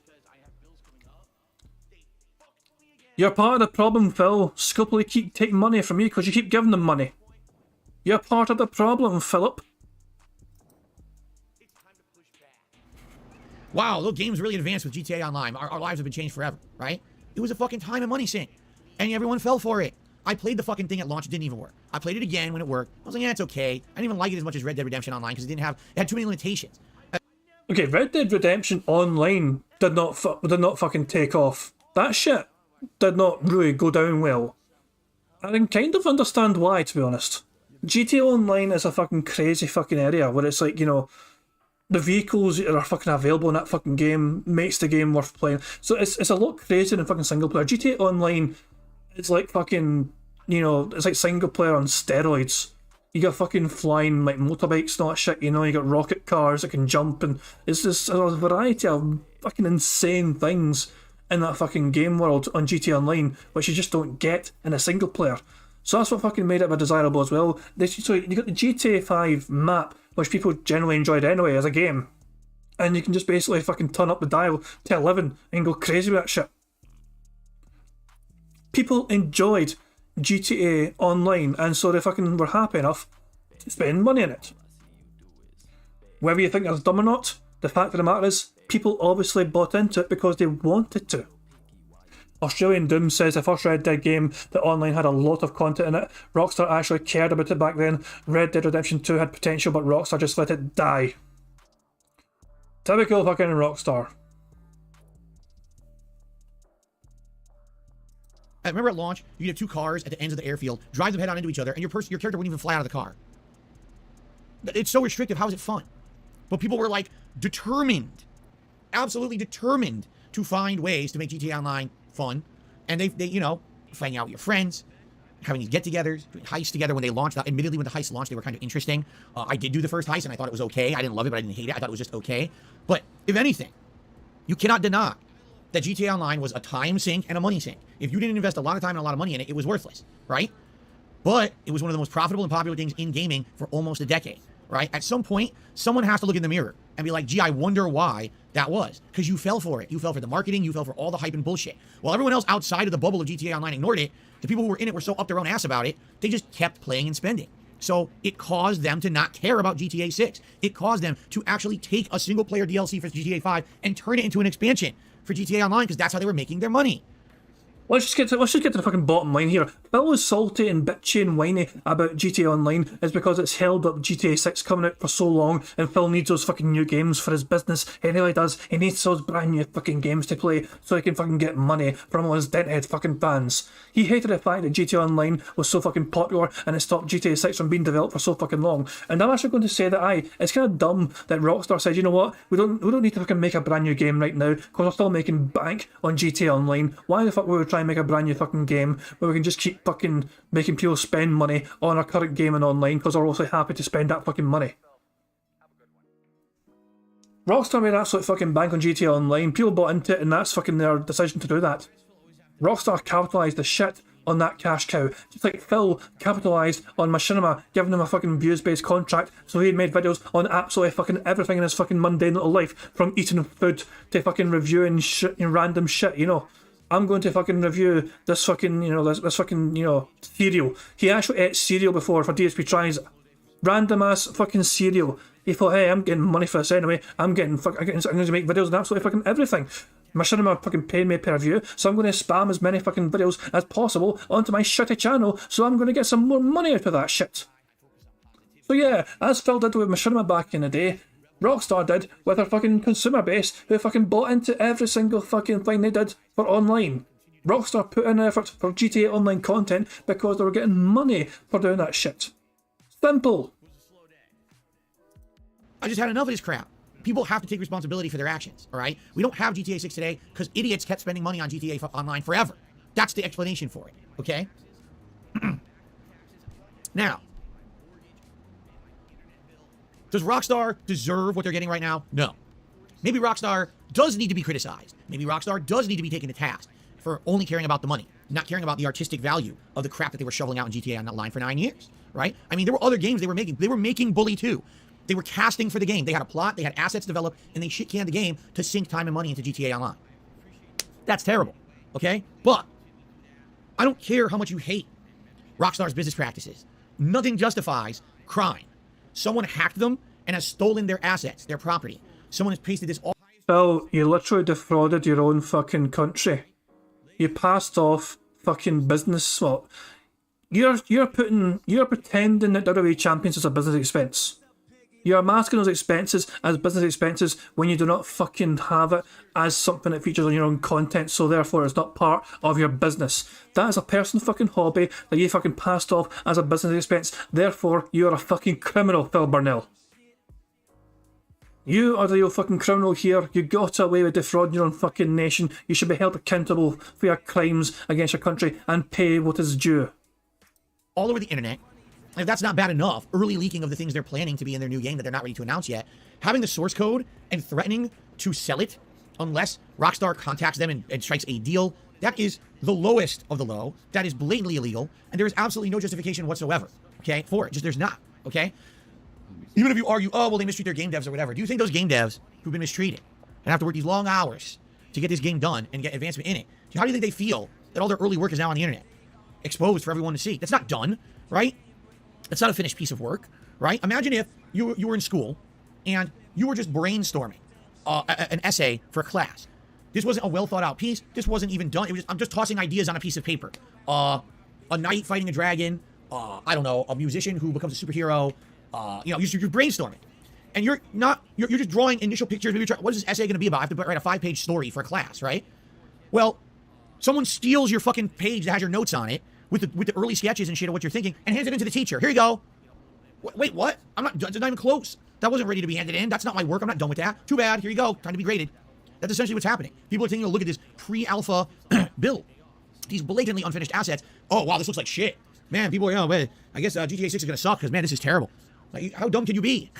You're part of the problem, Phil. Scopely keep taking money from you because you keep giving them money. You're part of the problem, Philip. Wow, those games really advanced with GTA Online. Our lives have been changed forever, right? It was a fucking time and money sink, and everyone fell for it. I played the fucking thing at launch, it didn't even work. I played it again when it worked. I was like, yeah, it's okay. I didn't even like it as much as Red Dead Redemption Online because it had too many limitations. Okay, Red Dead Redemption Online did not fucking take off. That shit did not really go down well. I can kind of understand why, to be honest. GTA Online is a fucking crazy fucking area where it's like, you know, the vehicles that are fucking available in that fucking game makes the game worth playing. So it's a lot crazier than fucking single player. GTA Online, it's like fucking, you know, it's like single player on steroids. You got fucking flying like motorbikes and all that shit, you know, you got rocket cars that can jump, and it's just a variety of fucking insane things in that fucking game world on GTA Online, which you just don't get in a single player. So that's what fucking made it a bit desirable as well. So you got the GTA 5 map, which people generally enjoyed anyway as a game, and you can just basically fucking turn up the dial to 11 and go crazy with that shit. People enjoyed GTA Online, and so they fucking were happy enough to spend money on it. Whether you think that's dumb or not, the fact of the matter is, people obviously bought into it because they wanted to. Australian Doom says the first Red Dead game, the online had a lot of content in it. Rockstar actually cared about it back then. Red Dead Redemption 2 had potential, but Rockstar just let it die. Typical fucking Rockstar. I remember at launch, you have 2 cars at the ends of the airfield, drive them head on into each other, and your character wouldn't even fly out of the car. It's so restrictive. How is it fun? But people were like determined absolutely determined to find ways to make GTA Online fun. And they you know, finding out with your friends, having these get-togethers, doing heists together when they launched. Admittedly, when the heists launched, they were kind of interesting. I did do the first heist, and I thought it was okay. I didn't love it, but I didn't hate it. I thought it was just okay. But if anything, you cannot deny that GTA Online was a time sink and a money sink. If you didn't invest a lot of time and a lot of money in it, it was worthless, right? But it was one of the most profitable and popular things in gaming for almost a decade, right? At some point, someone has to look in the mirror and be like, gee, I wonder why that was. Because you fell for it. You fell for the marketing. You fell for all the hype and bullshit. While everyone else outside of the bubble of GTA Online ignored it, the people who were in it were so up their own ass about it, they just kept playing and spending. So it caused them to not care about GTA 6. It caused them to actually take a single-player DLC for GTA 5 and turn it into an expansion for GTA Online, because that's how they were making their money. Let's just get to the fucking bottom line here. Bill is salty and bitchy and whiny about GTA Online is because it's held up GTA 6 coming out for so long, and Phil needs those fucking new games for his business. He really does. He needs those brand new fucking games to play so he can fucking get money from all his denthead fucking fans. He hated the fact that GTA Online was so fucking popular and it stopped GTA 6 from being developed for so fucking long. And I'm actually going to say that it's kind of dumb that Rockstar said, you know what, we don't need to fucking make a brand new game right now because we're still making bank on GTA Online. Why the fuck would we try and make a brand new fucking game where we can just keep fucking making people spend money on our current game and online because they're also happy to spend that fucking money? Rockstar made absolute fucking bank on GTA Online. People bought into it, and that's fucking their decision to do that. Rockstar capitalised the shit on that cash cow, just like Phil capitalised on Machinima, giving him a fucking views-based contract, so he made videos on absolutely fucking everything in his fucking mundane little life, from eating food to fucking reviewing shit, random shit, you know. I'm going to fucking review this fucking, this fucking, cereal. He actually ate cereal before for DSP Tries It. Random ass fucking cereal. He thought, hey, I'm getting money for this anyway. I'm going to make videos on absolutely fucking everything. Machinima fucking paying me per view, so I'm going to spam as many fucking videos as possible onto my shitty channel, so I'm going to get some more money out of that shit. So yeah, as Phil did with Machinima back in the day, Rockstar did with their fucking consumer base, who fucking bought into every single fucking thing they did for online. Rockstar put in effort for GTA Online content because they were getting money for doing that shit. Simple. I just had enough of this crap. People have to take responsibility for their actions, all right? We don't have GTA 6 today because idiots kept spending money on GTA Online forever. That's the explanation for it, okay? Now, does Rockstar deserve what they're getting right now? No. Maybe Rockstar does need to be criticized. Maybe Rockstar does need to be taken to task for only caring about the money, not caring about the artistic value of the crap that they were shoveling out in GTA Online for 9 years, right? I mean, there were other games they were making. They were making Bully 2. They were casting for the game. They had a plot, they had assets developed, and they shit-canned the game to sink time and money into GTA Online. That's terrible, okay? But I don't care how much you hate Rockstar's business practices. Nothing justifies crime. Someone hacked them and has stolen their assets, their property. Someone has pasted this all... Phil, you literally defrauded your own fucking country. You passed off fucking business. Well, you're pretending that WWE Champions is a business expense. You're masking those expenses as business expenses when you do not fucking have it as something that features on your own content, so therefore it's not part of your business. That is a personal fucking hobby that you fucking passed off as a business expense. Therefore, you're a fucking criminal, Phil Burnell. You are the real fucking criminal here. You got away with defrauding your own fucking nation. You should be held accountable for your crimes against your country and pay what is due. All over the internet. If that's not bad enough, early leaking of the things they're planning to be in their new game that they're not ready to announce yet, having the source code and threatening to sell it unless Rockstar contacts them and strikes a deal, that is the lowest of the low. That is blatantly illegal, and there is absolutely no justification whatsoever, okay, for it. Just there's not, okay? Even if you argue, oh, well, they mistreat their game devs or whatever, do you think those game devs who've been mistreated and have to work these long hours to get this game done and get advancement in it, how do you think they feel that all their early work is now on the internet, exposed for everyone to see? That's not done, right? It's not a finished piece of work, right? Imagine if you were in school and you were just brainstorming an essay for a class. This wasn't a well thought out piece. This wasn't even done. It was I'm just tossing ideas on a piece of paper. A knight fighting a dragon. I don't know, a musician who becomes a superhero. You're brainstorming, and you're just drawing initial pictures. Maybe what is this essay going to be about? I have to write a 5-page story for a class, right? Well, someone steals your fucking page that has your notes on it with the early sketches and shit of what you're thinking, and hands it into the teacher. Here you go. Wait, what? It's not even close. That wasn't ready to be handed in. That's not my work. I'm not done with that. Too bad. Here you go. Time to be graded. That's essentially what's happening. People are taking a look at this pre-alpha build. These blatantly unfinished assets. Oh, wow, this looks like shit. Man, people are, I guess GTA 6 is going to suck because, man, this is terrible. Like, how dumb can you be?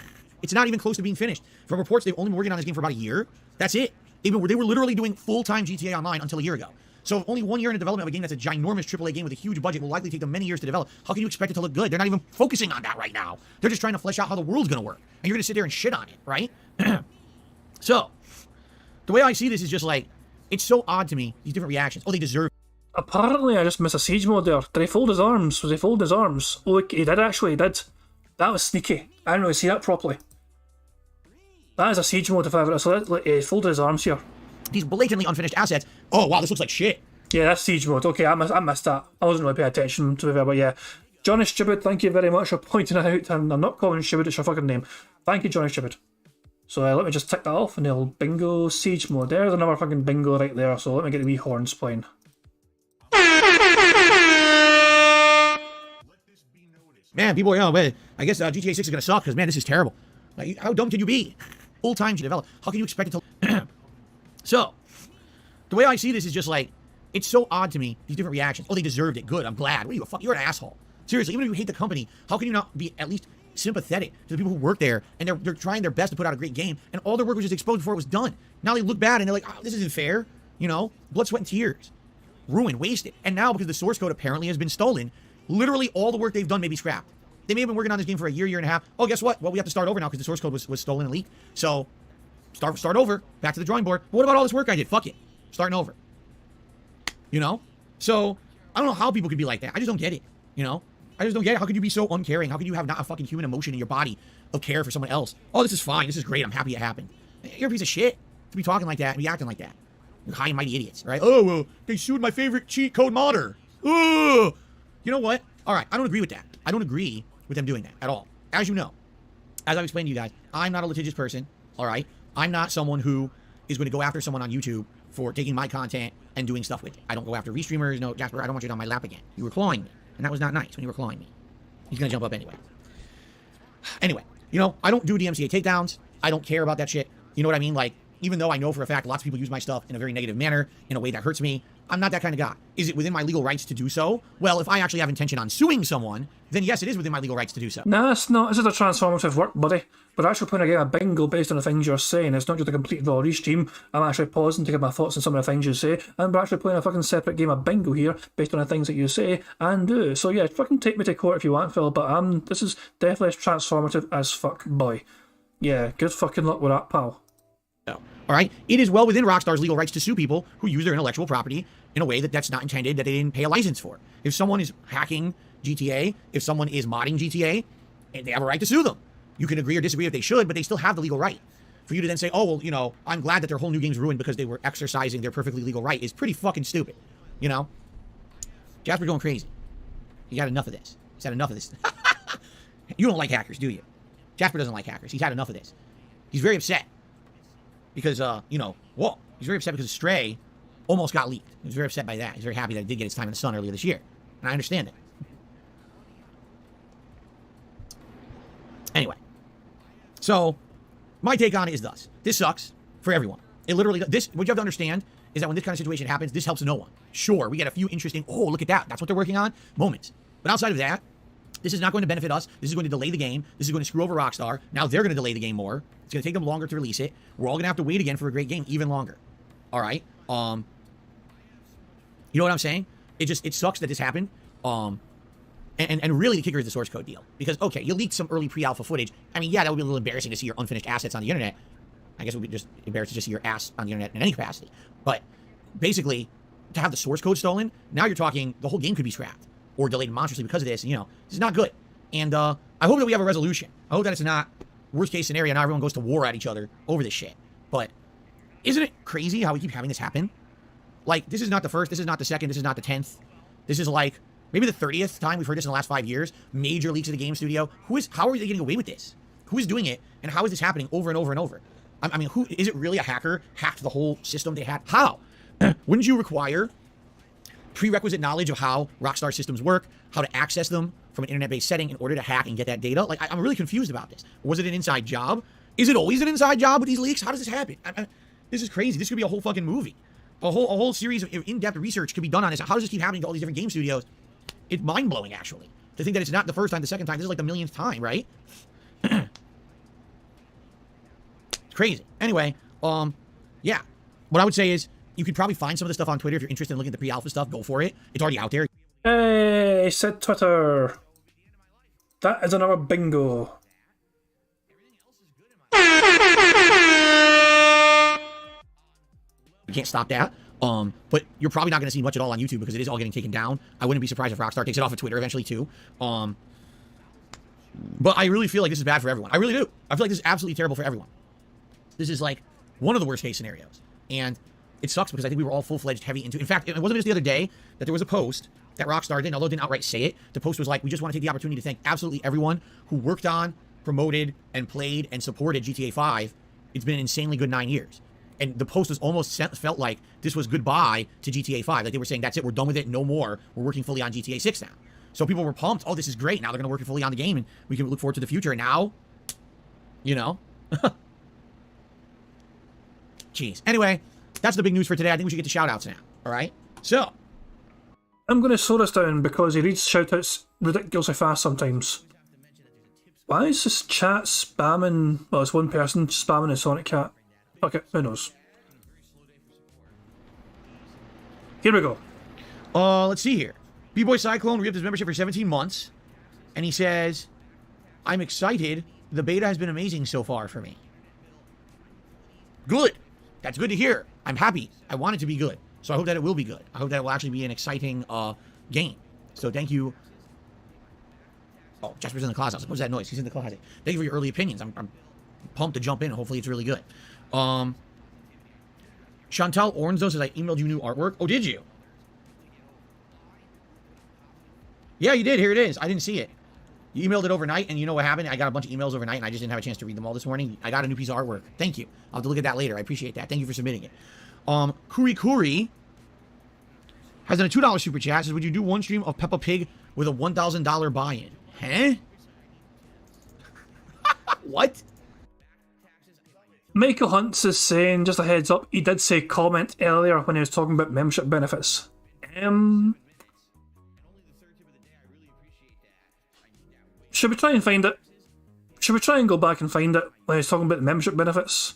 It's not even close to being finished. From reports, they've only been working on this game for about a year. That's it. They were literally doing full-time GTA Online until a year ago. So only 1 year in the development of a game that's a ginormous AAA game with a huge budget will likely take them many years to develop. How can you expect it to look good? They're not even focusing on that right now. They're just trying to flesh out how the world's going to work. And you're going to sit there and shit on it, right? So, the way I see this is just like, it's so odd to me, these different reactions. Oh, they deserve. Apparently, I just missed a siege mode there. Did he fold his arms? Was he folding his arms? Oh, he did actually, he did. That was sneaky. I didn't really see that properly. That is a siege mode if I ever saw it. He folded his arms here. These blatantly unfinished assets. Oh, wow, this looks like shit. Yeah, that's siege mode. Okay, I missed that. I wasn't really paying attention to it, but yeah. Johnny Stupid, thank you very much for pointing it out. And I'm not calling Stupid, it's your fucking name. Thank you, Johnny Stupid. So let me just tick that off and they'll bingo siege mode. There's another fucking bingo right there. So let me get the wee horns playing. Man, people are, I guess GTA 6 is going to suck because, man, this is terrible. Like, how dumb can you be? Full-time to develop. How can you expect it to... So, the way I see this is just like, it's so odd to me, these different reactions. Oh, they deserved it. Good. I'm glad. What are you, a fuck? You're an asshole. Seriously, even if you hate the company, how can you not be at least sympathetic to the people who work there and they're trying their best to put out a great game and all their work was just exposed before it was done. Now they look bad and they're like, oh, this isn't fair. You know, blood, sweat, and tears. Ruined, wasted. And now, because the source code apparently has been stolen, literally all the work they've done may be scrapped. They may have been working on this game for a year, year and a half. Oh, guess what? Well, we have to start over now because the source code was stolen and leaked. So, start over. Back to the drawing board. But what about all this work I did? Fuck it. Starting over. You know? So, I don't know how people could be like that. I just don't get it. You know? I just don't get it. How could you be so uncaring? How could you have not a fucking human emotion in your body of care for someone else? Oh, this is fine. This is great. I'm happy it happened. You're a piece of shit to be talking like that and be acting like that. You're high and mighty idiots, right? Oh, well, they sued my favorite cheat code modder. Oh! You know what? All right, I don't agree with that. I don't agree with them doing that at all. As you know, as I've explained to you guys, I'm not a litigious person, all right? I'm not someone who is going to go after someone on YouTube for taking my content and doing stuff with it. I don't go after restreamers. No, Jasper, I don't want you on my lap again. You were clawing me, and that was not nice when you were clawing me. He's going to jump up anyway. Anyway, you know, I don't do DMCA takedowns. I don't care about that shit. You know what I mean? Like, even though I know for a fact lots of people use my stuff in a very negative manner, in a way that hurts me, I'm not that kind of guy. Is it within my legal rights to do so? Well, if I actually have intention on suing someone, then yes, it is within my legal rights to do so. No, it's not. This is a transformative work, buddy. We're actually playing a game of bingo based on the things you're saying. It's not just a complete raw restream. I'm actually pausing to get my thoughts on some of the things you say, and we're actually playing a fucking separate game of bingo here based on the things that you say and do. So yeah, fucking take me to court if you want, Phil, but this is definitely transformative as fuck, boy. Yeah, good fucking luck with that, pal. No. All right? It is well within Rockstar's legal rights to sue people who use their intellectual property in a way that's not intended, that they didn't pay a license for. If someone is hacking GTA, if someone is modding GTA, they have a right to sue them. You can agree or disagree if they should, but they still have the legal right. For you to then say, oh, well, you know, I'm glad that their whole new game's ruined because they were exercising their perfectly legal right is pretty fucking stupid. You know? Jasper's going crazy. He got enough of this. He's had enough of this. You don't like hackers, do you? Jasper doesn't like hackers. He's had enough of this. He's very upset. Because, you know, whoa. He's very upset because Stray almost got leaked. He was very upset by that. He's very happy that it did get its time in the sun earlier this year. And I understand it. Anyway. So, my take on it is thus. This sucks for everyone. It literally, what you have to understand is that when this kind of situation happens, this helps no one. Sure, we get a few interesting, oh, look at that, that's what they're working on, moments. But outside of that, this is not going to benefit us. This is going to delay the game. This is going to screw over Rockstar. Now they're going to delay the game more. It's going to take them longer to release it. We're all going to have to wait again for a great game even longer. All right? You know what I'm saying? It sucks that this happened. And really the kicker is the source code deal. Because, okay, you leaked some early pre-alpha footage. I mean, yeah, that would be a little embarrassing to see your unfinished assets on the internet. I guess it would be just embarrassing to see your ass on the internet in any capacity. But basically, to have the source code stolen, now you're talking the whole game could be scrapped or delayed monstrously because of this. And, you know, this is not good. And I hope that we have a resolution. I hope that it's not worst case scenario. Now everyone goes to war at each other over this shit. But isn't it crazy how we keep having this happen? Like, this is not the first, this is not the second, this is not the 10th. This is like maybe the 30th time we've heard this in the last 5 years. Major leaks of the game studio. How are they getting away with this? Who is doing it? And how is this happening over and over and over? I mean, who is it really? A hacker hacked the whole system they had? How? Wouldn't you require prerequisite knowledge of how Rockstar systems work, how to access them from an internet-based setting in order to hack and get that data? Like, I'm really confused about this. Was it an inside job? Is it always an inside job with these leaks? How does this happen? This is crazy. This could be a whole fucking movie. A whole series of in-depth research could be done on this. How does this keep happening to all these different game studios? It's mind-blowing, actually. To think that it's not the first time, the second time. This is like the millionth time, right? It's crazy. Anyway, yeah. What I would say is you could probably find some of the stuff on Twitter if you're interested in looking at the pre-alpha stuff. Go for it. It's already out there. Hey, said Twitter. That is another bingo. You can't stop that. But you're probably not going to see much at all on YouTube because it is all getting taken down. I wouldn't be surprised if Rockstar takes it off of Twitter eventually too. But I really feel like this is bad for everyone. I really do. I feel like this is absolutely terrible for everyone. This is like one of the worst case scenarios. And it sucks because I think we were all full-fledged heavy into it. In fact, it wasn't just the other day that there was a post that Rockstar did, although it didn't outright say it. The post was like, we just want to take the opportunity to thank absolutely everyone who worked on, promoted, and played and supported GTA 5. It's been an insanely good 9 years. And the post was almost felt like this was goodbye to GTA 5. Like they were saying, that's it, we're done with it, no more. We're working fully on GTA 6 now. So people were pumped. Oh, this is great. Now they're going to work fully on the game and we can look forward to the future. And now, you know. Jeez. Anyway, that's the big news for today. I think we should get to shoutouts now. All right? So. I'm going to slow this down because he reads shoutouts ridiculously fast sometimes. Why is this chat spamming? Well, it's one person spamming a Sonic Cat. Okay, who knows? Here we go. Let's see here. B-Boy Cyclone re-upped his membership for 17 months. And he says, I'm excited. The beta has been amazing so far for me. Good. That's good to hear. I'm happy. I want it to be good. So I hope that it will be good. I hope that it will actually be an exciting game. So thank you. Oh, Jasper's in the closet. What was that noise? He's in the closet. Thank you for your early opinions. I'm pumped to jump in. Hopefully it's really good. Chantal Ornzo says, I emailed you new artwork. Oh, did you? Yeah, you did. Here it is. I didn't see it. You emailed it overnight, and you know what happened? I got a bunch of emails overnight, and I just didn't have a chance to read them all this morning. I got a new piece of artwork. Thank you. I'll have to look at that later. I appreciate that. Thank you for submitting it. Kuri Kuri has done a $2 super chat. Says, would you do one stream of Peppa Pig with a $1,000 buy-in? Huh? What? Michael Hunt's is saying, just a heads up, he did say comment earlier when he was talking about membership benefits. Should we try and find it? Should we try and go back and find it when he was talking about the membership benefits?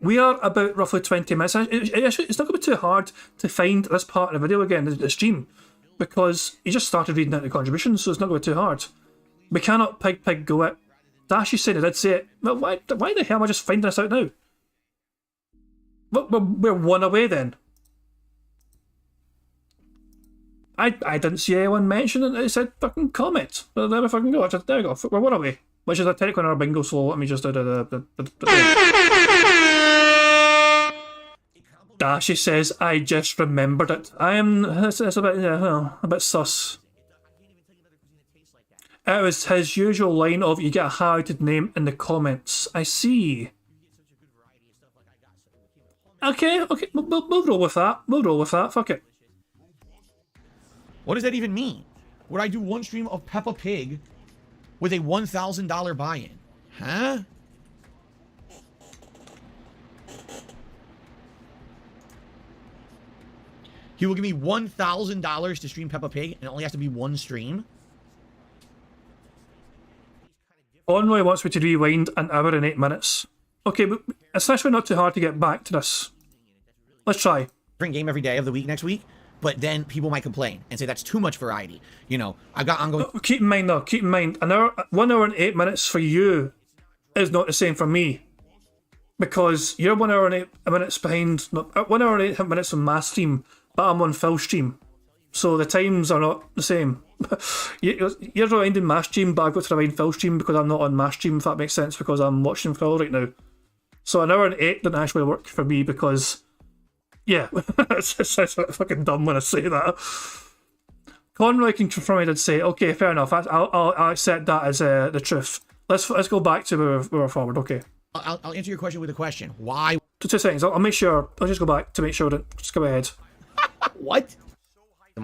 We are about roughly 20 minutes. It's not going to be too hard to find this part of the video again, the stream, because he just started reading out the contributions, so it's not going to be too hard. We cannot pig go it. Dashy said I did say it. But why the hell am I just finding this out now? We're one away then. I didn't see anyone mention it. It said fucking comment. But there we fucking go. There we go. We're one away. Which is a technical in our bingo, so let me just do the Dashy says, I just remembered it. It's a bit, well, a bit sus. It was his usual line of, you get a highlighted name in the comments. I see. Okay, we'll roll with that. We'll roll with that, fuck it. What does that even mean? Would I do one stream of Peppa Pig with a $1,000 buy-in? Huh? He will give me $1,000 to stream Peppa Pig, and it only has to be one stream? Conroy wants me to rewind an hour and 8 minutes. Okay, but it's actually not too hard to get back to this. Let's try. Different game every day of the week next week, but then people might complain and say that's too much variety. You know, I've got ongoing... Keep in mind though, keep in mind, 1 hour and 8 minutes for you is not the same for me. Because you're 1 hour and 8 minutes behind, 1 hour and 8 minutes on my stream, but I'm on Phil's stream. So the times are not the same. You're rewinding my stream, but I've got to rewind Phil's stream because I'm not on my stream, if that makes sense, because I'm watching Phil right now. So 1 hour and 8 didn't actually work for me because, yeah, it sounds fucking dumb when I say that. Conroy can confirm I did say, okay, fair enough, I'll accept that as the truth. Let's go back to where we're forward, okay. I'll answer your question with a question. Why? 2 seconds, I'll make sure, I'll just go back to make sure that, just go ahead. What?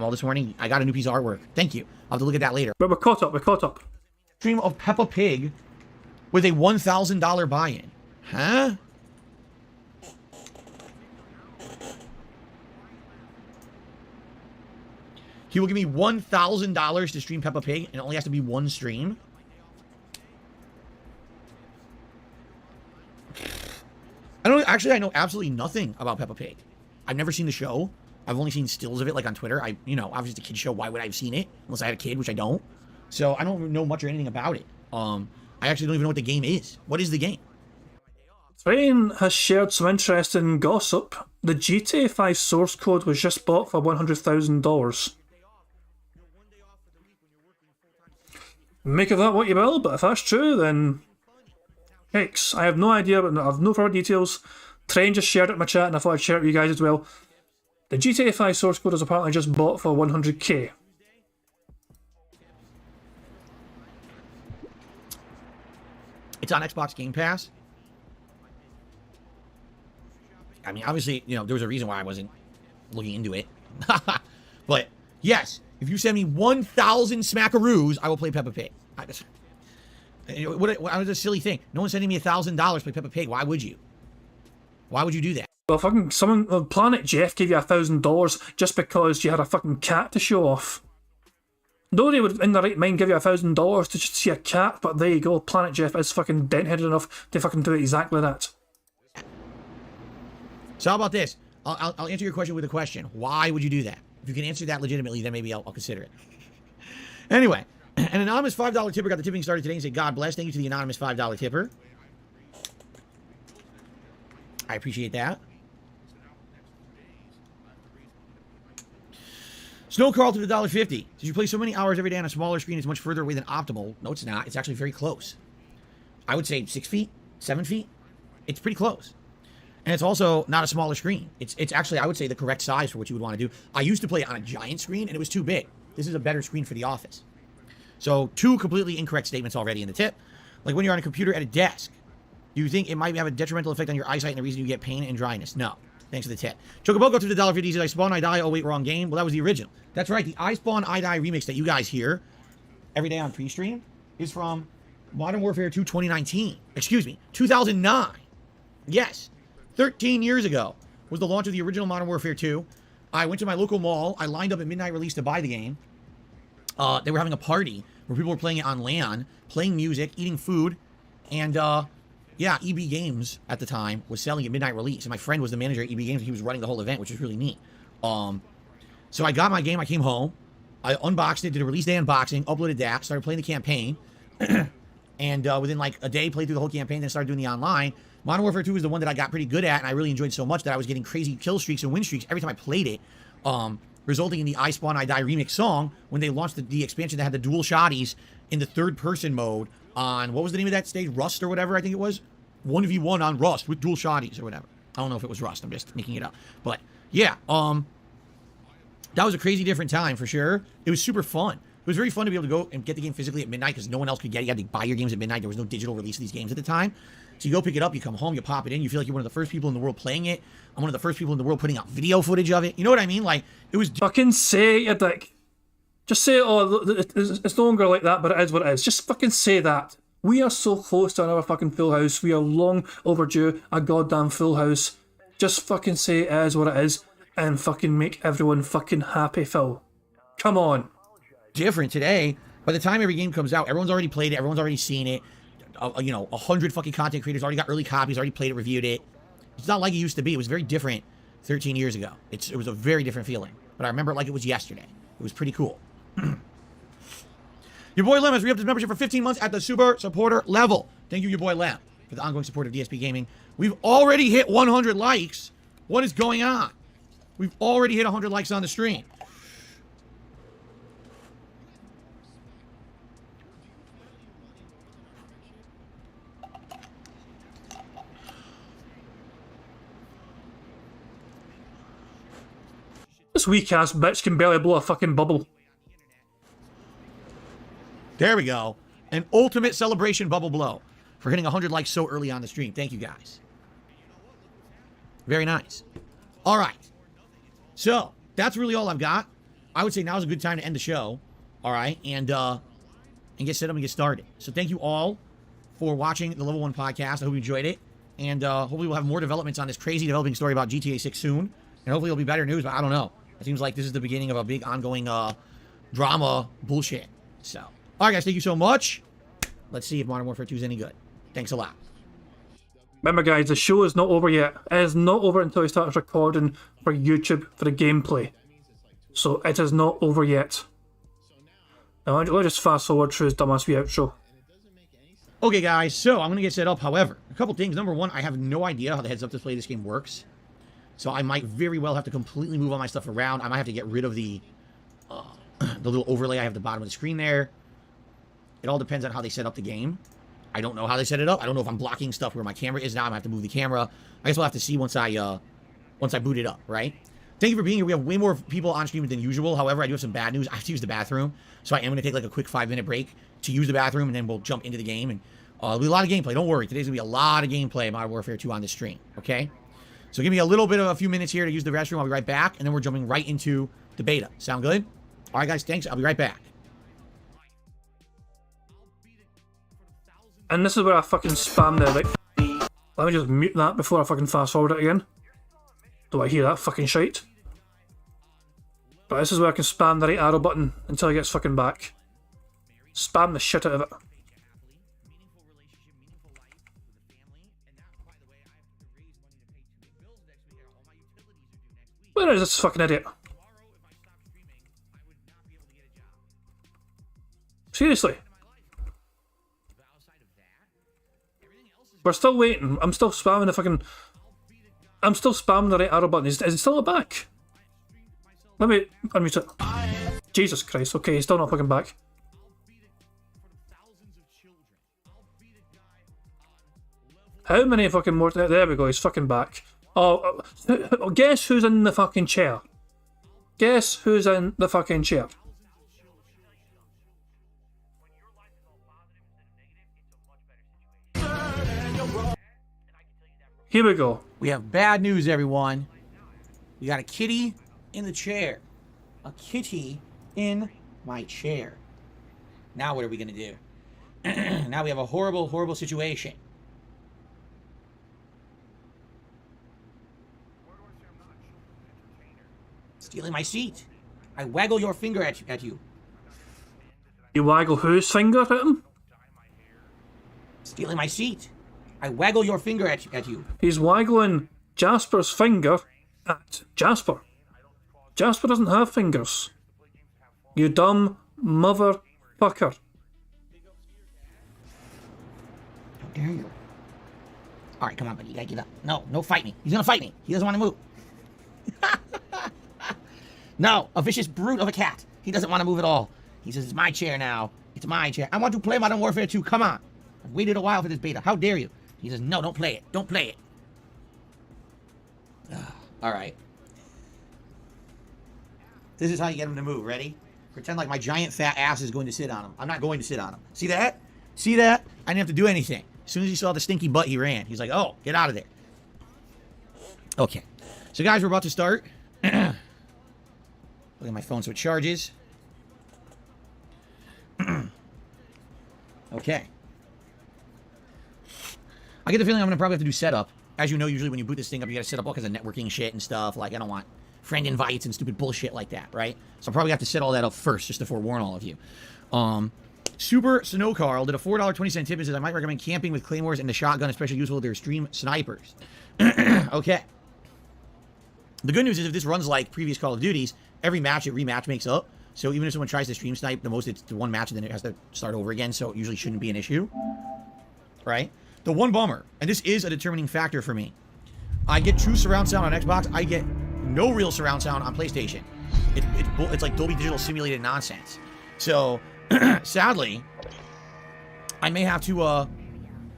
All this morning, I got a new piece of artwork. Thank you. I'll have to look at that later. But we're caught up. Stream of Peppa Pig with a $1,000 buy-in. Huh? He will give me $1,000 to stream Peppa Pig, and it only has to be one stream. I know absolutely nothing about Peppa Pig. I've never seen the show. I've only seen stills of it, like on Twitter. Obviously it's a kid's show. Why would I have seen it? Unless I had a kid, which I don't. So I don't know much or anything about it. I actually don't even know what the game is. What is the game? Train has shared some interesting gossip. The GTA 5 source code was just bought for $100,000. Make of that what you will, but if that's true, then X. I have no idea, but I have no further details. Train just shared it in my chat, and I thought I'd share it with you guys as well. The GTA 5 source code is apparently just bought for $100K. It's on Xbox Game Pass. I mean, obviously, there was a reason why I wasn't looking into it. But, yes, if you send me 1,000 smackaroos, I will play Peppa Pig. What was a silly thing. No one's sending me $1,000 to play Peppa Pig. Why would you? Why would you do that? Well, fucking someone, Planet Jeff gave you $1,000 just because you had a fucking cat to show off. Nobody would, in their right mind, give you $1,000 to just see a cat, but there you go. Planet Jeff is fucking dent-headed enough to fucking do exactly that. So how about this? I'll answer your question with a question. Why would you do that? If you can answer that legitimately, then maybe I'll consider it. Anyway, an anonymous $5 tipper got the tipping started today and said, God bless. Thank you to the anonymous $5 tipper. I appreciate that. Snow Carl to the $1.50. Did you play so many hours every day on a smaller screen? It's much further away than optimal. No, it's not. It's actually very close. I would say 6 feet, 7 feet. It's pretty close. And it's also not a smaller screen. It's actually, I would say, the correct size for what you would want to do. I used to play it on a giant screen, and it was too big. This is a better screen for the office. So, 2 completely incorrect statements already in the tip. Like when you're on a computer at a desk, do you think it might have a detrimental effect on your eyesight and the reason you get pain and dryness? No. Thanks for the tip. Chocobo to the $1.50 says, I spawn, I die, oh wait, wrong game. Well, that was the original. That's right, the I Spawn, I Die remix that you guys hear every day on pre-stream is from Modern Warfare 2 2019. Excuse me, 2009. Yes, 13 years ago was the launch of the original Modern Warfare 2. I went to my local mall. I lined up at midnight release to buy the game. They were having a party where people were playing it on LAN, playing music, eating food, and yeah, EB Games at the time was selling at midnight release, and my friend was the manager at EB Games, and he was running the whole event, which was really neat. So I got my game, I came home, I unboxed it, did a release day unboxing, uploaded that, started playing the campaign, and within like a day, played through the whole campaign, then started doing the online. Modern Warfare 2 is the one that I got pretty good at, and I really enjoyed so much that I was getting crazy kill streaks and win streaks every time I played it, resulting in the I Spawn, I Die remix song when they launched the expansion that had the dual shotties in the third-person mode on, what was the name of that stage? Rust or whatever, I think it was? 1v1 on Rust with dual shotties or whatever. I don't know if it was Rust. I'm just making it up. But, yeah, that was a crazy different time for sure. It was super fun. It was very fun to be able to go and get the game physically at midnight because no one else could get it. You had to buy your games at midnight. There was no digital release of these games at the time. So you go pick it up, you come home, you pop it in, you feel like you're one of the first people in the world playing it. I'm one of the first people in the world putting out video footage of it. You know what I mean? Like, it was... Fucking say it, you dick. Just say, oh, it's no longer like that, but it is what it is. Just fucking say that. We are so close to another fucking full house. We are long overdue a goddamn full house. Just fucking say it is what it is and fucking make everyone fucking happy, Phil. Come on. Different today. By the time every game comes out, everyone's already played it. Everyone's already seen it. 100 fucking content creators already got early copies, already played it, reviewed it. It's not like it used to be. It was very different 13 years ago. It was a very different feeling. But I remember it like it was yesterday. It was pretty cool. Your boy Lem has re-upped his membership for 15 months at the super supporter level. Thank you, your boy Lem, for the ongoing support of DSP Gaming. We've already hit 100 likes. What is going on? We've already hit 100 likes on the stream. This weak ass bitch can barely blow a fucking bubble. There we go. An ultimate celebration bubble blow for hitting 100 likes so early on the stream. Thank you, guys. Very nice. All right. So, that's really all I've got. I would say now is a good time to end the show. All right. And get set up and get started. So, thank you all for watching the Level 1 podcast. I hope you enjoyed it. And hopefully we'll have more developments on this crazy developing story about GTA 6 soon. And hopefully it'll be better news, but I don't know. It seems like this is the beginning of a big ongoing drama bullshit. So, all right, guys, thank you so much. Let's see if Modern Warfare 2 is any good. Thanks a lot. Remember, guys, the show is not over yet. It is not over until he starts recording for YouTube for the gameplay. So it is not over yet. Now, let's just fast forward through his dumbass wee outro. Okay, guys, so I'm going to get set up. However, a couple things. Number one, I have no idea how the heads-up display of this game works. So I might very well have to completely move all my stuff around. I might have to get rid of the little overlay I have at the bottom of the screen there. It all depends on how they set up the game. I don't know how they set it up. I don't know if I'm blocking stuff where my camera is now. I'm going to have to move the camera. I guess we'll have to see once I boot it up, right? Thank you for being here. We have way more people on stream than usual. However, I do have some bad news. I have to use the bathroom. So I am going to take like a quick 5-minute break to use the bathroom, and then we'll jump into the game. And there'll be a lot of gameplay. Don't worry. Today's going to be a lot of gameplay of Modern Warfare 2 on the stream, okay? So give me a little bit of a few minutes here to use the restroom. I'll be right back, and then we're jumping right into the beta. Sound good? All right, guys, thanks. I'll be right back. And this is where I fucking spam there, right? Let me just mute that before I fucking fast forward it again. Do I hear that fucking shite? But this is where I can spam the right arrow button until he gets fucking back. Spam the shit out of it. Where is this fucking idiot? Seriously? We're still waiting. I'm still spamming the fucking... I'm still spamming the right arrow button. Is it still not back? Let me unmute it. Jesus Christ. Okay, he's still not fucking back. How many fucking more... There we go, he's fucking back. Oh, guess who's in the fucking chair? Guess who's in the fucking chair? Here we go. We have bad news, everyone. We got a kitty in the chair. A kitty in my chair. Now what are we going to do? Now we have a horrible, horrible situation. Stealing my seat. I waggle your finger at you. You waggle whose finger at him? Stealing my seat. I waggle your finger at you. He's waggling Jasper's finger at Jasper. Jasper doesn't have fingers. You dumb motherfucker. How dare you? Alright, come on, buddy. You gotta get up. No, no, fight me. He's gonna fight me. He doesn't want to move. No, a vicious brute of a cat. He doesn't want to move at all. He says, it's my chair now. It's my chair. I want to play Modern Warfare 2. Come on. I've waited a while for this beta. How dare you? He says, no, don't play it. Don't play it. Alright. This is how you get him to move. Ready? Pretend like my giant fat ass is going to sit on him. I'm not going to sit on him. See that? See that? I didn't have to do anything. As soon as he saw the stinky butt, he ran. He's like, oh, get out of there. Okay. So, guys, we're about to start. Look at my phone so it charges. Okay. I get the feeling I'm going to probably have to do setup. As you know, usually when you boot this thing up, you got to set up all kinds of networking shit and stuff. Like, I don't want friend invites and stupid bullshit like that, right? So I'll probably have to set all that up first, just to forewarn all of you. Super Snow Carl did a $4.20 tip and says, I might recommend camping with claymores and the shotgun, especially useful if they're stream snipers. Okay. The good news is if this runs like previous Call of Duties, every match it rematch makes up. So even if someone tries to stream snipe, the most it's the one match and then it has to start over again. So it usually shouldn't be an issue. Right? The one bummer, and this is a determining factor for me. I get true surround sound on Xbox. I get no real surround sound on PlayStation. It's like Dolby Digital simulated nonsense. So, sadly, I may have to,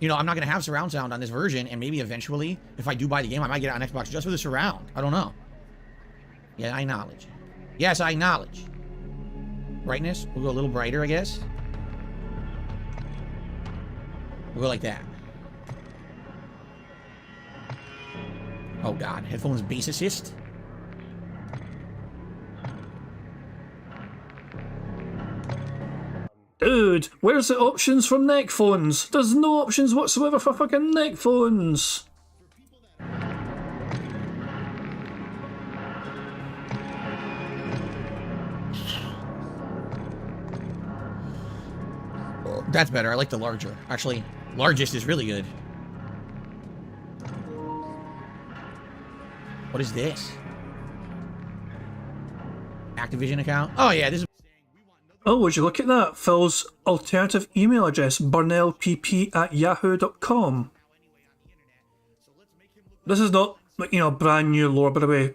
you know, I'm not going to have surround sound on this version, and maybe eventually, if I do buy the game, I might get it on Xbox just for the surround. I don't know. Yeah, I acknowledge. Yes, I acknowledge. Brightness, we'll go a little brighter, I guess. We'll go like that. Oh God, headphones bass assist. Dude, where's the options for neck phones? There's no options whatsoever for fucking neck phones. That's better. I like the larger. Actually, largest is really good. What is this? Activision account? Oh, yeah, this is... Oh, would you look at that? Phil's alternative email address, burnellpp@yahoo.com. This is not, like, you know, brand new lore, by the way.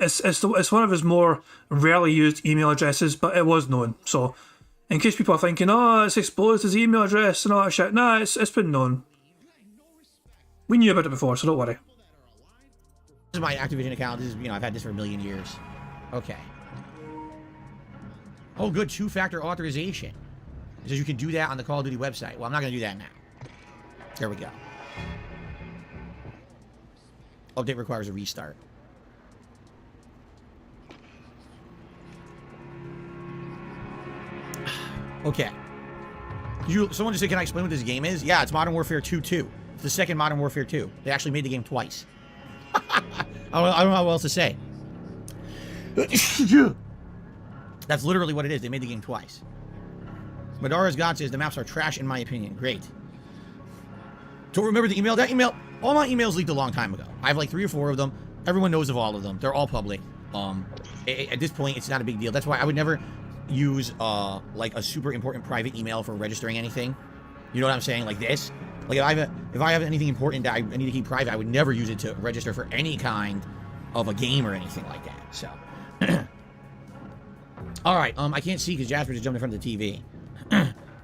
It's one of his more rarely used email addresses, but it was known. So, in case people are thinking, oh, it's exposed his email address and all that shit, nah, it's been known. We knew about it before, so don't worry. This is my Activision account. This is, you know, I've had this for a million years. Okay. Oh, good. Two-factor authorization. It says you can do that on the Call of Duty website. Well, I'm not going to do that now. There we go. Update requires a restart. Okay. Someone just said, can I explain what this game is? Yeah, it's Modern Warfare 2 2. It's the second Modern Warfare 2. They actually made the game twice. I don't know what else to say. That's literally what it is. They made the game twice. Madara's God says the maps are trash in my opinion. Great. Don't remember the email? That email, all my emails leaked a long time ago. I have like 3 or 4 of them. Everyone knows of all of them. They're all public. At this point, it's not a big deal. That's why I would never use like a super important private email for registering anything. You know what I'm saying? Like this. Like if I have anything important that I need to keep private, I would never use it to register for any kind of a game or anything like that. So, all right. I can't see because Jasper just jumped in front of the TV.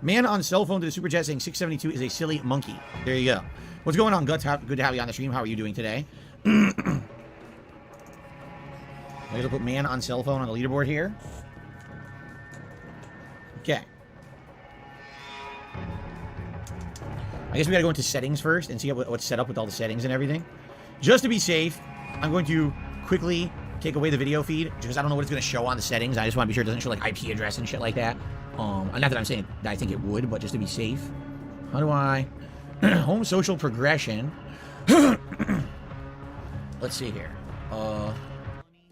Man on cell phone to the super chat saying 672 is a silly monkey. There you go. What's going on, Guts? Good to have you on the stream. How are you doing today? I'm gonna put man on cell phone on the leaderboard here. Okay. I guess we gotta go into settings first and see what's set up with all the settings and everything. Just to be safe, I'm going to quickly take away the video feed because I don't know what it's gonna show on the settings. I just want to be sure it doesn't show like IP address and shit like that. Not that I'm saying that I think it would, but just to be safe. How do I... home social progression. Let's see here. I'd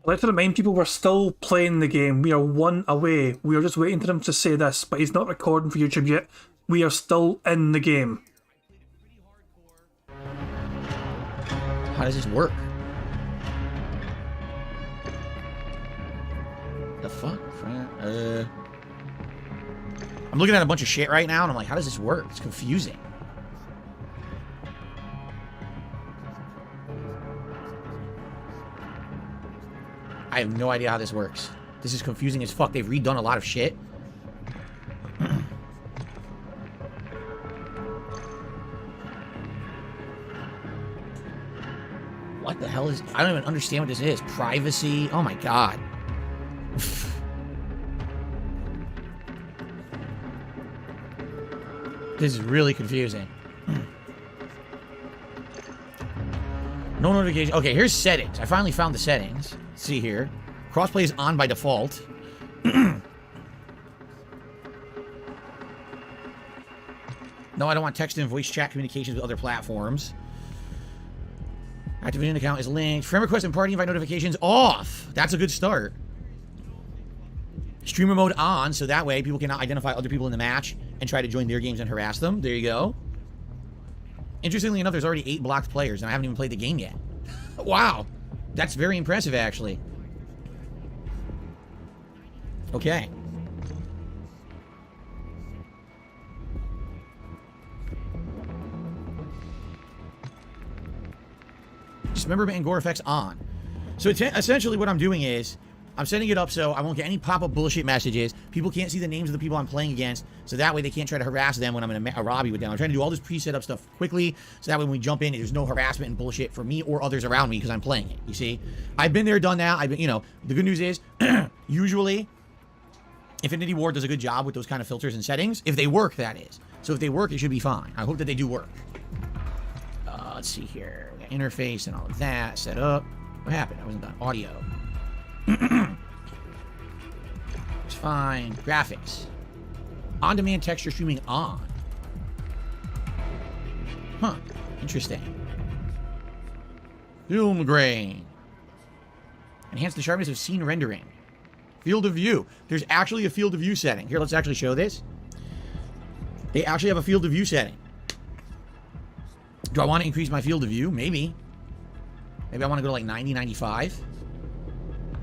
like to remind people we're still playing the game. We are 1 away. We are just waiting for him to say this, but he's not recording for YouTube yet. We are still in the game. How does this work? The fuck? I'm looking at a bunch of shit right now, and I'm like, how does this work? It's confusing. I have no idea how this works. This is confusing as fuck. They've redone a lot of shit. What the hell is... I don't even understand what this is. Privacy. Oh my god. This is really confusing. No notification. Okay, here's settings. I finally found the settings. Let's see here. Crossplay is on by default. No, I don't want text and voice chat communications with other platforms. Activision account is linked. Friend request and party invite notifications off. That's a good start. Streamer mode on, so that way people can identify other people in the match and try to join their games and harass them. There you go. Interestingly enough, there's already 8 blocked players, and I haven't even played the game yet. Wow. That's very impressive, actually. Okay. Dismemberment and gore effects on. So essentially what I'm doing is I'm setting it up so I won't get any pop-up bullshit messages. People can't see the names of the people I'm playing against, so that way they can't try to harass them when I'm in a lobby with them. I'm trying to do all this pre-set up stuff quickly, so that way when we jump in, there's no harassment and bullshit for me or others around me because I'm playing it, you see? I've been there, done that. I've been, you know, the good news is, usually, Infinity Ward does a good job with those kind of filters and settings. If they work, that is. So if they work, it should be fine. I hope that they do work. Let's see here. We got interface and all of that set up. What happened? I wasn't done. Audio. It's fine. Graphics. On-demand texture streaming on. Huh. Interesting. Film grain. Enhance the sharpness of scene rendering. Field of view. There's actually a field of view setting. Here, let's actually show this. They actually have a field of view setting. Do I want to increase my field of view? Maybe. Maybe I want to go to like 90, 95.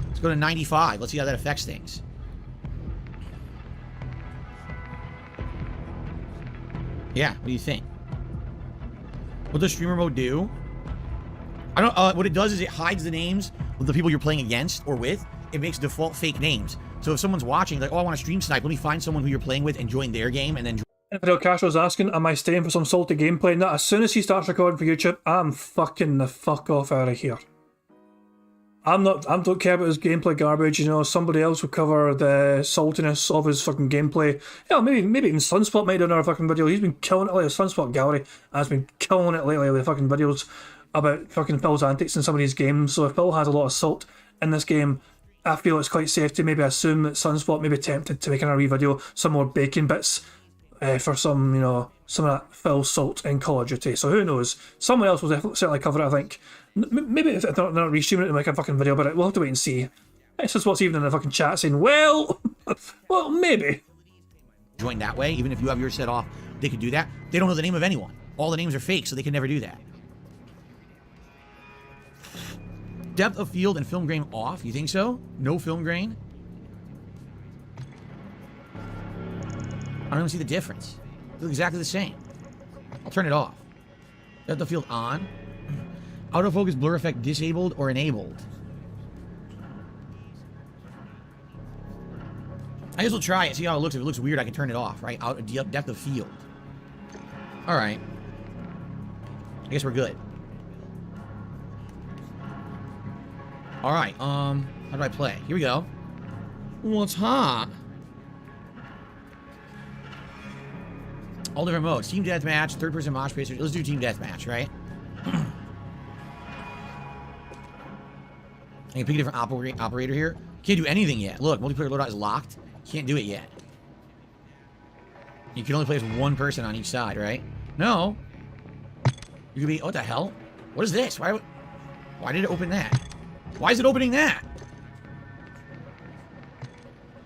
Let's go to 95. Let's see how that affects things. Yeah, what do you think? What does streamer mode do? I don't. What it does is it hides the names of the people you're playing against or with. It makes default fake names. So if someone's watching, like, oh, I want to stream snipe, let me find someone who you're playing with and join their game, and then. Fidel Castro's asking, am I staying for some salty gameplay? No, as soon as he starts recording for YouTube, I'm fucking the fuck off out of here. I don't care about his gameplay garbage, you know, somebody else will cover the saltiness of his fucking gameplay. Yeah, maybe even Sunspot might do another fucking video. He's been killing it lately. Sunspot Gallery has been killing it lately with fucking videos about fucking Phil's antics in some of these games. So if Phil has a lot of salt in this game, I feel it's quite safe to maybe assume that Sunspot may be tempted to make another wee video, some more bacon bits for some, you know, some of that Phil salt in Call of Duty. So who knows? Someone else will certainly cover it, I think. Maybe if they're not restreaming it to make a fucking video about it, we'll have to wait and see. It's just what's even in the fucking chat saying, well, well, maybe. Join that way, even if you have yours set off, they could do that. They don't know the name of anyone. All the names are fake, so they can never do that. Depth of field and film grain off, you think so? No film grain? I don't even see the difference. They look exactly the same. I'll turn it off. Depth of field on. Autofocus blur effect disabled or enabled. I guess we'll try it, see how it looks. If it looks weird, I can turn it off, right? Depth of field. Alright. I guess we're good. Alright, how do I play? Here we go. What's hot? All different modes. Team deathmatch, third-person mosh pit. Let's do team deathmatch, right? I can pick a different operator here. Can't do anything yet. Look, multiplayer loadout is locked. Can't do it yet. You can only play as one person on each side, right? No. You could be... What the hell? What is this? Why did it open that? Why is it opening that?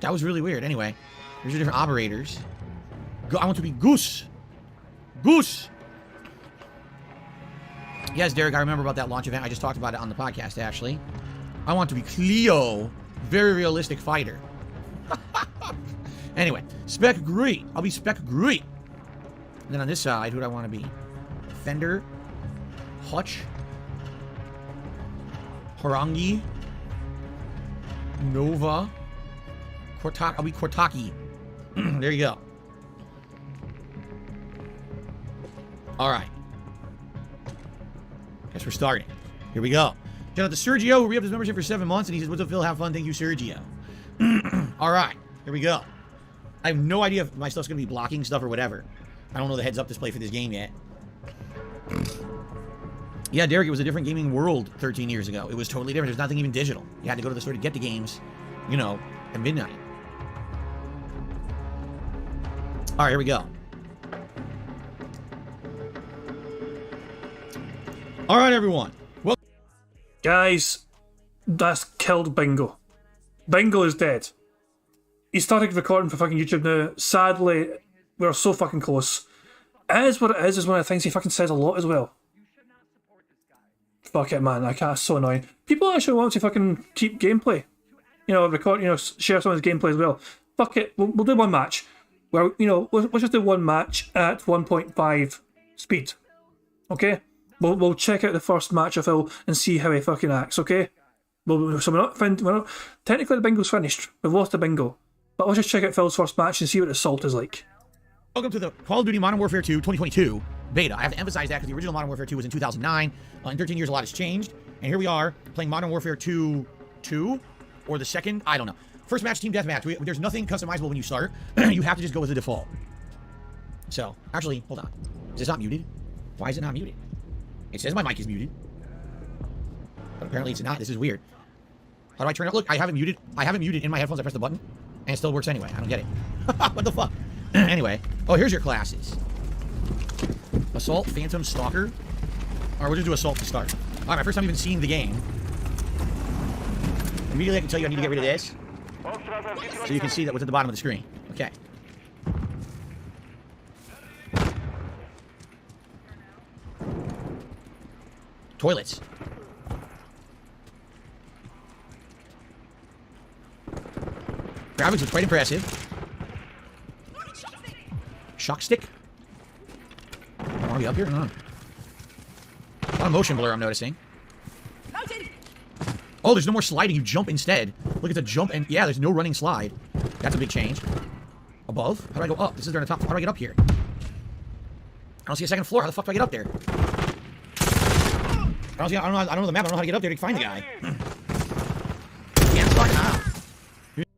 That was really weird. Anyway, here's your different operators. I want to be Goose. Goose. Yes, Derek, I remember about that launch event. I just talked about it on the podcast, actually. I want to be Cleo. Very realistic fighter. Anyway, Spec Great. I'll be Spec Great. And then on this side, who do I want to be? Fender. Hutch. Harangi. Nova. I'll be Kortaki. There you go. Alright. Guess we're starting. Here we go. Shout out to Sergio, who re-upped his membership for 7 months, and he says, what's up, Phil? Have fun. Thank you, Sergio. Alright. Here we go. I have no idea if my stuff's going to be blocking stuff or whatever. I don't know the heads-up display for this game yet. Yeah, Derek, it was a different gaming world 13 years ago. It was totally different. There's nothing even digital. You had to go to the store to get the games, you know, at midnight. Alright, here we go. Alright, everyone. Well, guys, that's killed Bingo. Bingo is dead. He started recording for fucking YouTube now. Sadly, we're so fucking close. It is what it is one of the things he fucking says a lot as well. Fuck it, man. It's so annoying. People actually want to fucking keep gameplay. You know, record, you know, share some of his gameplay as well. Fuck it. We'll do one match. Well, you know, let's just do one match at 1.5 speed. Okay? We'll check out the first match of Phil and see how he fucking acts, okay? So we're not technically the bingo's finished. We've lost the bingo. But let's just check out Phil's first match and see what the salt is like. Welcome to the Call of Duty Modern Warfare 2 2022 beta. I have to emphasize that because the original Modern Warfare 2 was in 2009. In 13 years, a lot has changed. And here we are playing Modern Warfare 2 or the second. I don't know. First match, team deathmatch. There's nothing customizable when you start. You have to just go with the default. So, actually, hold on. Is this not muted? Why is it not muted? It says my mic is muted. But apparently it's not. This is weird. How do I turn it? Look, I have it muted. I have it muted in my headphones. I press the button, and it still works anyway. I don't get it. What the fuck? Anyway. Oh, here's your classes. Assault, Phantom, Stalker. Alright, we'll just do Assault to start. Alright, my first time even seeing the game. Immediately I can tell you I need to get rid of this. So you can see that what's at the bottom of the screen. Okay. Toilets. Graphics was quite impressive. Shock stick? Are we up here or not? A lot of motion blur I'm noticing. Oh, there's no more sliding. You jump instead. Look at the jump and... Yeah, there's no running slide. That's a big change. Above? How do I go up? This is during the top. How do I get up here? I don't see a second floor. How the fuck do I get up there? I don't know the map. I don't know how to get up there to find the guy. Yeah, fuck now.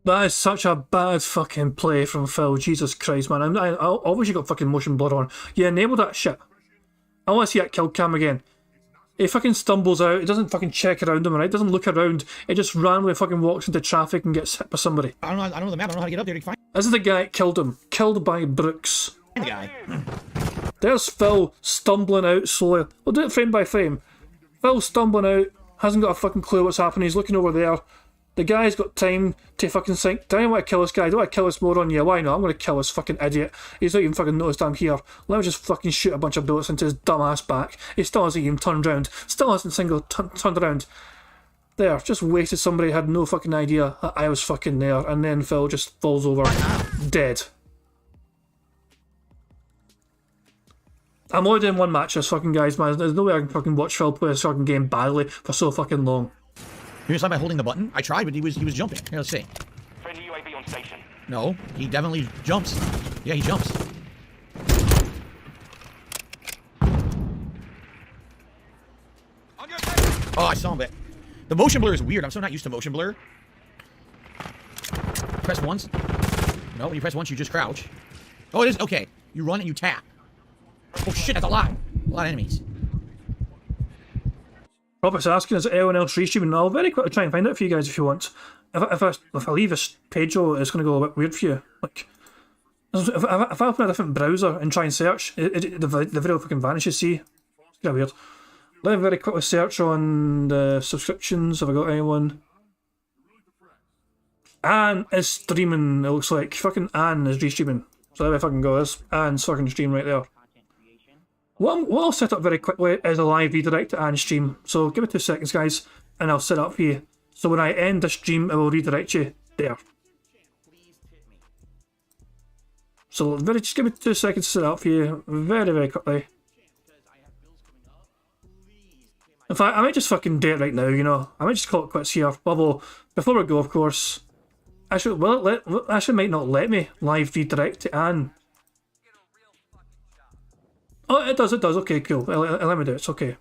That is such a bad fucking play from Phil. Jesus Christ, man. I obviously got fucking motion blur on. Yeah, enable that shit. I want to see that kill cam again. He fucking stumbles out. It doesn't fucking check around him, right? It doesn't look around. It just randomly fucking walks into traffic and gets hit by somebody. I don't know the map. I don't know how to get up there to find This is the guy that killed him. Killed by Brooks. the guy. There's Phil stumbling out slowly. We'll do it frame by frame. Phil stumbling out. Hasn't got a fucking clue what's happening. He's looking over there. The guy's got time to fucking think, do I want to kill this guy? Do I want to kill this moron? Yeah, why not? I'm going to kill this fucking idiot. He's not even fucking noticed I'm here. Let me just fucking shoot a bunch of bullets into his dumb ass back. He still hasn't even turned around. Still hasn't turned around. There, just wasted somebody, had no fucking idea that I was fucking there, and then Phil just falls over. Dead. I'm only doing one match this fucking guys, man. There's no way I can fucking watch Phil play this fucking game badly for so fucking long. You just by holding the button? I tried, but he was jumping. Here, let's see. Friendly UAV on station. No, he definitely jumps. Yeah, he jumps. Oh, I saw him. The motion blur is weird. I'm so not used to motion blur. Press once. No, when you press once, you just crouch. Oh, it is? Okay. You run and you tap. Oh, shit, that's a lot. A lot of enemies. Robert's asking, is anyone else restreaming? I'll very quickly try and find out for you guys if you want. If I leave this page, it's going to go a bit weird for you. Like, if I open a different browser and try and search, the video fucking vanishes, see? It's kind of weird. Let me very quickly search on the subscriptions. Have I got anyone? Anne is streaming, it looks like. Fucking Anne is restreaming. So there we fucking go. There's Anne's fucking stream right there. What I'll set up very quickly is a live redirect to Anne's stream. So give me 2 seconds, guys, and I'll set up for you. So when I end the stream, I will redirect you there. So just give me 2 seconds to set up for you very, very quickly. In fact, I might just fucking do it right now, you know. I might just call it quits here. Although, before we go, of course, actually might not let me live redirect to Anne. Oh, it does. Okay, cool. Let me do it. It's okay.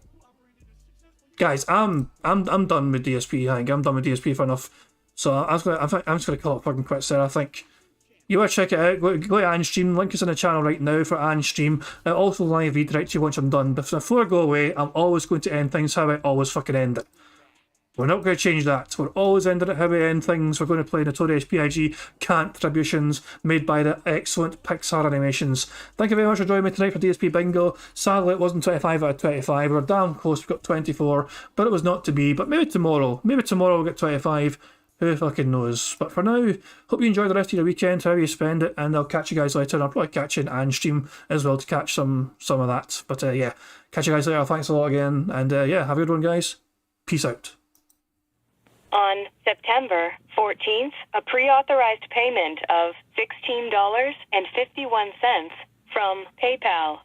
Guys, I'm done with DSP. I think I'm done with DSP for enough. So I'm just gonna call it fucking quits there. I think you want to check it out. Go to Anne's stream. Link is in the channel right now for Anne's stream. I'll also live redirect you once I'm done. But before I go away, I'm always going to end things how I always fucking end it. We're not going to change that. We're always ending it how we end things. We're going to play Notorious PIG Contributions made by the excellent Pixar Animations. Thank you very much for joining me tonight for DSP Bingo. Sadly, it wasn't 25 out of 25. We're damn close. We got 24, but it was not to be. But maybe tomorrow we'll get 25. Who fucking knows? But for now, hope you enjoy the rest of your weekend, however you spend it, and I'll catch you guys later. And I'll probably catch you in Anne's stream as well to catch some of that. But yeah, catch you guys later. Thanks a lot again, and yeah, have a good one, guys. Peace out. On September 14th, a pre-authorized payment of $16.51 from PayPal.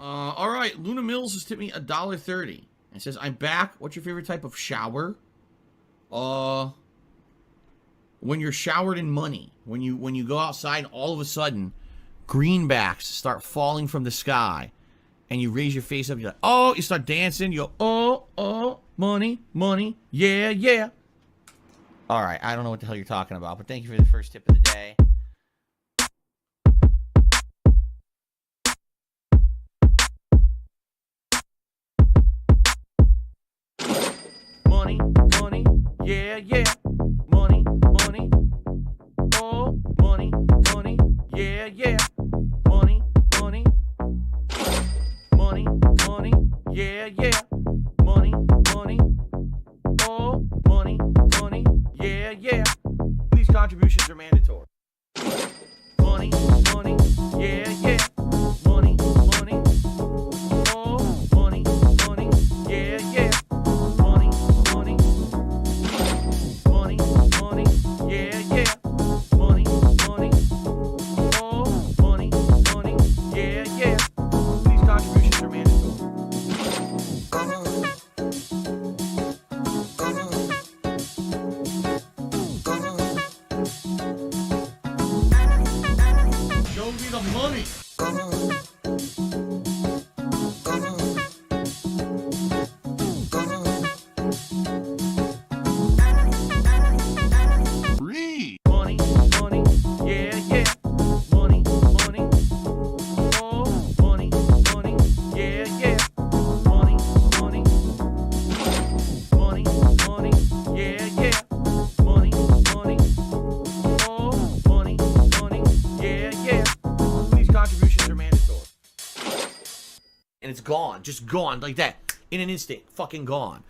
All right, Luna Mills has tipped me $1.30. It says, I'm back. What's your favorite type of shower? When you're showered in money, when you go outside and all of a sudden greenbacks start falling from the sky and you raise your face up, you're like, oh, you start dancing, you go, oh, money, yeah. All right, I don't know what the hell you're talking about, but thank you for the first tip of the day. Money, yeah. Money, oh, money, yeah. Money, yeah. contributions are mandatory. Money, money, yeah, yeah. Money, money. Oh, money, money, yeah, yeah. Money, money. Money, money, yeah, yeah. Money, money. Oh, money, money, yeah, yeah. These contributions are mandatory. Show me the money. Money, money, yeah, yeah. Money, money. Oh, money, money, yeah, yeah. Money, money. Money, money, yeah, yeah. Money, money. Oh, money, money, yeah, yeah. These contributions are mandatory. And it's gone, just gone like that. In an instant, fucking gone.